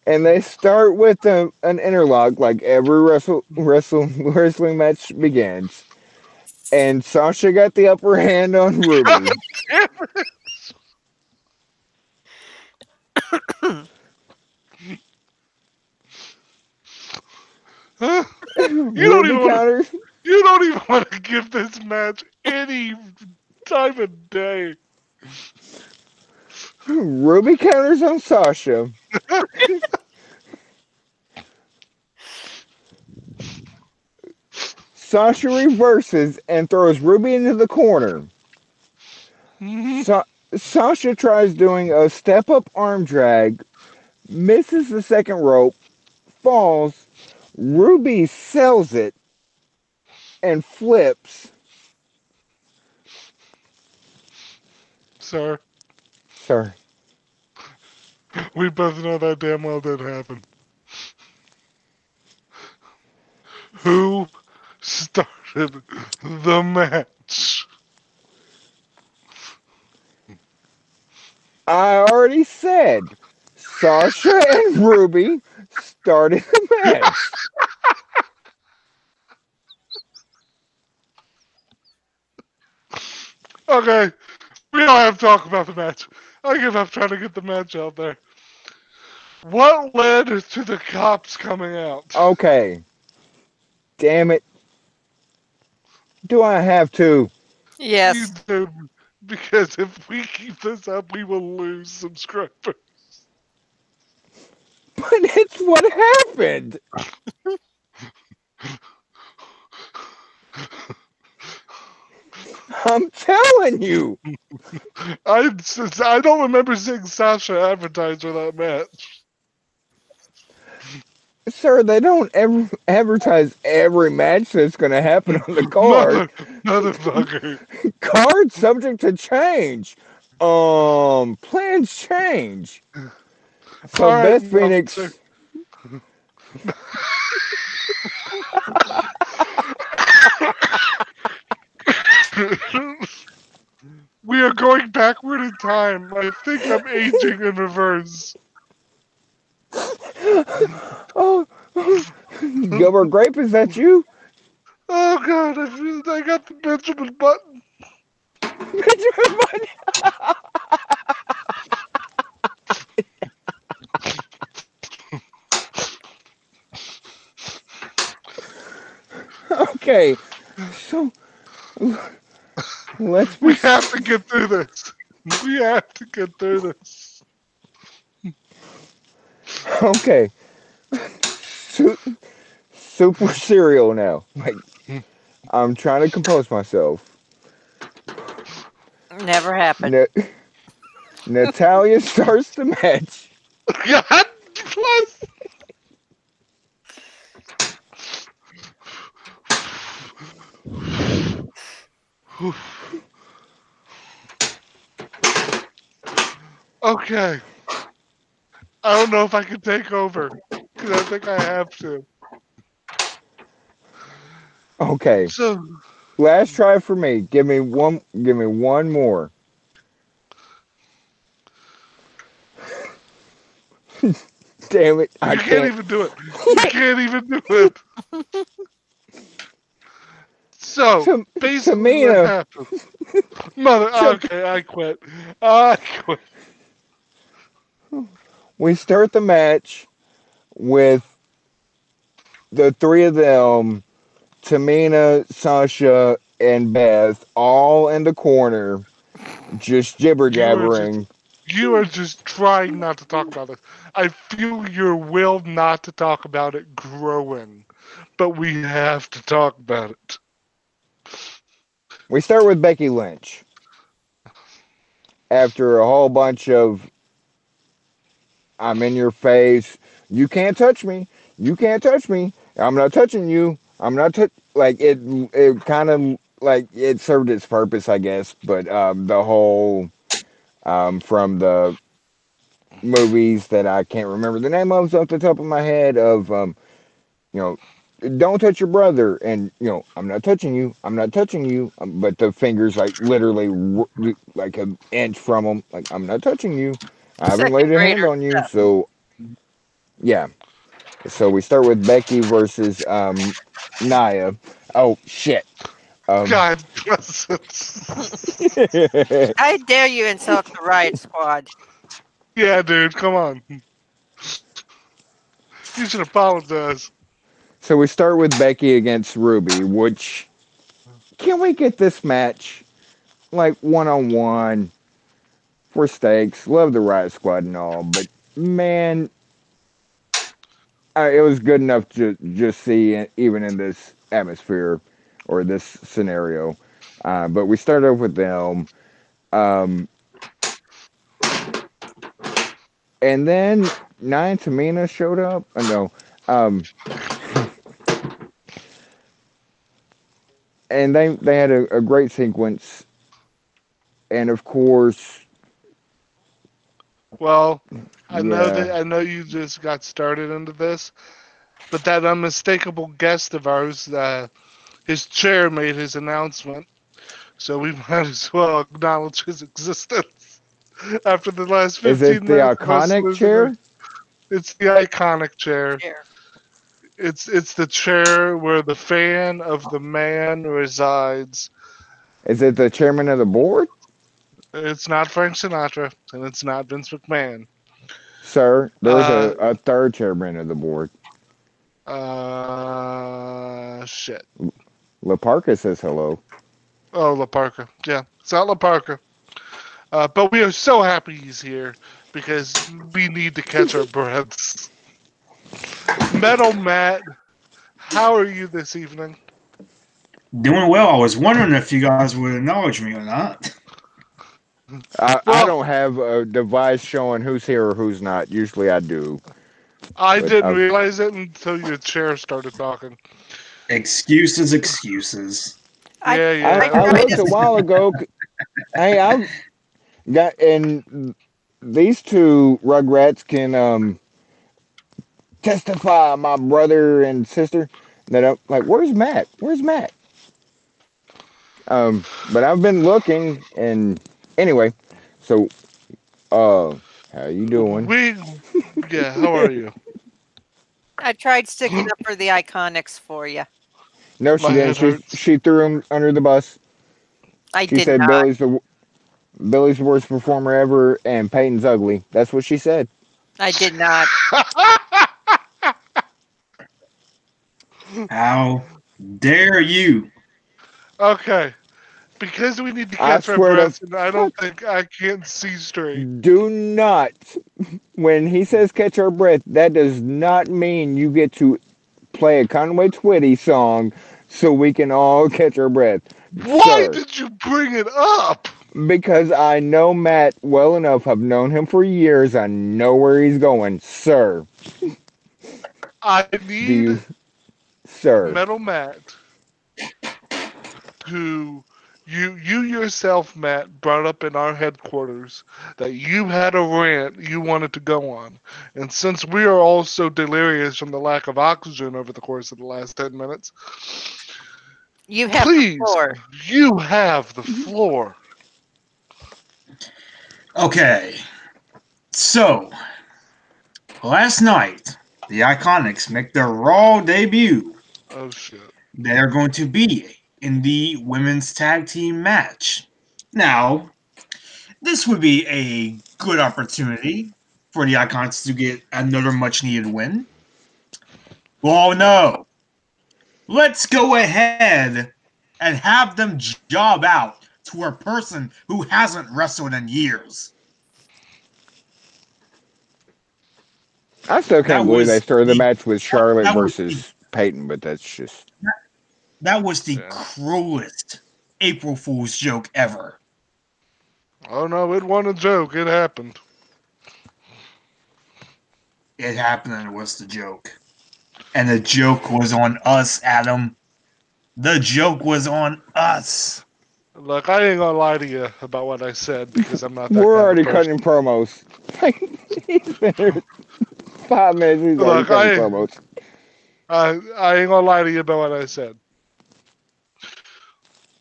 and they start with an interlock like every wrestling match begins. And Sasha got the upper hand on God Ruby. damn it. Huh? You don't Ruby even want to. counters. You don't even want to give this match any time of day. Ruby counters on Sasha. Sasha reverses and throws Ruby into the corner. Mhm. Sa- Sasha tries doing a step up arm drag, misses the second rope, falls. Ruby sells it and flips. Sir, Sorry. we both know that damn well did happen. Who started the match? I already said Sasha and Ruby started the match. Okay, we don't have to talk about the match. I give up trying to get the match out there. What led to the cops coming out? Okay, damn it. Do I have to? You Yes. do, because if we keep this up, we will lose subscribers. But it's what happened. I'm telling you. I don't remember seeing Sasha advertise for that match. Sir, they don't ever advertise every match that's going to happen on the card. Mother, motherfucker. Card subject to change. Plans change. So All right, Beth Meltzer. Phoenix, We are going backward in time. I think I'm aging in reverse. Oh, Gilbert Grape, is that you? Oh god, I got the Benjamin Button. Benjamin Button. Okay, so let's We be have to get through this. We have to get through this. okay. Su- Super cereal now. Like I'm trying to compose myself. Never happened. Na- Natalia starts the match. God bless. Okay. I don't know if I can take over. Because I think I have to. Okay, So, last try for me. Give me one. Give me one more. Damn it! I you can't can't. even do it. You can't even do it. So, basically what Tamina. happened. Mother, Tam- okay, I quit. I quit. we start the match with the three of them, Tamina, Sasha, and Beth, all in the corner, just jibber You are just jabbering. you are just trying not to talk about this. I feel your will not to talk about it growing, but we have to talk about it. We start with Becky Lynch after a whole bunch of "I'm in your face," "You can't touch me," "You can't touch me," "I'm not touching you," "I'm not touch." Like it kind of like it served its purpose, I guess. But the whole from the movies that I can't remember the name of off the top of my head of you know, don't touch your brother, and I'm not touching you, I'm not touching you, but the fingers like literally like an inch from them, like I'm not touching you, I haven't Second laid a hand grader on you, stuff. so yeah. So we start with Becky versus Nia. Oh shit. Um, God bless it. I dare you insult the Riot Squad. Yeah, dude, come on. You should apologize. so we start with Becky against Ruby, which can we get this match like one on one for stakes? Love the Riot Squad and all, but man, it was good enough to just see even in this atmosphere or this scenario. But we start off with them, um, and then Nia Tamina showed up. No, um, and they had a great sequence, and of course, Well, yeah. I know you just got started into this, but that unmistakable guest of ours, his chair made his announcement, so we might as well acknowledge his existence after the last Is it 15 the minutes of us iconic losing our. chair? It's the iconic chair. Chair. It's the chair where the fan of the man resides. Is it the chairman of the board? It's not Frank Sinatra, and it's not Vince McMahon. Sir, there's Uh, a third chairman of the board. shit. Laparca says hello. Oh, La Parca. Yeah, it's not La Parca. But we are so happy he's here because we need to catch our breaths. Metal Matt, how are you this evening? Doing well. I was wondering if you guys would acknowledge me or not. I Well, don't have a device showing who's here or who's not. Usually I do, I but didn't realize it until your chair started talking. Excuses, excuses. I Yeah, I yeah. I tried looked to a while ago. Hey, I've got and these two Rugrats can testify, my brother and sister. And then I'm like, where's Matt? Where's Matt? But I've been looking, and anyway, so how you doing? We, yeah, how are you? I tried sticking up for the Iconics for you. No, she My didn't. head hurts. She threw him under the bus. I She did said not. Billy's the worst performer ever, and Peyton's ugly. That's what she said. I did not. How dare you? Okay, because we need to I catch our swear to breath, and I don't fuck. think I can't see straight. Do not. When he says catch our breath, that does not mean you get to play a Conway Twitty song so we can all catch our breath. Why Sir, did you bring it up? because I know Matt well enough, I've known him for years, I know where he's going. Sir, I do you, need sir, Metal Matt, who you yourself, Matt, brought up in our headquarters that you had a rant you wanted to go on. And since we are all so delirious from the lack of oxygen over the course of the last 10 minutes, You have the please, floor. you have the floor. Okay, so last night the Iconics make their Raw debut. Oh, shit. They are going to be in the women's tag team match. Now, this would be a good opportunity for the Iconics to get another much needed win. Well, no, let's go ahead and have them job out to a person who hasn't wrestled in years. I still can't That believe they was started the the match with Charlotte that was the, versus Peyton, but that's just. that was the Yeah. cruelest April Fool's joke ever. Oh, no, it wasn't a joke. It happened. It happened and it was the joke. And the joke was on us, Adam. The joke was on us. Look, I ain't gonna lie to you about what I said because I'm not that We're kind of already person. cutting promos. He's been here 5 minutes, he's already Look, cutting promos. I ain't gonna lie to you about what I said.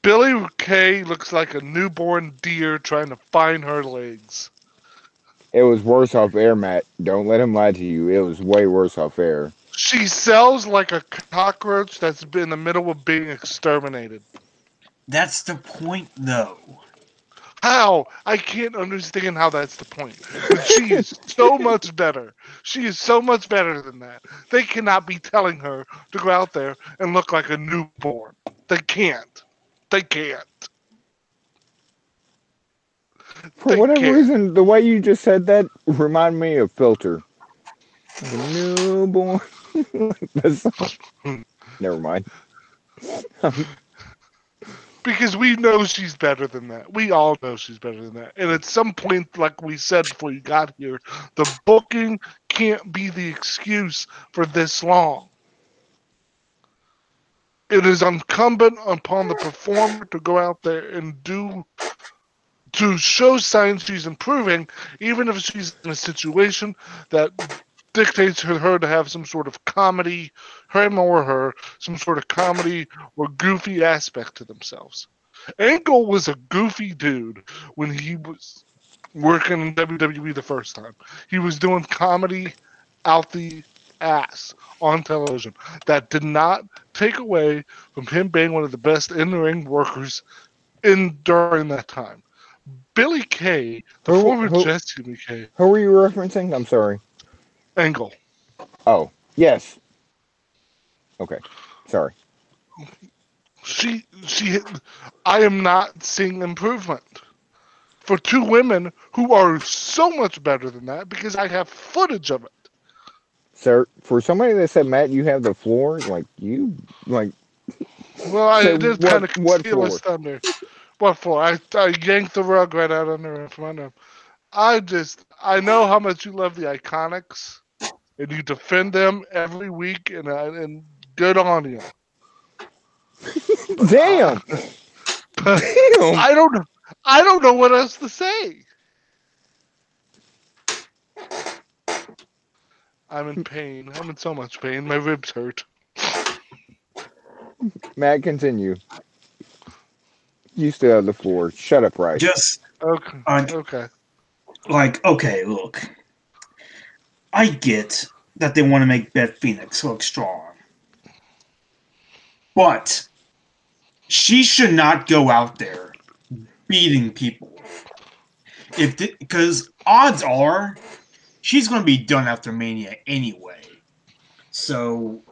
Billy Kay looks like a newborn deer trying to find her legs. It was worse off air, Matt. Don't let him lie to you. It was way worse off air. She sells like a cockroach that's been in the middle of being exterminated. That's the point, though. How? I can't understand how that's the point. When she is so much better. She is so much better than that. They cannot be telling her to go out there and look like a newborn. They can't. They can't. For They whatever can't. reason, the way you just said that reminded me of Filter. Like a newborn. That's- Never mind. Because we know she's better than that. We all know she's better than that. And at some point, like we said before you got here, the booking can't be the excuse for this long. It is incumbent upon the performer to go out there and to show signs she's improving, even if she's in a situation that dictates her to have some sort of comedy, him or her, some sort of comedy or goofy aspect to themselves. Angle was a goofy dude when he was working in WWE the first time. He was doing comedy out the ass on television. That did not take away from him being one of the best in the ring workers in during that time. Billy Kay, the Who, former who, Jesse McKay, who were you referencing? I'm sorry. Angle. Oh, yes. Okay. Sorry. She I am not seeing improvement for two women who are so much better than that because I have footage of it. Sir, for somebody that said, Matt, you have the floor, like, you, like, Well, say I did kind of what steal his floor? thunder. What for? I yanked the rug right out under from under him. I know how much you love the Iconics and you defend them every week, and good on you. But Damn! but Damn! I don't I don't know what else to say. I'm in pain. I'm in so much pain. My ribs hurt. Matt, continue. You still have the floor. Shut up, Rice. Just Okay. uh, Okay. okay, look, I get that they want to make Beth Phoenix look strong, but she should not go out there beating people. If because odds are she's going to be done after Mania anyway. So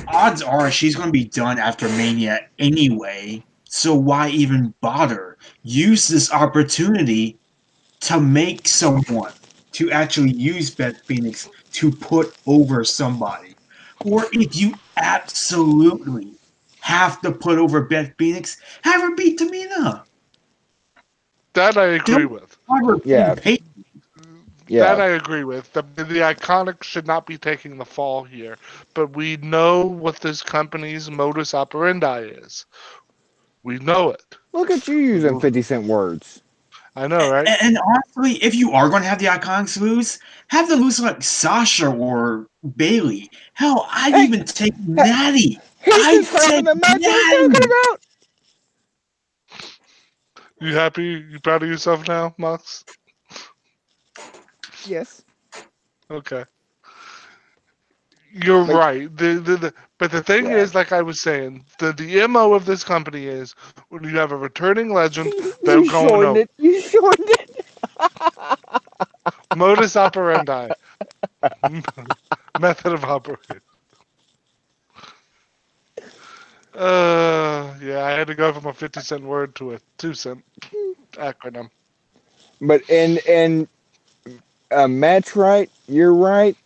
odds are she's going to be done after Mania anyway. So why even bother? Use this opportunity to make someone, to actually use Beth Phoenix to put over somebody. Or if you absolutely have to put over Beth Phoenix, have her beat Tamina. That I agree Don't with. have her Yeah, beat Peyton. That yeah. I agree with. The Iconics should not be taking the fall here. But we know what this company's modus operandi is. We know it. Look at you using 50-cent words. I know, right? And honestly, if you are going to have the Iconics lose, have them lose like Sasha or Bailey. Hell, I'd Hey, even take hey, Natty. he's I'd describing take the match I'm talking Natty. about. You happy? You proud of yourself now, Max? Yes. Okay. You're Like, right. But the thing yeah. is, like I was saying, the MO of this company is when you have a returning legend, they're You going shortened over. it. You shortened it. Modus operandi. Method of operation. Yeah, I had to go from a 50-cent word to a 2-cent acronym. But and Matt's right. You're right.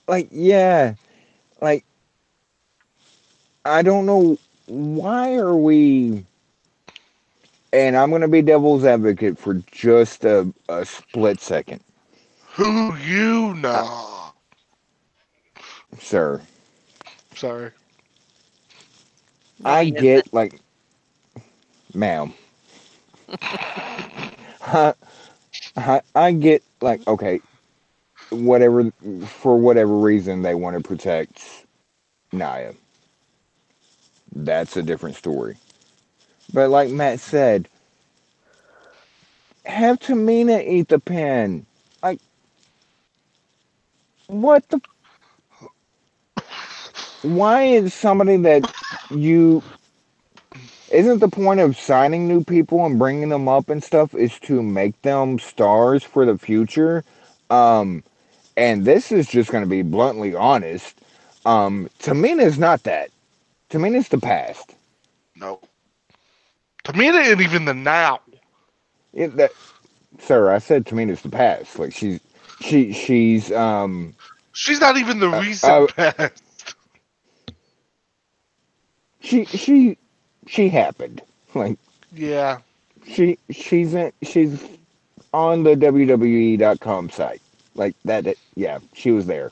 Like, yeah. Like, I don't know why are we. And I'm gonna be devil's advocate for just a split second, Who you uh, know? sir. Sorry. No, I he isn't. get like, ma'am. I get like, okay, whatever for whatever reason they want to protect Naya. That's a different story. But like Matt said, have Tamina eat the pen. Like, what the? Why is somebody that you isn't the point of signing new people and bringing them up and stuff is to make them stars for the future? Um, and this is just going to be bluntly honest. Tamina's not that. Tamina's the past. No. Tamina ain't even the now. That, sir, I said Tamina's the past. Like she's She's not even the uh, uh recent past. she she she happened. Like Yeah. she's on the WWE.com site. Like that. Yeah, she was there.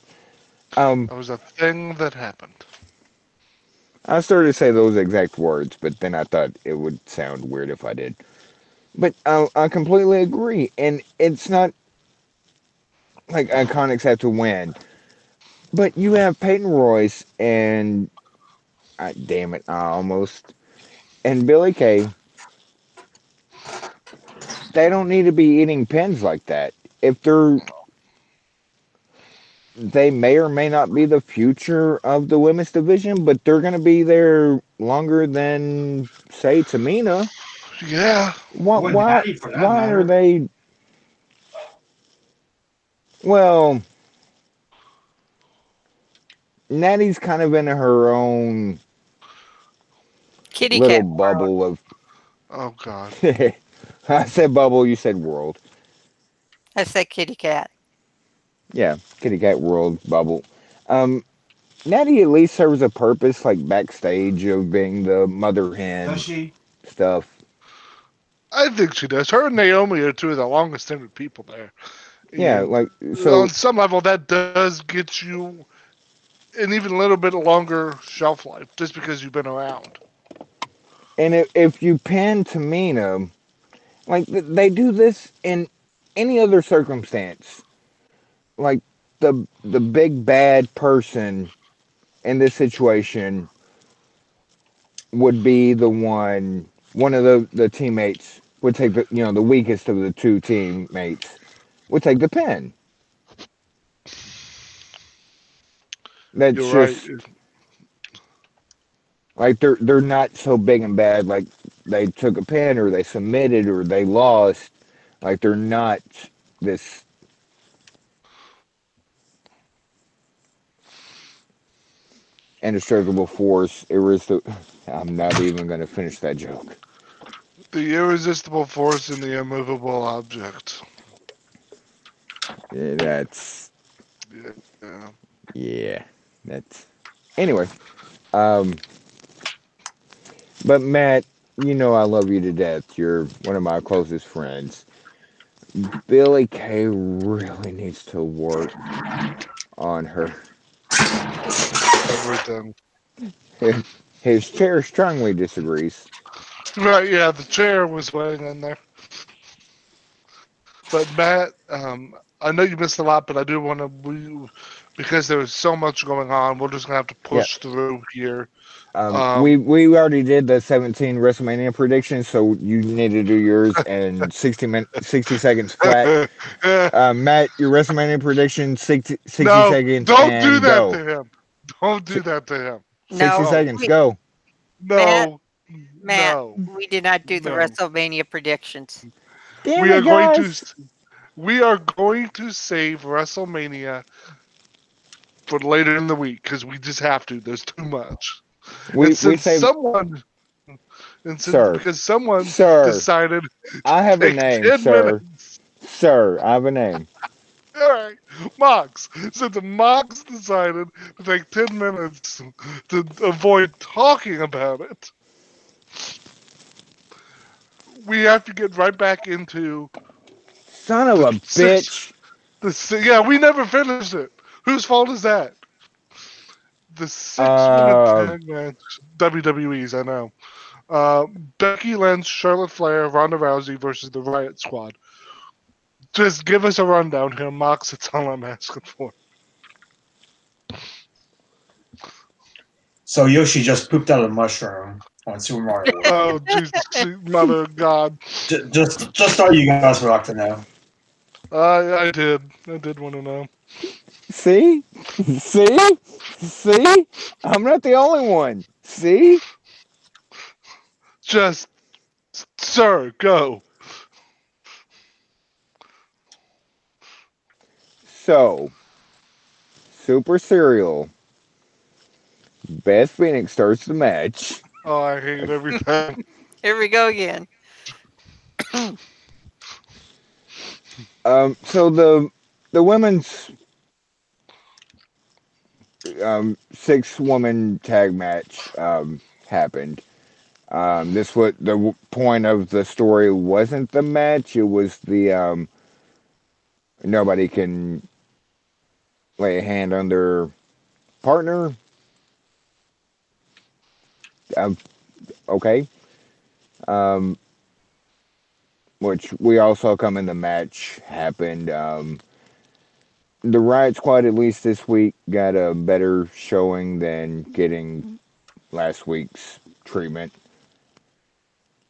Um, That was a thing that happened. I started to say those exact words, but then I thought it would sound weird if I did. But I completely agree, and it's not like Iconics have to win, but you have Peyton Royce and damn it, I almost and Billy Kay. They don't need to be eating pins like that. If they may or may not be the future of the women's division, but they're going to be there longer than say Tamina. Yeah. What? Or Why? Natty for that Why are matter. they? Well, Natty's kind of in her own Kitty little cat world. bubble of. Oh God. I said bubble, you said world. I said kitty cat. Yeah, kitty cat world bubble. Um, Natty at least serves a purpose, like backstage of being the mother Does hen she? stuff. I think she does. Her and Naomi are two of the longest tenured people there. Yeah, And like on so. some level, that does get you an even a little bit longer shelf life just because you've been around. And if you pin Tamina, like they do this in any other circumstance, like the big bad person in this situation would be one of the teammates would take the weakest of the two teammates would take the pin. That's You're right. just like they're not so big and bad like they took a pin or they submitted or they lost. Like they're not this indestructible force. I'm not even going to finish that joke. The irresistible force in the immovable object. Yeah, that's Yeah. yeah. That's anyway. Um, but Matt, you know I love you to death. You're one of my closest friends. Billy Kay really needs to work on her. Everything. His chair strongly disagrees. Right, yeah, the chair was weighing in there. But Matt, I know you missed a lot, but I do want to, because there was so much going on, we're just gonna have to Yeah. push through here. We already did the 17 WrestleMania predictions, so you need to do yours in 60 seconds flat. Matt, your WrestleMania prediction 60 no, seconds don't do and that go. to him. Don't do that to him. 60 No, No, seconds, go. Matt, no, Matt, no, we did not do the no. WrestleMania predictions. Damn We it, are going to, guys. we are going to save WrestleMania for later in the week because we just have to. There's too much. And We saved, sir, because someone sir. decided to I have a take name, 10 sir. minutes. Sir, I have a name. All right, Mox. Since Mox decided to take 10 minutes to avoid talking about it, we have to get right back into Son of the a six. bitch. Yeah, we never finished it. Whose fault is that? The 6 woman Uh, tag match, WWE's, I know. Uh, Becky Lynch, Charlotte Flair, Ronda Rousey versus the Riot Squad. Just give us a rundown here, Mox. That's all I'm asking for. So Yoshi just pooped out a mushroom on Super Mario World. Oh, Jesus, Mother of God. Just thought you guys would like to know. I did. I did want to know. see? See? See? I'm not the only one. See? Just, sir, go. So, Super Serial. Beth Phoenix starts the match. Oh, I hate everything. Here we go again. So the women's 6-woman tag match happened. This what the point of the story wasn't the match. It was the nobody can lay a hand on their partner. Um, okay. Um, which we all saw come in the match happened. The Riot Squad, at least this week, got a better showing than getting last week's treatment.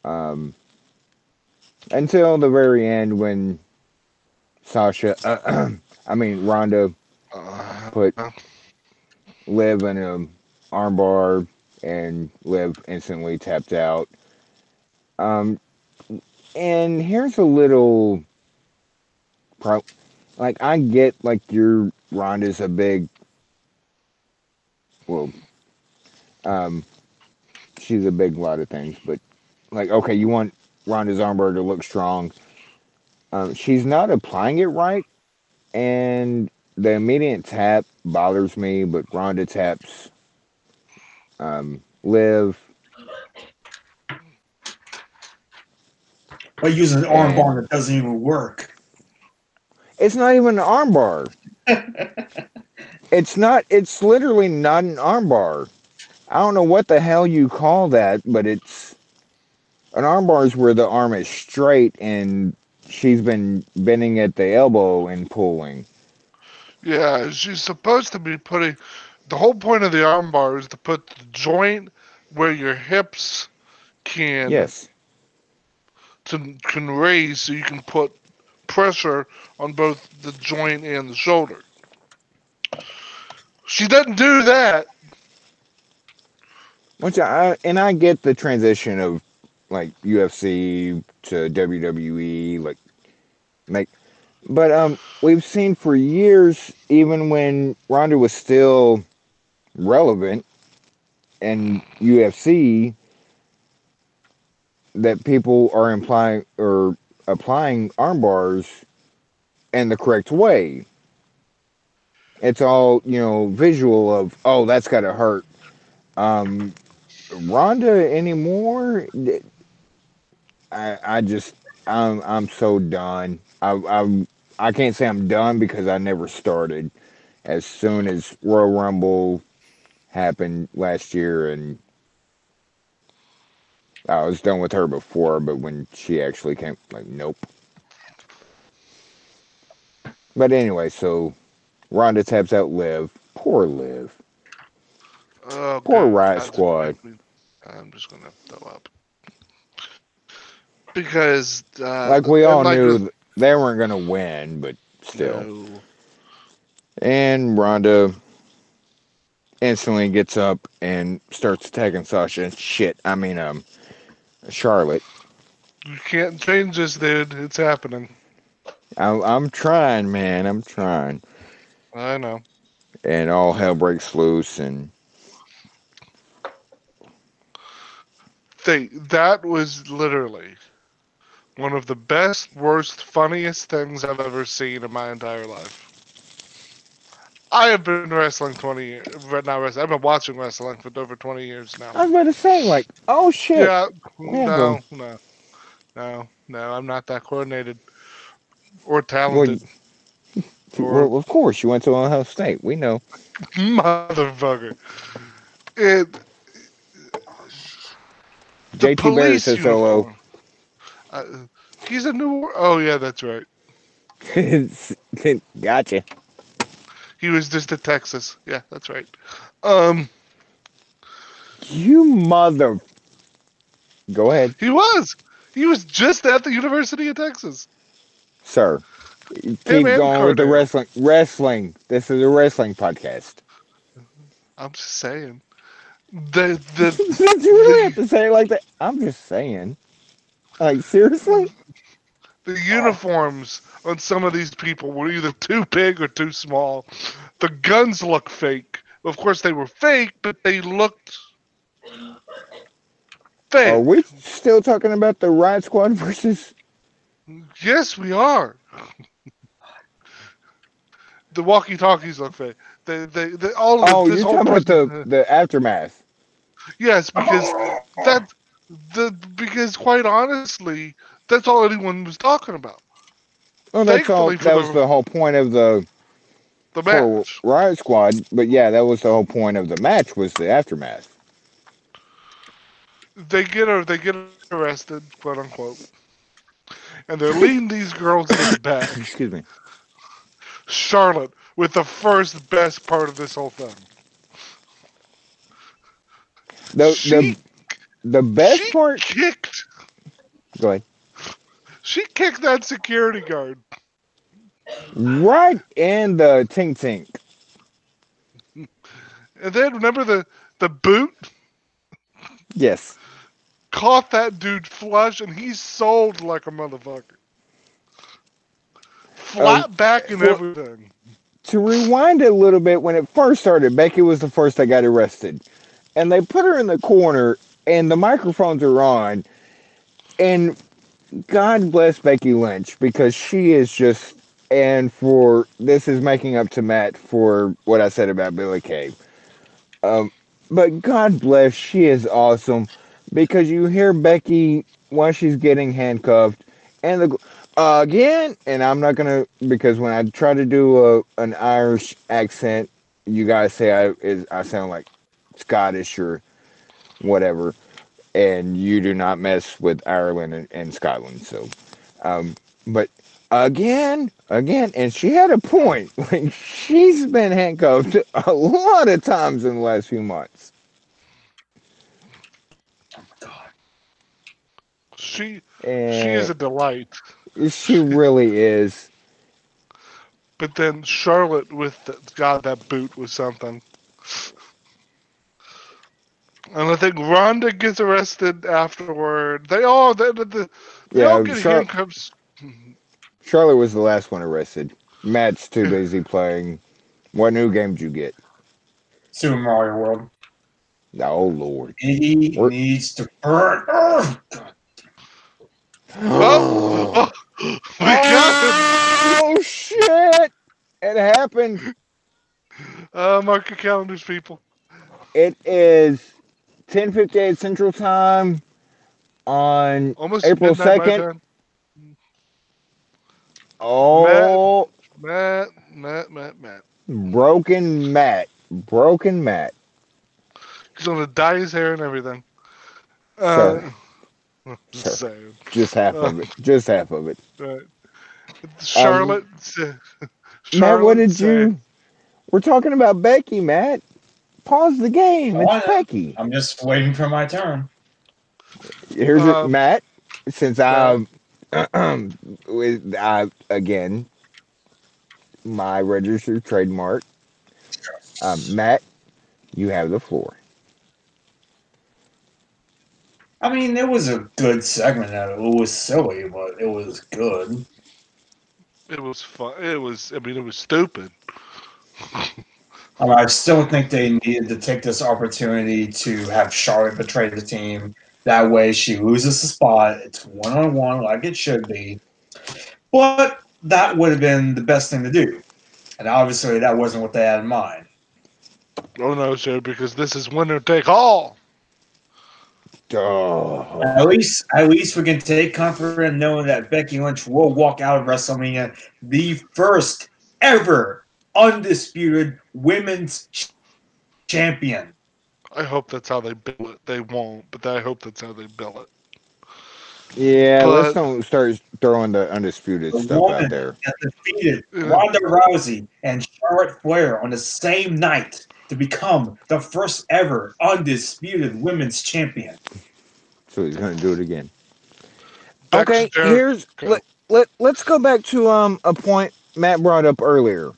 Um, until the very end when Sasha, I mean Ronda, put Uh, Liv in a armbar and Liv instantly tapped out. Um, and here's a little like I get like your Ronda's a big well, um, she's a big lot of things, but like okay, you want Ronda's armbar to look strong. She's not applying it right, and the immediate tap bothers me, but Ronda taps Liv, But using an arm bar and that doesn't even work. it's not even an armbar. It's not. It's literally not an armbar. I don't know what the hell you call that, but it's an armbar is where the arm is straight and she's been bending at the elbow and pulling. Yeah, she's supposed to be putting. The whole point of the armbar is to put the joint where your hips can Yes. can raise, so you can put pressure on both the joint and the shoulder. She doesn't do that. Which I get the transition of like UFC to WWE, like, but we've seen for years, even when Ronda was still relevant in UFC, that people are implying or applying arm bars in the correct way. It's all, visual of, oh, that's gotta hurt. Um, Ronda anymore? I just, I'm so done. I can't say I'm done because I never started. As soon as Royal Rumble happened last year, and I was done with her before, but when she actually came, like, nope. But anyway, so Ronda taps out Liv. Poor Liv. Oh Poor God, Riot it's gonna make Squad. me. I'm just gonna throw up because Like, we and all like knew they weren't going to win, but still. no, And Ronda instantly gets up and starts attacking Sasha. Shit, I mean, Charlotte. you can't change this, dude. It's happening. I'm trying, man. I'm trying. I know. And all hell breaks loose. And That was literally one of the best, worst, funniest things I've ever seen in my entire life. I have been wrestling 20 years. Not wrestling. I've been watching wrestling for over 20 years now. I was about to say, like, oh shit, Yeah, we have a. no. I'm not that coordinated or Well, talented or well, of course, you went to Ohio State. We know. motherfucker. It the JT Barrett police says hello. uniform. He's a new. Oh yeah, that's right. Gotcha. He was just at Texas. Yeah, that's right. Um, You mother. Go ahead, he was. He was just at the University of Texas. sir. Him Keep and going with the Cardale. wrestling. Wrestling. This is a wrestling podcast. I'm just saying. The the Did you really have the to say it like that? I'm just saying. Like, seriously? the uniforms on some of these people were either too big or too small. The guns look fake. Of course, they were fake, but they looked Are fake. we still talking about the Riot Squad versus? Yes, we are. The walkie-talkies look fake. All of Oh, this you're whole talking about present. the aftermath. Yes, because that because quite honestly, that's all anyone was talking about. Well, that's all. Thankfully for That was the whole point of the the for match, Riot Squad. But yeah, that was the whole point of the match was the aftermath. they get arrested, quote unquote, and they're leading these girls to the back. Excuse me. Charlotte with the first best part of this whole thing. The the She the she best part. kicked Go ahead. she kicked that security guard, Right in the tink tink. and then remember the boot Yes. caught that dude flush, and he sold like a motherfucker, Um. flat back and For everything. to rewind a little bit, when it first started, Becky was the first that got arrested, and they put her in the corner, and the microphones are on, and God bless Becky Lynch because she is just. And for this is making up to Matt for what I said about Billy Kay. Um, but God bless, she is awesome because you hear Becky while she's getting handcuffed, and the again, and I'm not gonna because when I try to do an Irish accent, you guys say I sound like Scottish or whatever, and you do not mess with Ireland and Scotland. So, but again, and she had a point. Like she's been handcuffed a lot of times in the last few months, God. She is and a delight. she really is. But then Charlotte with God, that boot was something. And I think Ronda gets arrested afterward. They all Yeah, get handcuffs. Charlotte was the last one arrested. Matt's too busy playing. What new game did you get? Super Mario World. Oh Lord, He we're needs to burn. Oh, God. Oh, oh, oh, we got him. oh shit! It happened. Mark your calendars, people. It is 10:58 Central Time on Almost April midnight my 2nd. time. Matt, Oh, Matt. broken Matt. Broken Matt. He's gonna dye his hair and everything. Sir, Uh, just sir. saying. Just half Uh, of it. Just half of it. right. Um, Charlotte, Matt, what Charlotte did said, you. We're talking about Becky, Matt. Pause the game. Oh, It's I know. Becky. I'm just waiting for my turn. Here's it, Matt. Since that again, my registered trademark. Matt, you have the floor. I mean, it was a good segment. It was silly, but it was good. it was fun. I mean, it was stupid. I still think they needed to take this opportunity to have Charlotte betray the team. That way, she loses the spot. It's 1-on-1, like it should be. But that would have been the best thing to do. And obviously, that wasn't what they had in mind. Oh no, sir, because this is winner take all. Oh, At least we can take comfort in knowing that Becky Lynch will walk out of WrestleMania the first ever undisputed women's champion. I hope that's how they bill it. They won't, but I hope that's how they bill it. yeah. Let's But don't start throwing the undisputed The stuff out woman there. that defeated uh, Ronda Rousey and Charlotte Flair on the same night to become the first ever undisputed women's champion. So he's gonna do it again. Bex Okay, here's Jericho. let's go back to a point Matt brought up earlier.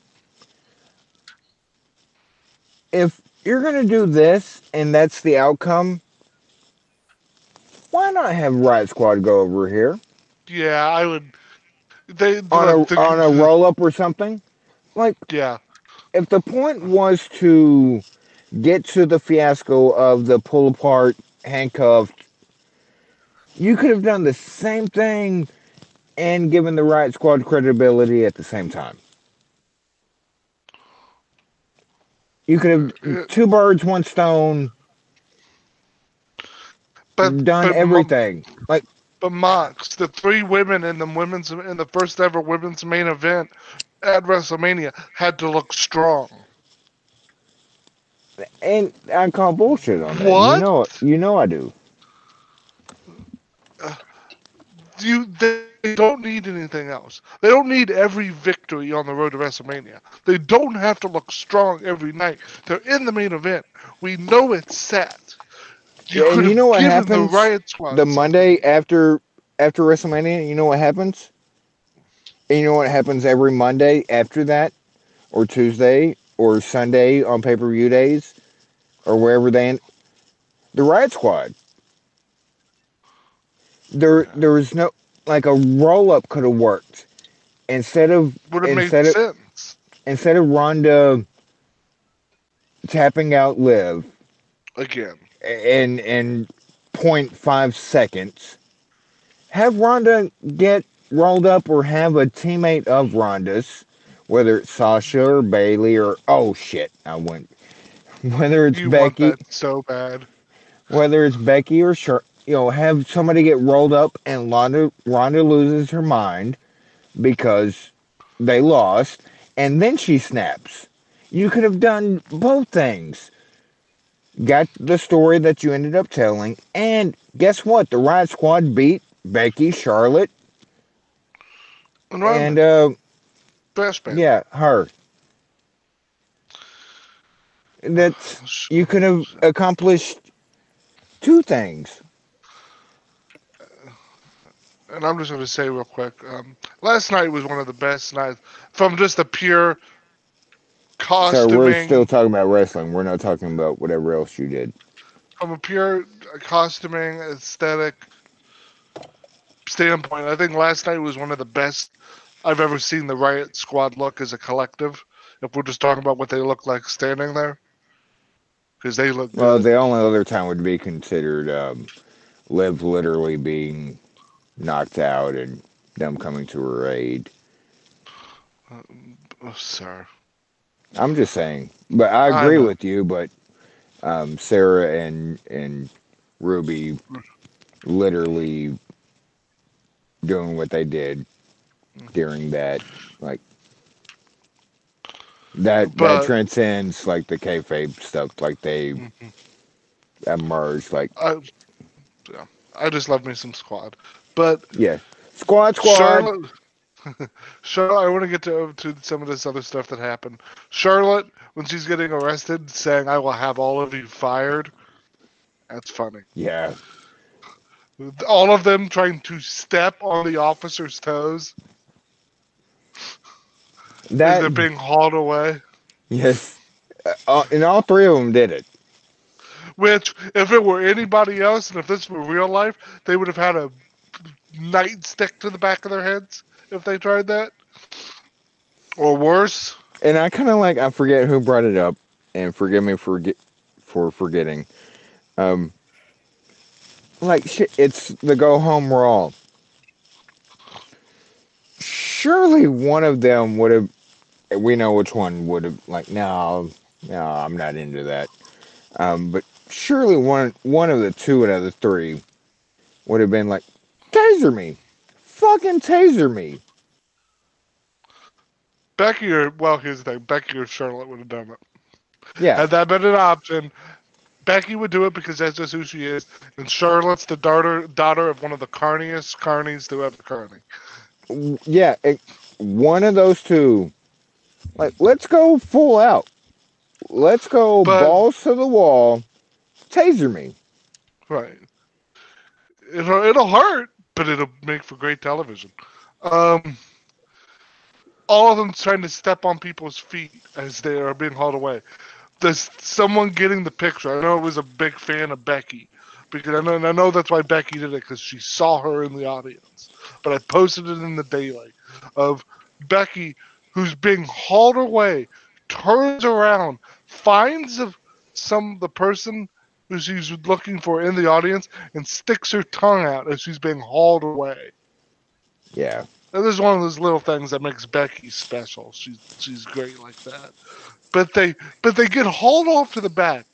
If you're gonna do this and that's the outcome, why not have Riot Squad go over here Yeah, I would. They on a roll up or something? Like yeah. if the point was to get to the fiasco of the pull apart handcuffed, you could have done the same thing and given the Riot Squad credibility at the same time. You could Uh, have two birds, one stone, done but everything. Like, but Mox, the three women in the first ever women's main event at WrestleMania had to look strong. and I call bullshit on that. What? You know I do. Uh, they don't need anything else. They don't need every victory on the road to WrestleMania. They don't have to look strong every night. They're in the main event. We know it's set. You And could you have know what given the happens Riot the Squad something. Monday after WrestleMania? You know what happens? And you know what happens every Monday after that, or Tuesday, or Sunday on pay per view days, or wherever the Riot Squad. There was no like a roll up could have worked instead of Would have made instead of sense. instead of Ronda tapping out Liv Again. in point 0.5 seconds. Have Ronda get rolled up or have a teammate of Ronda's, whether it's Sasha or Bailey or oh shit, I went. Whether it's You want Becky, that so bad. whether it's Becky or have somebody get rolled up and Ronda loses her mind because they lost, and then she snaps. You could have done both things. Got the story that you ended up telling, and guess what? The Riot Squad beat Becky, Charlotte, And and Ronda, Bash Bandit. yeah, her. That's you could have accomplished two things. And I'm just going to say real quick, last night was one of the best nights from just a pure So we're still costuming, talking about wrestling. We're not talking about whatever else you did. from a pure costuming aesthetic standpoint. I think last night was one of the best I've ever seen the Riot Squad look as a collective. If we're just talking about what they look like standing there, because they look Well, good. the only other time would be considered Liv literally being knocked out and them coming to her aid. Oh, sir, I'm just saying, but I I agree know. with you. But Sarah and Ruby literally doing what they did during that, like that But transcends like the kayfabe stuff. Like they emerged. Like I, yeah, I just love me some squad. But yeah, squad. Charlotte, Charlotte, I want to get to some of this other stuff that happened. Charlotte, when she's getting arrested, saying, "I will have all of you fired." That's funny. Yeah, All of them trying to step on the officer's toes as that they're being hauled away. yes, and all three of them did it. Which, if it were anybody else, and if this were real life, they would have had a nightstick to the back of their heads if they tried that, or worse. And I kind of like I forget who brought it up, and forgive me for forgetting. Um, like shit, it's the go home raw. Surely one of them would have. We know which one would have. Like no, no, I'm not into that. But surely one of the two out of the three would have been like, taser me, fucking taser me. Becky or, well, here's the thing, Becky or Charlotte would have done it. Yeah, Had that been an option, Becky would do it because that's just who she is, and Charlotte's the daughter of one of the carniest carnies to ever carny. yeah. One of those two. Like, let's go full out. Let's go But balls to the wall. Taser me. right, it'll hurt, but it'll make for great television. Um, all of them trying to step on people's feet as they are being hauled away. Does someone getting the picture? I know I was a big fan of Becky because I know that's why Becky did it because she saw her in the audience. But I posted it in the daily of Becky who's being hauled away, turns around, finds the person who she's looking for in the audience, and sticks her tongue out as she's being hauled away. Yeah. And this is one of those little things that makes Becky special. She's great like that. But they get hauled off to the back.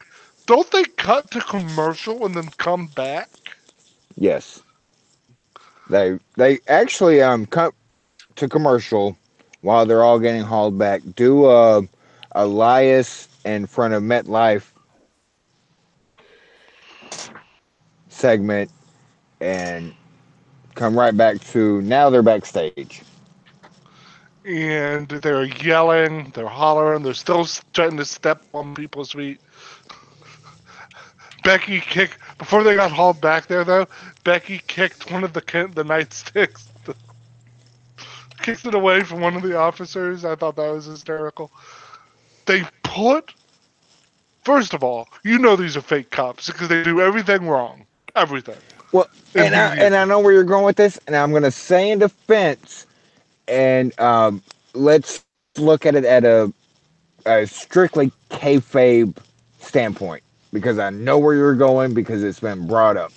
Don't they cut to commercial and then come back? Yes. They actually cut to commercial while they're all getting hauled back. Do a Elias in front of MetLife segment and come right back to now they're backstage. And they're yelling, they're hollering, they're still trying to step on people's feet. Becky kicked before they got hauled back there though. Becky kicked one of the nightsticks, kicked it away from one of the officers. I thought that was hysterical. They put First of all, you know these are fake cops because they do everything wrong, everything Well, and I immediately. know where you're going with this, and I'm going to say in defense, and let's look at it at a strictly kayfabe standpoint because I know where you're going because it's been brought up.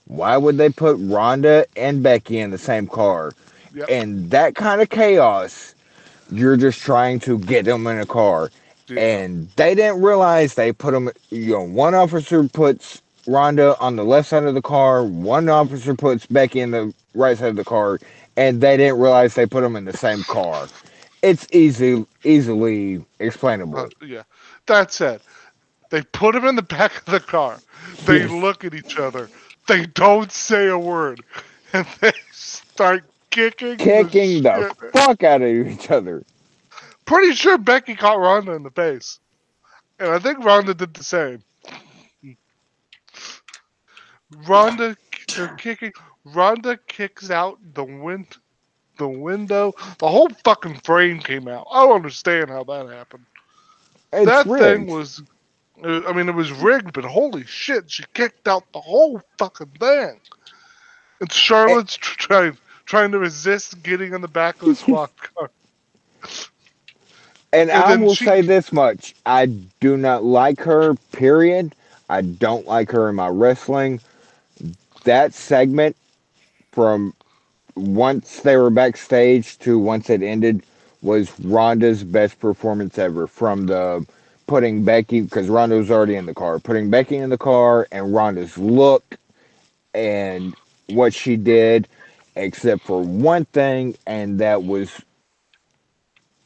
Why would they put Rhonda and Becky in the same car? Yep. And that kind of chaos, you're just trying to get them in a car. Yeah. And they didn't realize they put them, one officer puts Rhonda on the left side of the car, one officer puts Becky in the right side of the car, and they didn't realize they put them in the same car. It's easily explainable. Yeah. That said, they put him in the back of the car. They Yes. look at each other. They don't say a word, and they start. kicking the kicking the shit. fuck out of each other. Pretty sure Becky caught Ronda in the face, and I think Ronda did the same. Ronda, they're kicking. Ronda kicks out the window. The whole fucking frame came out. I don't understand how that happened. It's That thing rigged. was. I mean, it was rigged, but holy shit, she kicked out the whole fucking thing. And Charlotte's trying to resist getting in the back of the squad car. And And I then will she, say this much: I do not like her. Period. I don't like her in my wrestling. That segment from once they were backstage to once it ended was Ronda's best performance ever. From the putting Becky, because Ronda was already in the car, putting Becky in the car, and Ronda's look and what she did, except for one thing, and that was,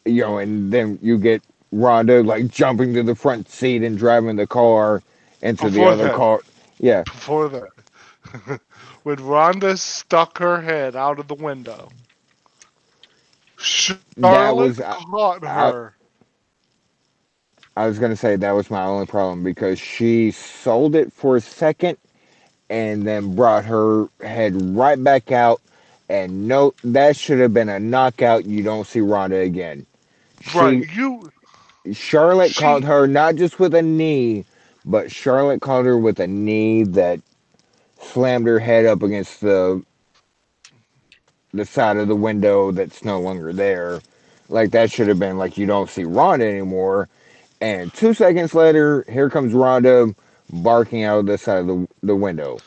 and then you get Ronda like jumping to the front seat and driving the car into the before other that, car. Yeah, before that, when Ronda stuck her head out of the window, that Charlotte was caught I, her. I was gonna say that was my only problem because she sold it for a second and then brought her head right back out. And no, that should have been a knockout. You don't see Ronda again. Right, She you, Charlotte caught she, her not just with a knee, but Charlotte caught her with a knee that slammed her head up against the side of the window that's no longer there. Like that should have been like you don't see Ronda anymore. And 2 seconds later, here comes Ronda barking out of the side of the window.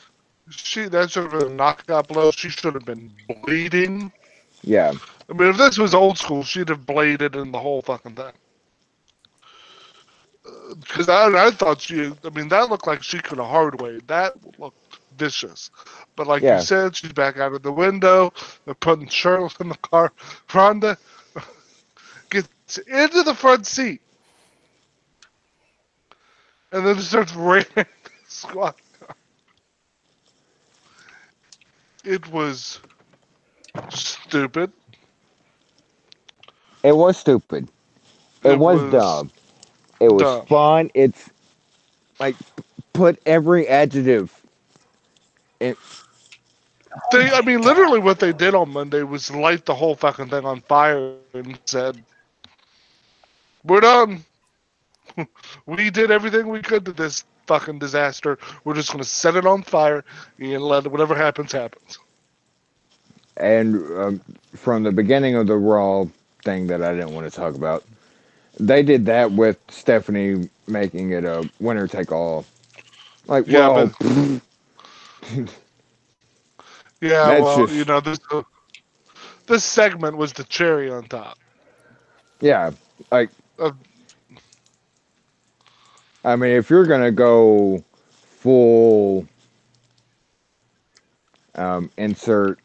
that should have been a knockout blow. She should have been bleeding. Yeah, I mean, if this was old school, she'd have bladed in the whole fucking thing. Because I thought I mean, that looked like she could have hard way. That looked vicious. But like you yeah. said, she's back out of the window. They're putting Charlotte in the car. Ronda gets into the front seat and then starts ramming the squad. It was stupid. It was stupid. It It was was dumb. It was dumb. fun. It's like put every adjective in. I mean, literally what they did on Monday was light the whole fucking thing on fire and said, "We're done. We did everything we could to this fucking disaster. We're just gonna set it on fire and let whatever happens happens." And from the beginning of the Raw thing that I didn't want to talk about, they did that with Stephanie making it a winner take all. Like, Yeah, well, but yeah, that's well, just this segment was the cherry on top. yeah. Like, Of, I mean, if you're gonna go full insert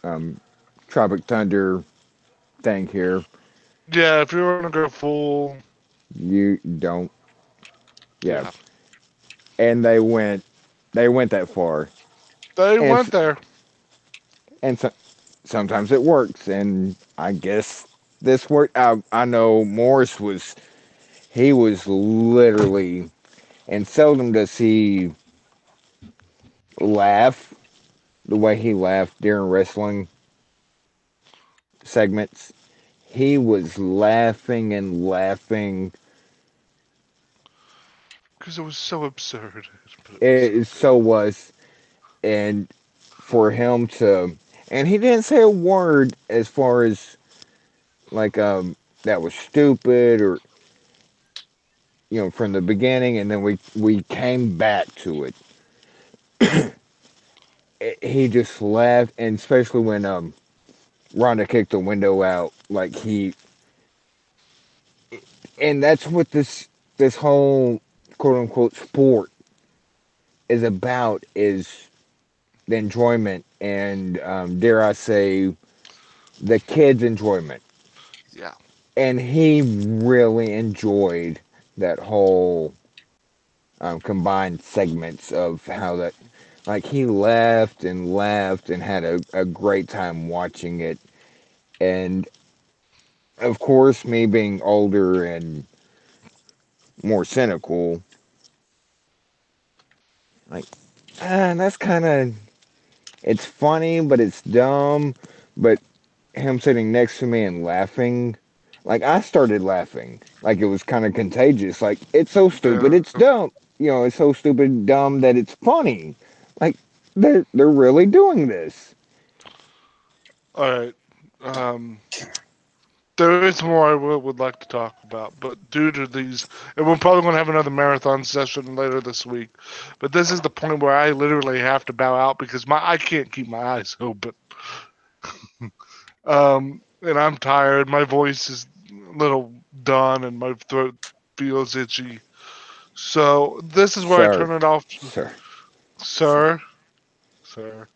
um, Tropic Thunder thing here, yeah, if you were gonna go full, you don't. Yeah, yeah, and they went that far, they and went there. and so, sometimes it works, and I guess this worked. I know Morris was literally, and seldom does he laugh the way he laughed during wrestling segments. He was laughing and laughing. Because it was so absurd. But it was so It good. so was, and for him to, and he didn't say a word as far as like that was stupid or from the beginning, and then we came back to it. He just laughed, and especially when Ronda kicked the window out, like and that's what this whole quote unquote sport is about is the enjoyment and dare I say the kids' enjoyment. Yeah. And he really enjoyed that whole combined segments of how that Like he laughed and had a great time watching it. And of course, me being older and more cynical, like, that's kind of, it's funny, but it's dumb. But him sitting next to me and laughing, like I started laughing, like it was kind of contagious. Like it's so stupid, Yeah. it's dumb. It's so stupid, dumb that it's funny. Like they're really doing this. All right. Um, there is more I would like to talk about, but due to these, and we're probably going to have another marathon session later this week. But this is the point where I literally have to bow out because I can't keep my eyes open. And I'm tired. My voice is a little done, and my throat feels itchy. So this is where I Sir, turn it off, sir, sir, sir. Sir.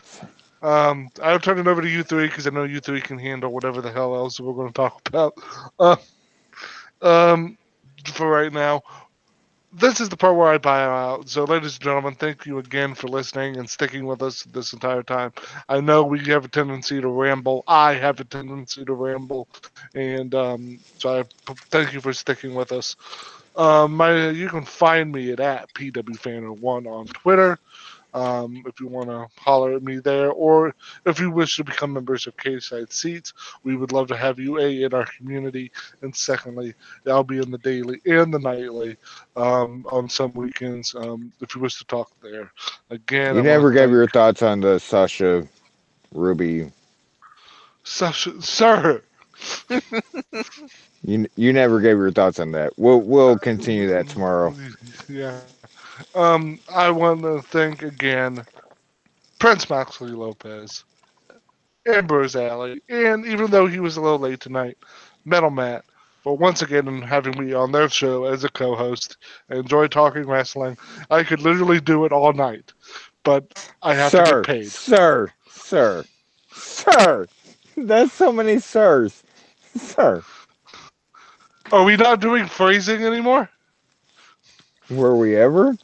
sir. I'll turn it over to you three because I know you three can handle whatever the hell else we're going to talk about. Uh, um, for right now, this is the part where I buy out. So, ladies and gentlemen, thank you again for listening and sticking with us this entire time. I know we have a tendency to ramble. I have a tendency to ramble, and so thank you for sticking with us. You can find me at PWFanner1 on Twitter. If you want to holler at me there, or if you wish to become members of K-Side Seats, we would love to have you in our community. And secondly, I'll be in the daily and the nightly on some weekends. If you wish to talk there, again, I You want to never gave thank your thoughts on the Sasha Ruby. Sasha, sir. You never gave your thoughts on that. We'll continue that tomorrow. Yeah. I want to thank again Prince Maxley Lopez, Ambrose Alley, and even though he was a little late tonight, Metal Matt, for once again having me on their show as a co-host. I enjoy talking wrestling. I could literally do it all night, but I have to get Sir, paid. sir, sir, sir. That's so many sirs. Sir. Are we not doing phrasing anymore? Were we ever?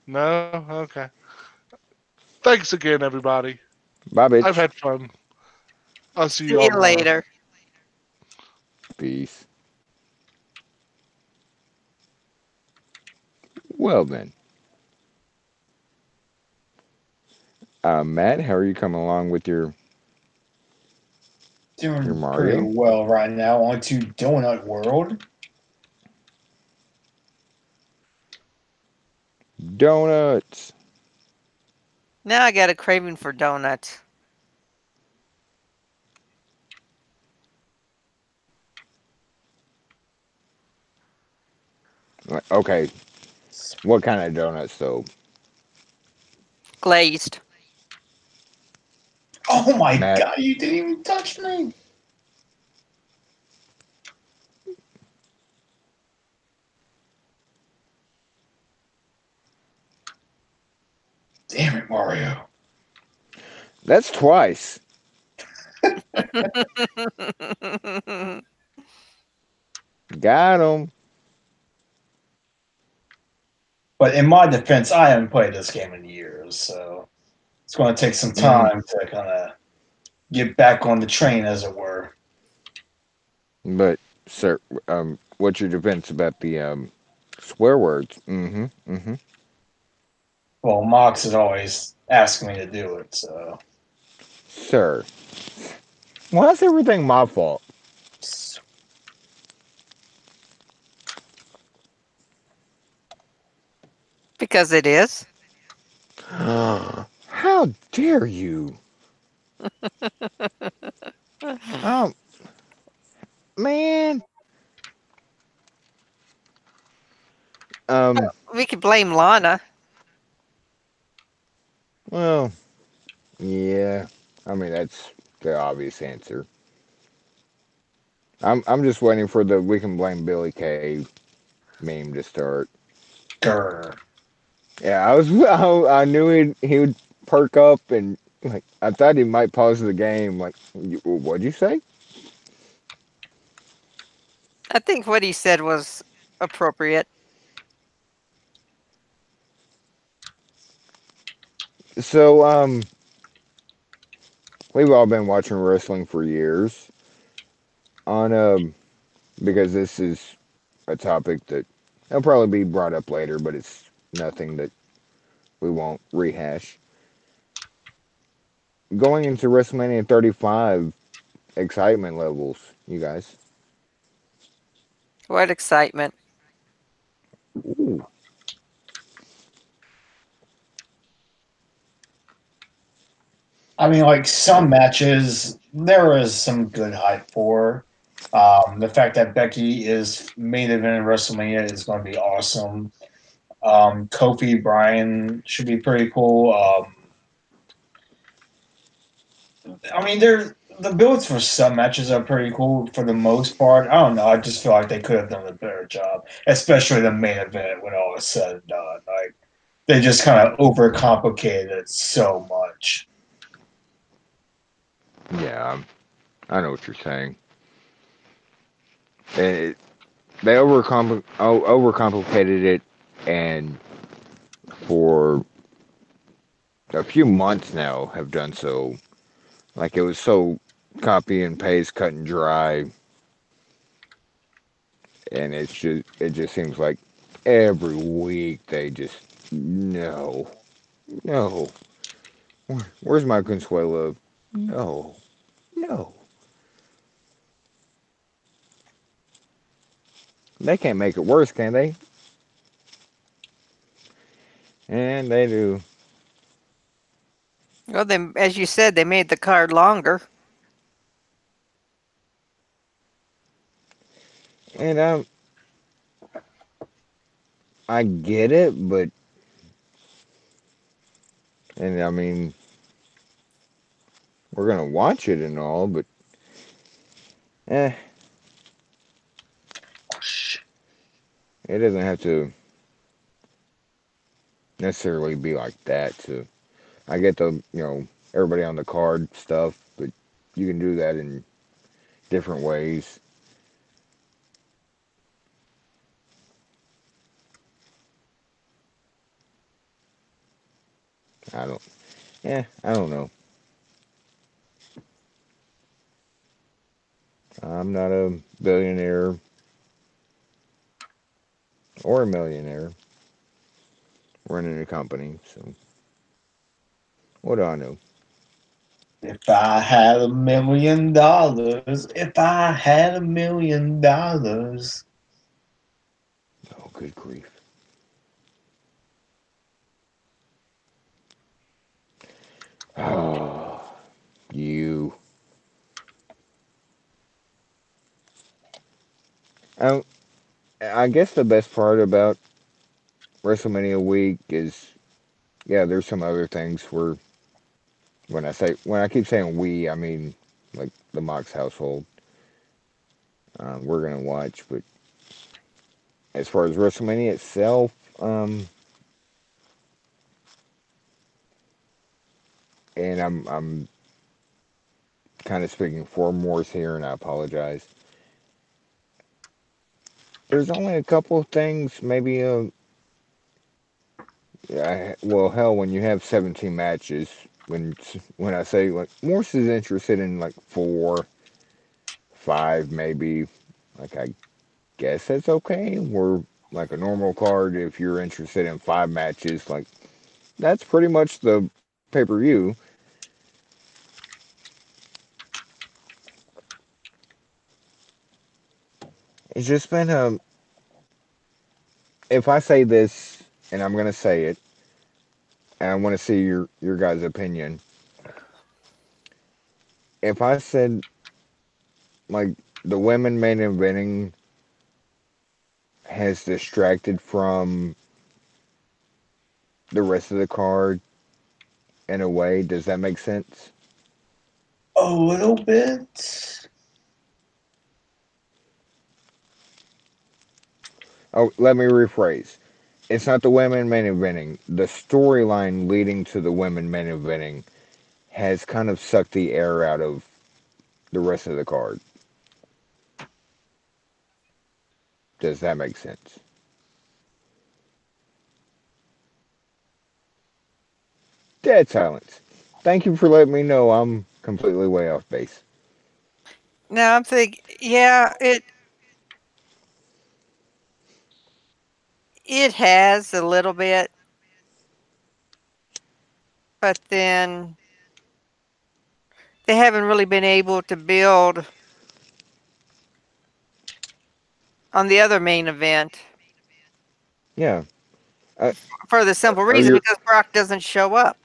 No? Okay. Thanks again, everybody. Bye, I've bitch. had fun. I'll see you See all you tomorrow. later. Peace. Well then. Matt, how are you coming along with your Doing pretty Mario? well right now. On to Donut World. Donuts. Now I got a craving for donuts. Okay, what kind of donuts though? Glazed. Oh my Matt, god, you didn't even touch me! Damn it, Mario. that's twice. Got him. But in my defense, I haven't played this game in years, so it's going to take some Mm, time to kind of get back on the train, as it were. but sir, what's your defense about the swear words? Mm-hmm. Mm-hmm. Well, Mox is always asking me to do it, so. Sir, why is everything my fault? Because it is. How dare you? Um, man. Um, We could blame Lana. well, yeah. I mean, that's the obvious answer. I'm just waiting for the "we can blame Billy Kay" meme to start. Grr. Yeah, I knew he would perk up and like I thought he might pause the game. Like, what'd you say? I think what he said was appropriate. So, we've all been watching wrestling for years on because this is a topic that will probably be brought up later, but it's nothing that we won't rehash. Going into WrestleMania 35, excitement levels, you guys. What excitement. Ooh, I mean, like some matches, there was some good hype for. The fact that Becky is main event in WrestleMania is going to be awesome. Kofi Bryan should be pretty cool. I mean, the builds for some matches are pretty cool for the most part. I don't know. I just feel like they could have done a better job, especially the main event when all is said and done. Like they just kind of overcomplicated it so much. yeah, I know what you're saying. It, they overcomplicated it, and for a few months now have done so. Like it was so copy and paste, cut and dry, and it just seems like every week they just no, no. Where's my Consuelo? No, no. They can't make it worse, can they? And they do. Well, they, as you said, they made the card longer. And I get it, but and I mean we're gonna watch it and all, but eh, it doesn't have to necessarily be like that. To I get the everybody on the card stuff, but you can do that in different ways. I don't. I don't know. I'm not a billionaire or a millionaire running a company, so what do I know? If I had $1 million, if I had $1 million. Oh, good grief! Oh, you. I, I guess the best part about WrestleMania week is, yeah, there's some other things where when I keep saying we, I mean like the Mox household. We're gonna watch, but as far as WrestleMania itself, and I'm kind of speaking for Morse here, and I apologize. There's only a couple of things, maybe well, hell, when you have 17 matches, when I say like Morse is interested in like 4, 5, maybe, like I guess that's okay. We're like a normal card. If you're interested in 5 matches, like that's pretty much the pay per view. It's just been if I say this, and I'm gonna say it, and I want to see your guys' opinion. If I said like the women main eventing has distracted from the rest of the card in a way, does that make sense? A little bit. Oh, let me rephrase. It's not the women main eventing. The storyline leading to the women main eventing has kind of sucked the air out of the rest of the card. Does that make sense? Dead silence. Thank you for letting me know I'm completely way off base. Now I'm thinking, yeah, it has a little bit, but then they haven't really been able to build on the other main event Yeah. Uh, for the simple are reason you? because Brock doesn't show up.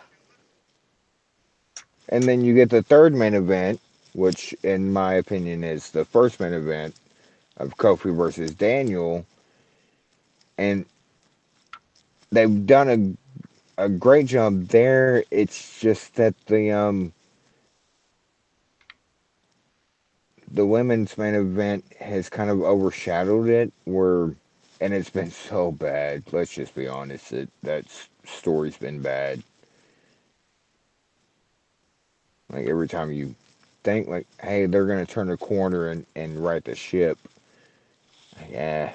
And then you get the third main event, which in my opinion is the first main event of Kofi versus Daniel, and they've done a great job there. It's just that the women's main event has kind of overshadowed it, where and it's been so bad. Let's just be honest. That story's been bad. Like every time you think like, hey, they're gonna turn the corner and right the ship, yeah,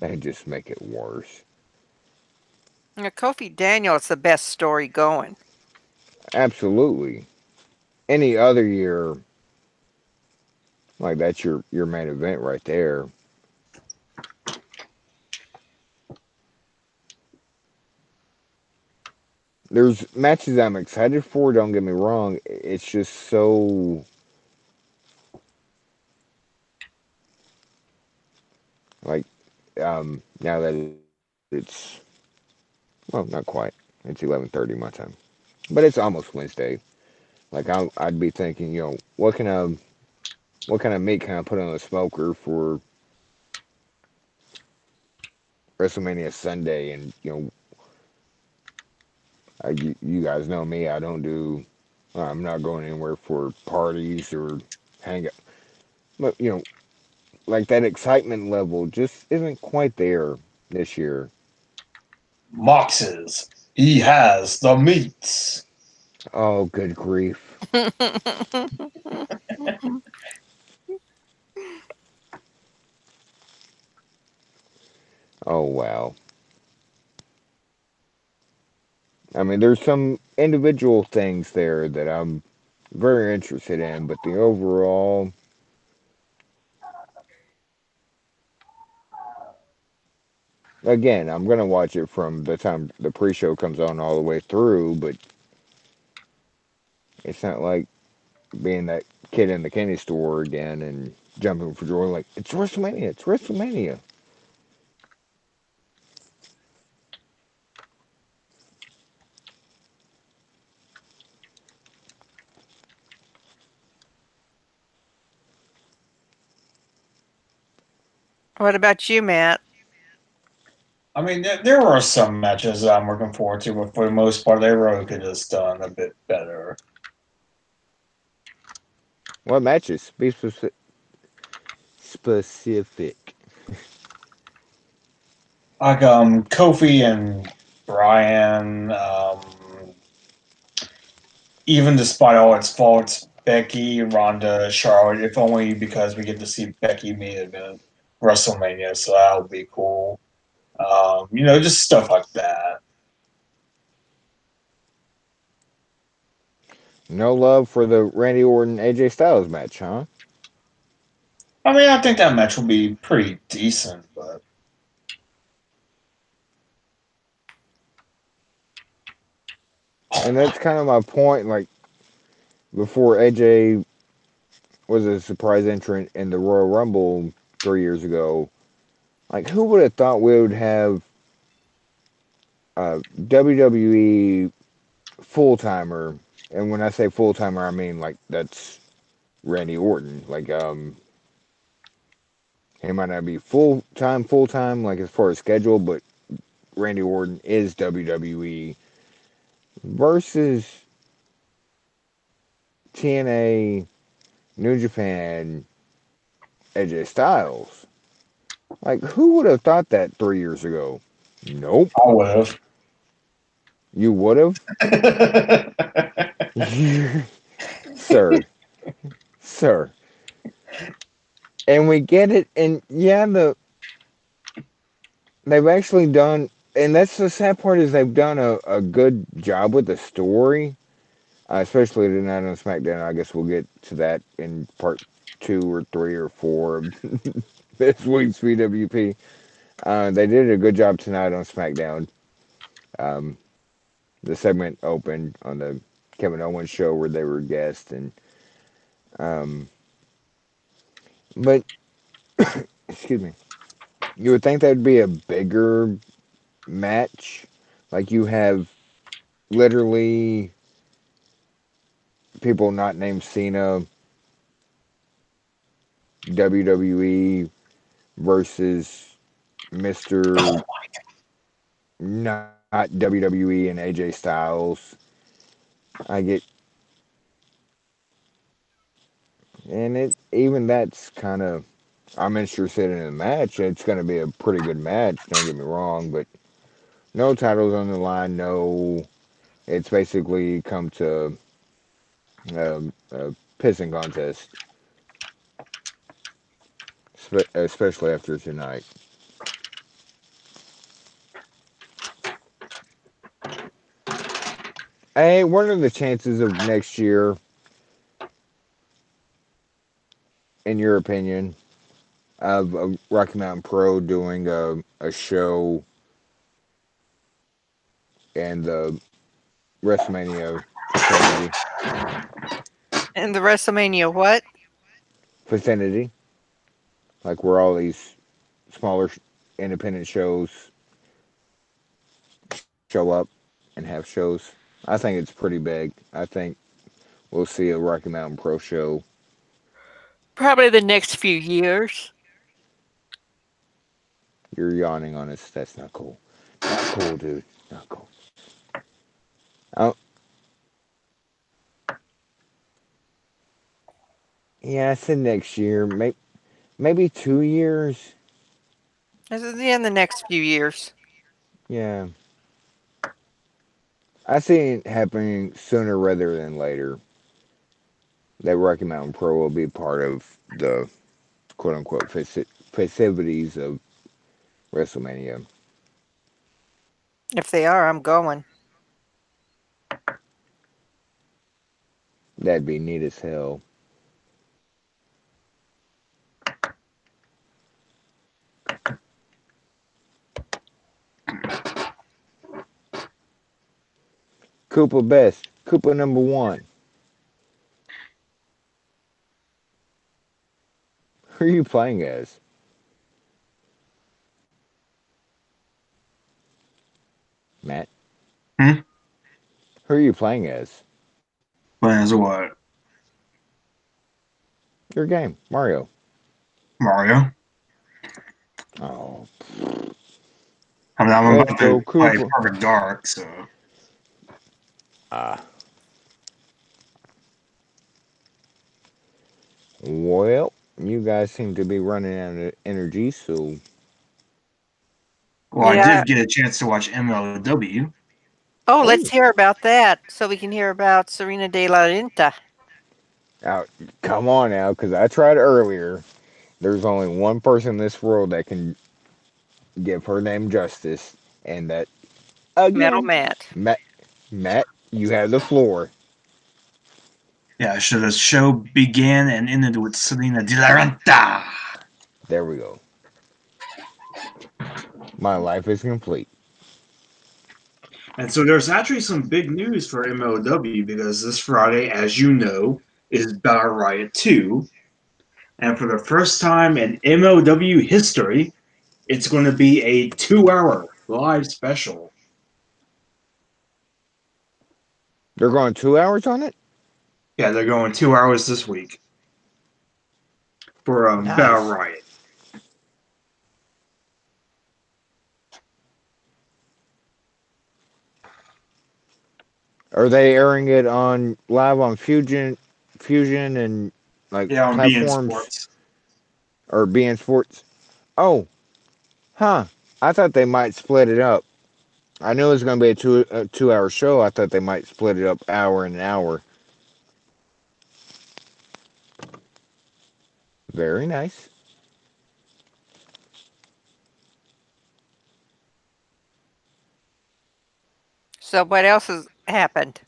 they just make it worse. Kofi Daniel is the best story going. Absolutely. Any other year, like that's your main event right there. There's matches I'm excited for. Don't get me wrong. It's just so like now that it's well not quite. It's 11:30 my time, but it's almost Wednesday. Like I'd be thinking, what kind of meat can I put on the smoker for WrestleMania Sunday? And you guys know me. I don't do. I'm not going anywhere for parties or hang out. But like that excitement level just isn't quite there this year. Moxes. He has the meats. Oh, good grief. Oh, wow. I mean, there's some individual things there that I'm very interested in, but the overall, again, I'm going to watch it from the time the pre show comes on all the way through, but it's not like being that kid in the candy store again and jumping for joy like, it's WrestleMania, it's WrestleMania. What about you, Matt? I mean, there were some matches that I'm looking forward to, but for the most part, they really could have just done a bit better. What matches? Be specific. Like Kofi and Brian, even despite all its faults, Becky, Ronda, Charlotte, if only because we get to see Becky main event WrestleMania, so that would be cool. Just stuff like that. No love for the Randy Orton AJ Styles match, huh? I mean, I think that match will be pretty decent, but And that's kind of my point. Like before AJ was a surprise entrant in the Royal Rumble 3 years ago, like who would have thought we would have a WWE full timer? And when I say full timer, I mean like that's Randy Orton. Like he might not be full time, like as far as schedule, but Randy Orton is WWE versus TNA, New Japan, AJ Styles. Like, who would have thought that 3 years ago? Nope. I would You would have? have. Sir. Sir. And we get it, and yeah, they've actually done and that's the sad part is they've done a good job with the story, especially tonight on SmackDown. I guess we'll get to that in part 2 or 3 or 4 of this week's VWP. They did a good job tonight on SmackDown. Um, the segment opened on the Kevin Owens show where they were guests, and um, but excuse me, you would think that would be a bigger match. Like you have literally people not named Cena, WWE versus Mr. Not WWE and AJ Styles. I get, and it even that's kind of. I'm interested in the match. It's going to be a pretty good match. Don't get me wrong, but no titles on the line. No, it's basically come to a pissing contest, especially after tonight. Hey, what are the chances of next year, in your opinion, of Rocky Mountain Pro doing a show in the WrestleMania vicinity? And the WrestleMania what? Vicinity, like where all these smaller independent shows show up and have shows. I think it's pretty big. I think we'll see a Rocky Mountain Pro show. Probably the next few years. You're yawning on us. That's not cool. Not cool, dude. Not cool. Oh, yeah, I said next year. Maybe 2 years. In the next few years. Yeah, I see it happening sooner rather than later. That Rocky Mountain Pro will be part of the quote unquote festivities of WrestleMania. If they are, I'm going. That'd be neat as hell. Koopa Best. Koopa number one. Who are you playing as? Matt? Hmm? Who are you playing as? Playing as a what? Your game. Mario. Mario. Oh. I mean, I'm Let's about to go, play Koopa. Perfect Dark, so Ah. Well, you guys seem to be running out of energy, so. well, I Yeah. did get a chance to watch MLW. Oh, let's Oh. hear about that so we can hear about Serena de la Renta. Now, come on now, because I tried earlier. There's only one person in this world that can give her name justice, and that, Metal again, Matt. Matt, Matt, you have the floor. Yeah, so the show began and ended with Selena De La Renta. There we go. My life is complete. And so there's actually some big news for MLW because this Friday, as you know, is Battle Riot 2. And for the first time in MLW history, it's going to be a 2 hour live special. They're going 2 hours on it? Yeah, they're going 2 hours this week for Battle Nice. Riot. Are they airing it on live on Fusion and like Yeah, on beIN platforms Sports. or being sports? Oh, huh. I thought they might split it up. I knew it was going to be a 2 hour show. I thought they might split it up hour and an hour. Very nice. So what else has happened?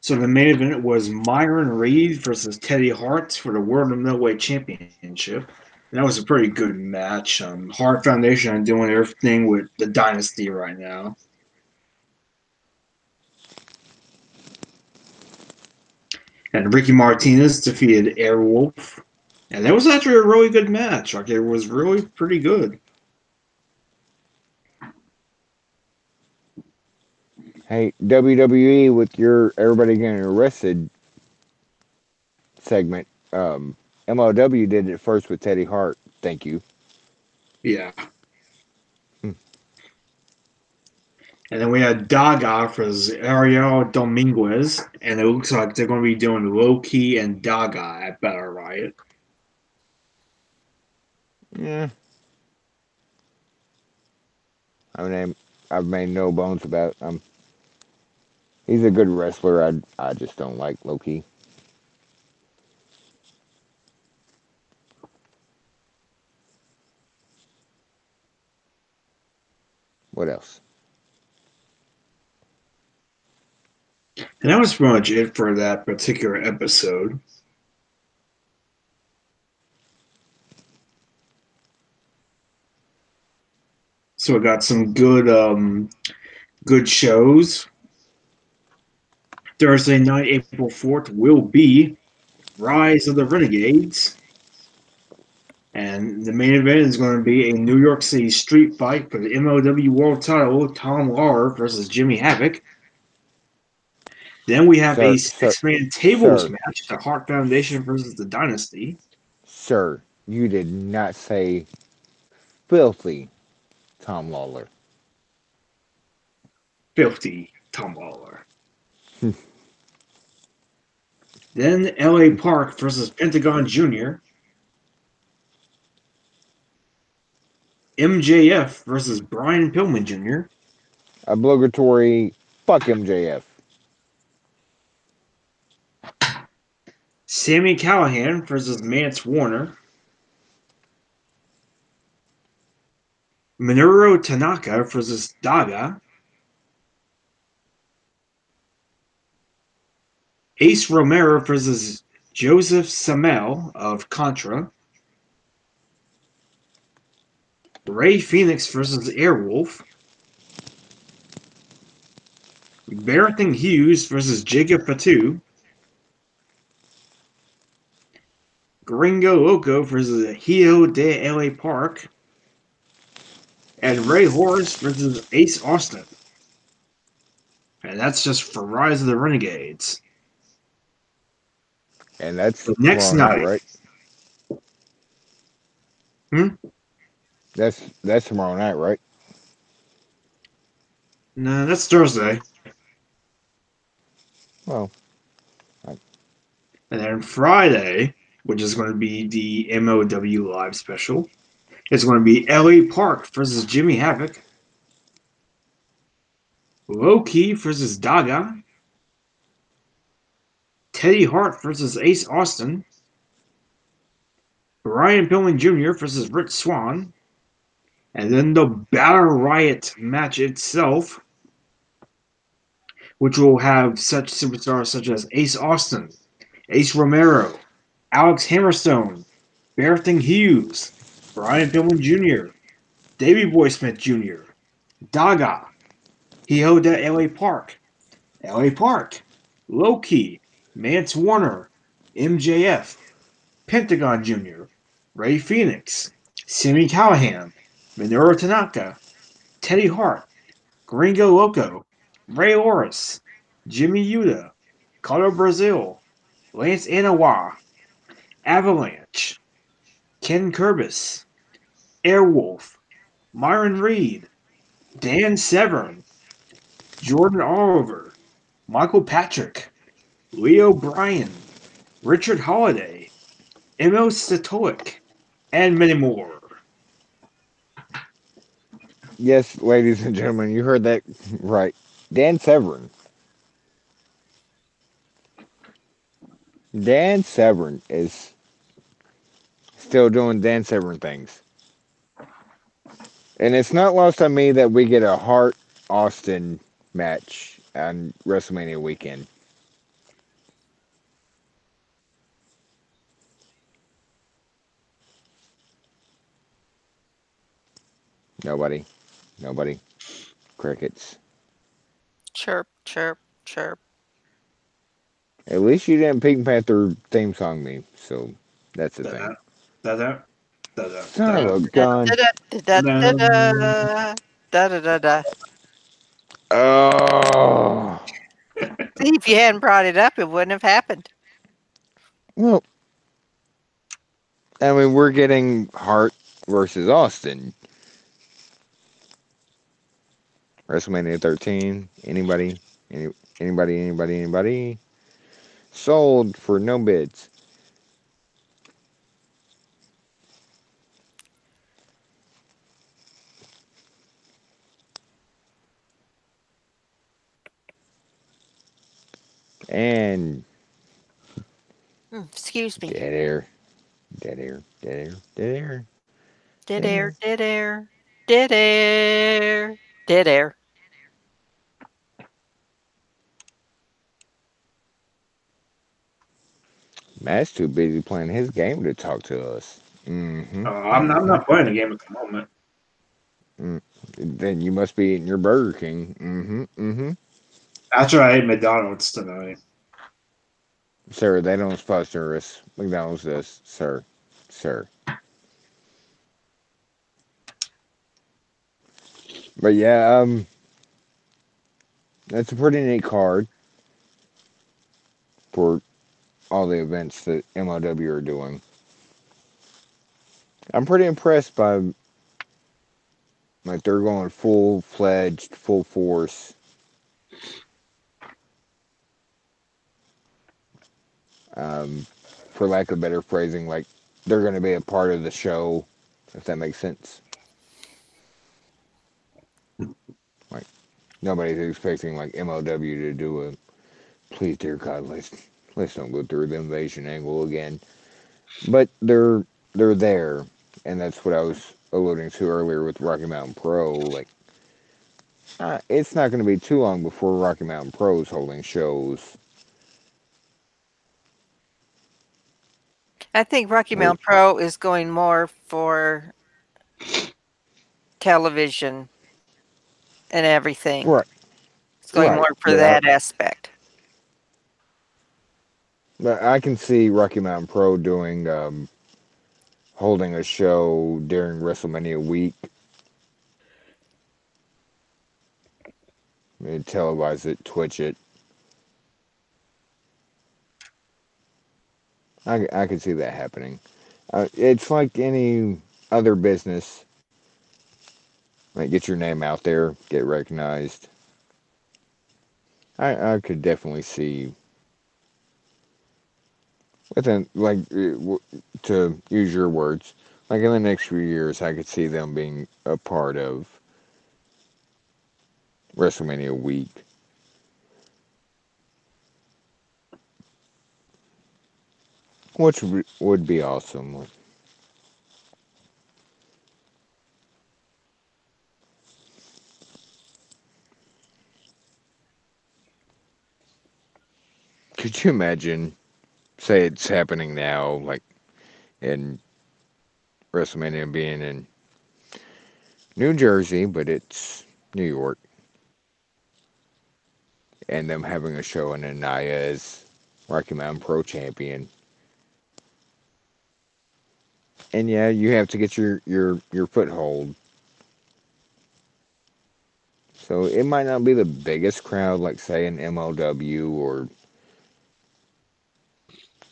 So the main event was Myron Reed versus Teddy Hart for the World Middleweight Championship. And that was a pretty good match. Hart Foundation are doing everything with the Dynasty right now. And Ricky Martinez defeated Airwolf. And that was actually a really good match. Like, it was really pretty good. Hey, WWE, with your everybody getting arrested segment, MLW did it first with Teddy Hart. Thank you. Yeah. Hmm. And then we had Daga versus Ariel Dominguez. And it looks like they're going to be doing Loki and Daga at Battle Riot. Yeah, I mean, I've made no bones about it. He's a good wrestler. I just don't like Loki. What else? And that was pretty much it for that particular episode. So we got some good shows. Thursday night, April 4th, will be Rise of the Renegades. And the main event is going to be a New York City street fight for the MLW World title, Tom Lawler versus Jimmy Havoc. Then we have a Sir, sir, six-man tables sir, match, the Hart Foundation versus the Dynasty. sir, you did not say filthy Tom Lawler. Filthy Tom Lawler. Then LA Park versus Pentagon Jr. MJF versus Brian Pillman Jr. Obligatory fuck MJF. Sammy Callahan versus Mance Warner. Minoru Tanaka versus Daga. Ace Romero versus Joseph Samel of Contra. Ray Phoenix versus Airwolf. Barrington Hughes versus Jacob Fatu. Gringo Loco versus Hio de LA Park. And Ray Horace versus Ace Austin. And that's just for Rise of the Renegades. And that's The next tomorrow night, night. right? Hmm? That's tomorrow night, right? No, that's Thursday. Well, And then Friday, which is going to be the MOW Live special, is going to be LA Park versus Jimmy Havoc. Low Key versus Daga. Teddy Hart versus Ace Austin. Brian Pillman Jr. versus Rich Swann. And then the Battle Riot match itself, which will have such superstars such as Ace Austin, Ace Romero, Alex Hammerstone, Barrington Hughes, Brian Pillman Jr., Davey Boy Smith Jr., Daga, Hio de LA Park, Loki, Mance Warner, MJF, Pentagon Jr., Ray Phoenix, Sammy Callahan, Minoru Tanaka, Teddy Hart, Gringo Loco, Ray Orris, Jimmy Yuta, Carlo Brazil, Lance Anawa, Avalanche, Ken Kurbis, Airwolf, Myron Reed, Dan Severn, Jordan Oliver, Michael Patrick, Leo Bryan, Richard Holiday, Emil Statoik, and many more. yes, ladies and gentlemen, you heard that right. Dan Severn. Dan Severn is still doing Dan Severn things. And it's not lost on me that we get a Hart Austin match on WrestleMania weekend. Nobody. Nobody. Crickets. Chirp, chirp, chirp. At least you didn't Pink Panther theme song me, so that's the Da thing. da da da da Son of da a Da, gun. da, da, da, da, da. da, da, da, da, da. Oh. See, if you hadn't brought it up, it wouldn't have happened. Well, I mean, we're getting Hart versus Austin. WrestleMania 13. Anybody? Anybody? Sold for no bids. And Excuse me. dead air. Dead air. Dead air. Dead air. Dead Dead air, air. dead air, dead air, dead air. Matt's too busy playing his game to talk to us. Mm-hmm. I'm Mm-hmm. not playing the game at the moment. Mm. Then you must be eating your Burger King. Mm-hmm. Mm-hmm. After I ate McDonald's tonight. Sir, they don't sponsor us. McDonald's does, sir. Sir. But yeah, that's a pretty neat card for all the events that MLW are doing. I'm pretty impressed by like they're going full fledged, full force. Um, for lack of better phrasing, like they're going to be a part of the show, if that makes sense. Like nobody's expecting like MLW to do a please dear God, let's don't go through the invasion angle again. But they're there, and that's what I was alluding to earlier with Rocky Mountain Pro. Like it's not going to be too long before Rocky Mountain Pro is holding shows I think Rocky where Mountain Pro is going more for television and everything. right, It's going right. more for that aspect. But I can see Rocky Mountain Pro doing holding a show during WrestleMania week. Maybe televise it, Twitch it. I could see that happening. It's like any other business. Like get your name out there, get recognized. I could definitely see within like to use your words, like in the next few years, I could see them being a part of WrestleMania week, which would be awesome. Like, could you imagine? Say it's happening now, like in WrestleMania being in New Jersey, but it's New York, and them having a show in Anaya as Rocky Mountain Pro Champion. And yeah, you have to get your foothold. So it might not be the biggest crowd, like say an MLW or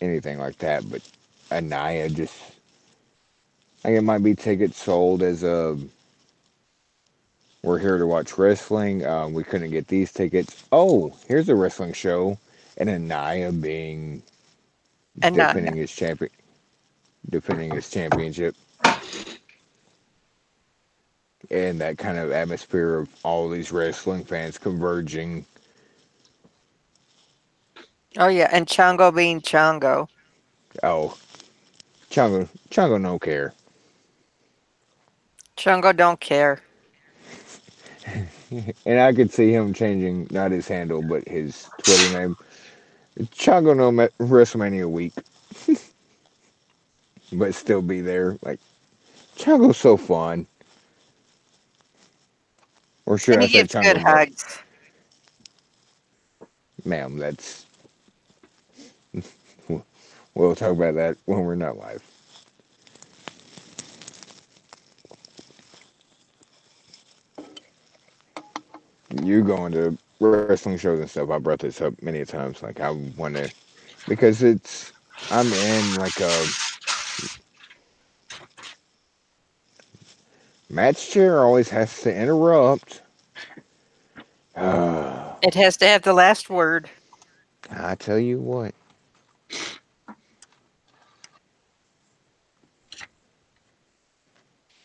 anything like that, but Anaya just like it might be tickets sold as a we're here to watch wrestling. We couldn't get these tickets. Oh, here's a wrestling show, and Anaya being And defending his champion, defending his championship, and that kind of atmosphere of all these wrestling fans converging. oh yeah, and Chongo being Chongo. Oh, Chongo, Chongo, no care. Chungo don't care. And I could see him changing not his handle but his Twitter name. Chongo no WrestleMania week, but still be there. Like Chongo's so fun, or should And I he say gives good Chongo no? hugs. Ma'am, that's we'll talk about that when we're not live. You going to wrestling shows and stuff? I brought this up many times. Like I want to because I'm in like a match chair always has to interrupt. I It has to have the last word. tell you what,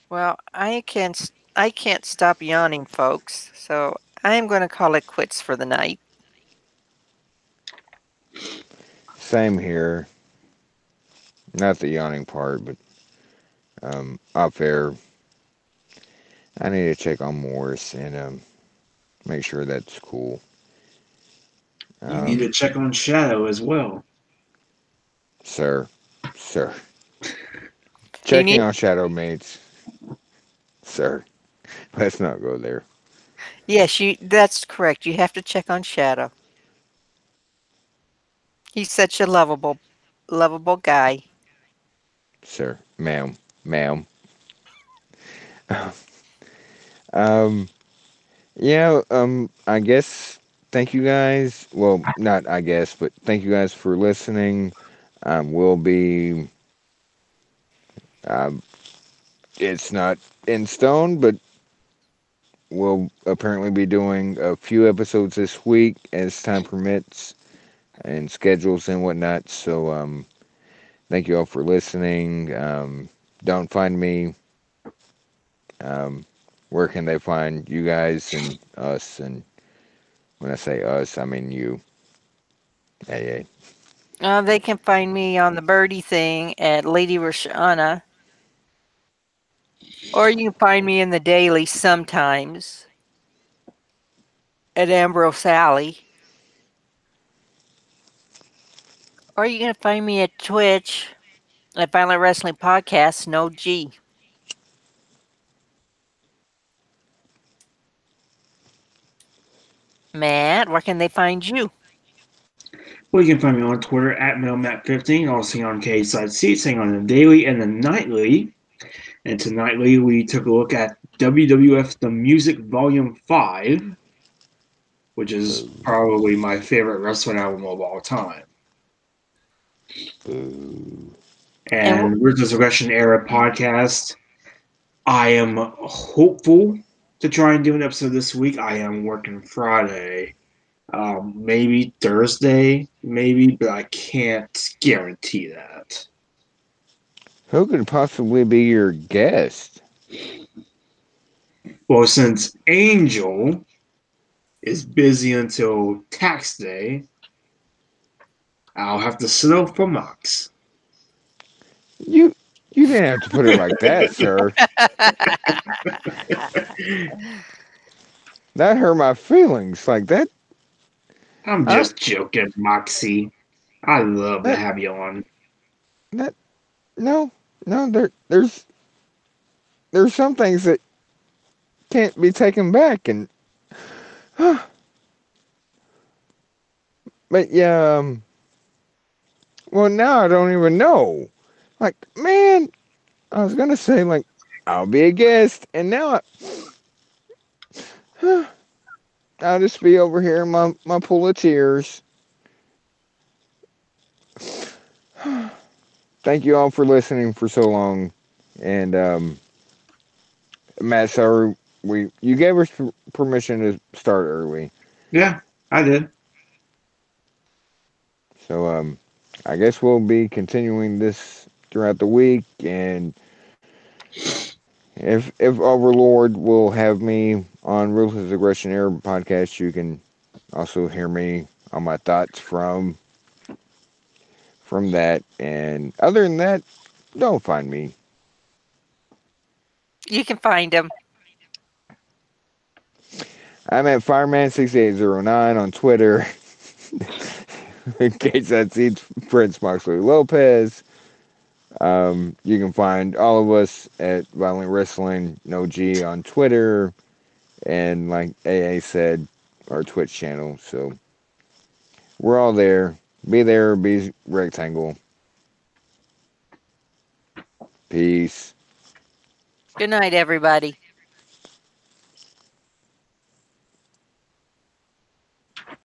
Well, I can't stop yawning, folks. So I'm going to call it quits for the night. same here. Not the yawning part, but off air, I need to check on Morris and make sure that's cool. You need to Um, check on Shadow as well. sir, sir, You checking need on Shadow Mates, sir. Let's not go there, Yes, you that's correct. You have to check on Shadow. He's such a lovable guy. sir, ma'am. um, yeah. I guess. Thank you guys. Well, not I guess, but thank you guys for listening. We'll be. Um, it's not in stone, but we'll apparently be doing a few episodes this week as time permits and schedules and whatnot. So, thank you all for listening. Don't find me. Um, where can they find you guys and us? And when I say us, I mean you. Hey, They can find me on the birdie thing at Lady Roshana, or you can find me in the daily sometimes at Ambrose Alley, or you can find me at Twitch at Violent Wrestling Podcast, no G. Matt, where can they find you? Well, you can find me on Twitter at MailMat15, also on K-Side Seats, saying on the daily and the nightly. And tonightly we took a look at WWF The Music Volume 5, which is boo, probably my favorite wrestling album of all time. boo. And And Ruthless Aggression Era podcast, I am hopeful to try and do an episode this week. I am working Friday. Maybe Thursday, maybe, but I can't guarantee that. Who could possibly be your guest? Well, since Angel is busy until tax day, I'll have to settle for Mox. You you didn't have to put it like that, sir. That hurt my feelings. Like that. I'm I just joking, Moxie. I love to that have you on. that no no. There's some things that can't be taken back, and but yeah. Well, now I don't even know. Like man, I was gonna say like I'll be a guest, and now I'll just be over here in my pool of tears. Thank you all for listening for so long, and Matt, sorry we you gave us permission to start early, Yeah, I did. so I guess we'll be continuing this throughout the week, and if Overlord will have me on Ruthless Aggression Era podcast, you can also hear me on my thoughts from that. And other than that, don't find me. You can find him. I'm at Fireman6809 on Twitter. In case that sees Prince Moxley Lopez. You can find all of us at Violent Wrestling No G on Twitter, and like AA said, our Twitch channel. So we're all there. Be there, be rectangle. Peace. Good night, everybody.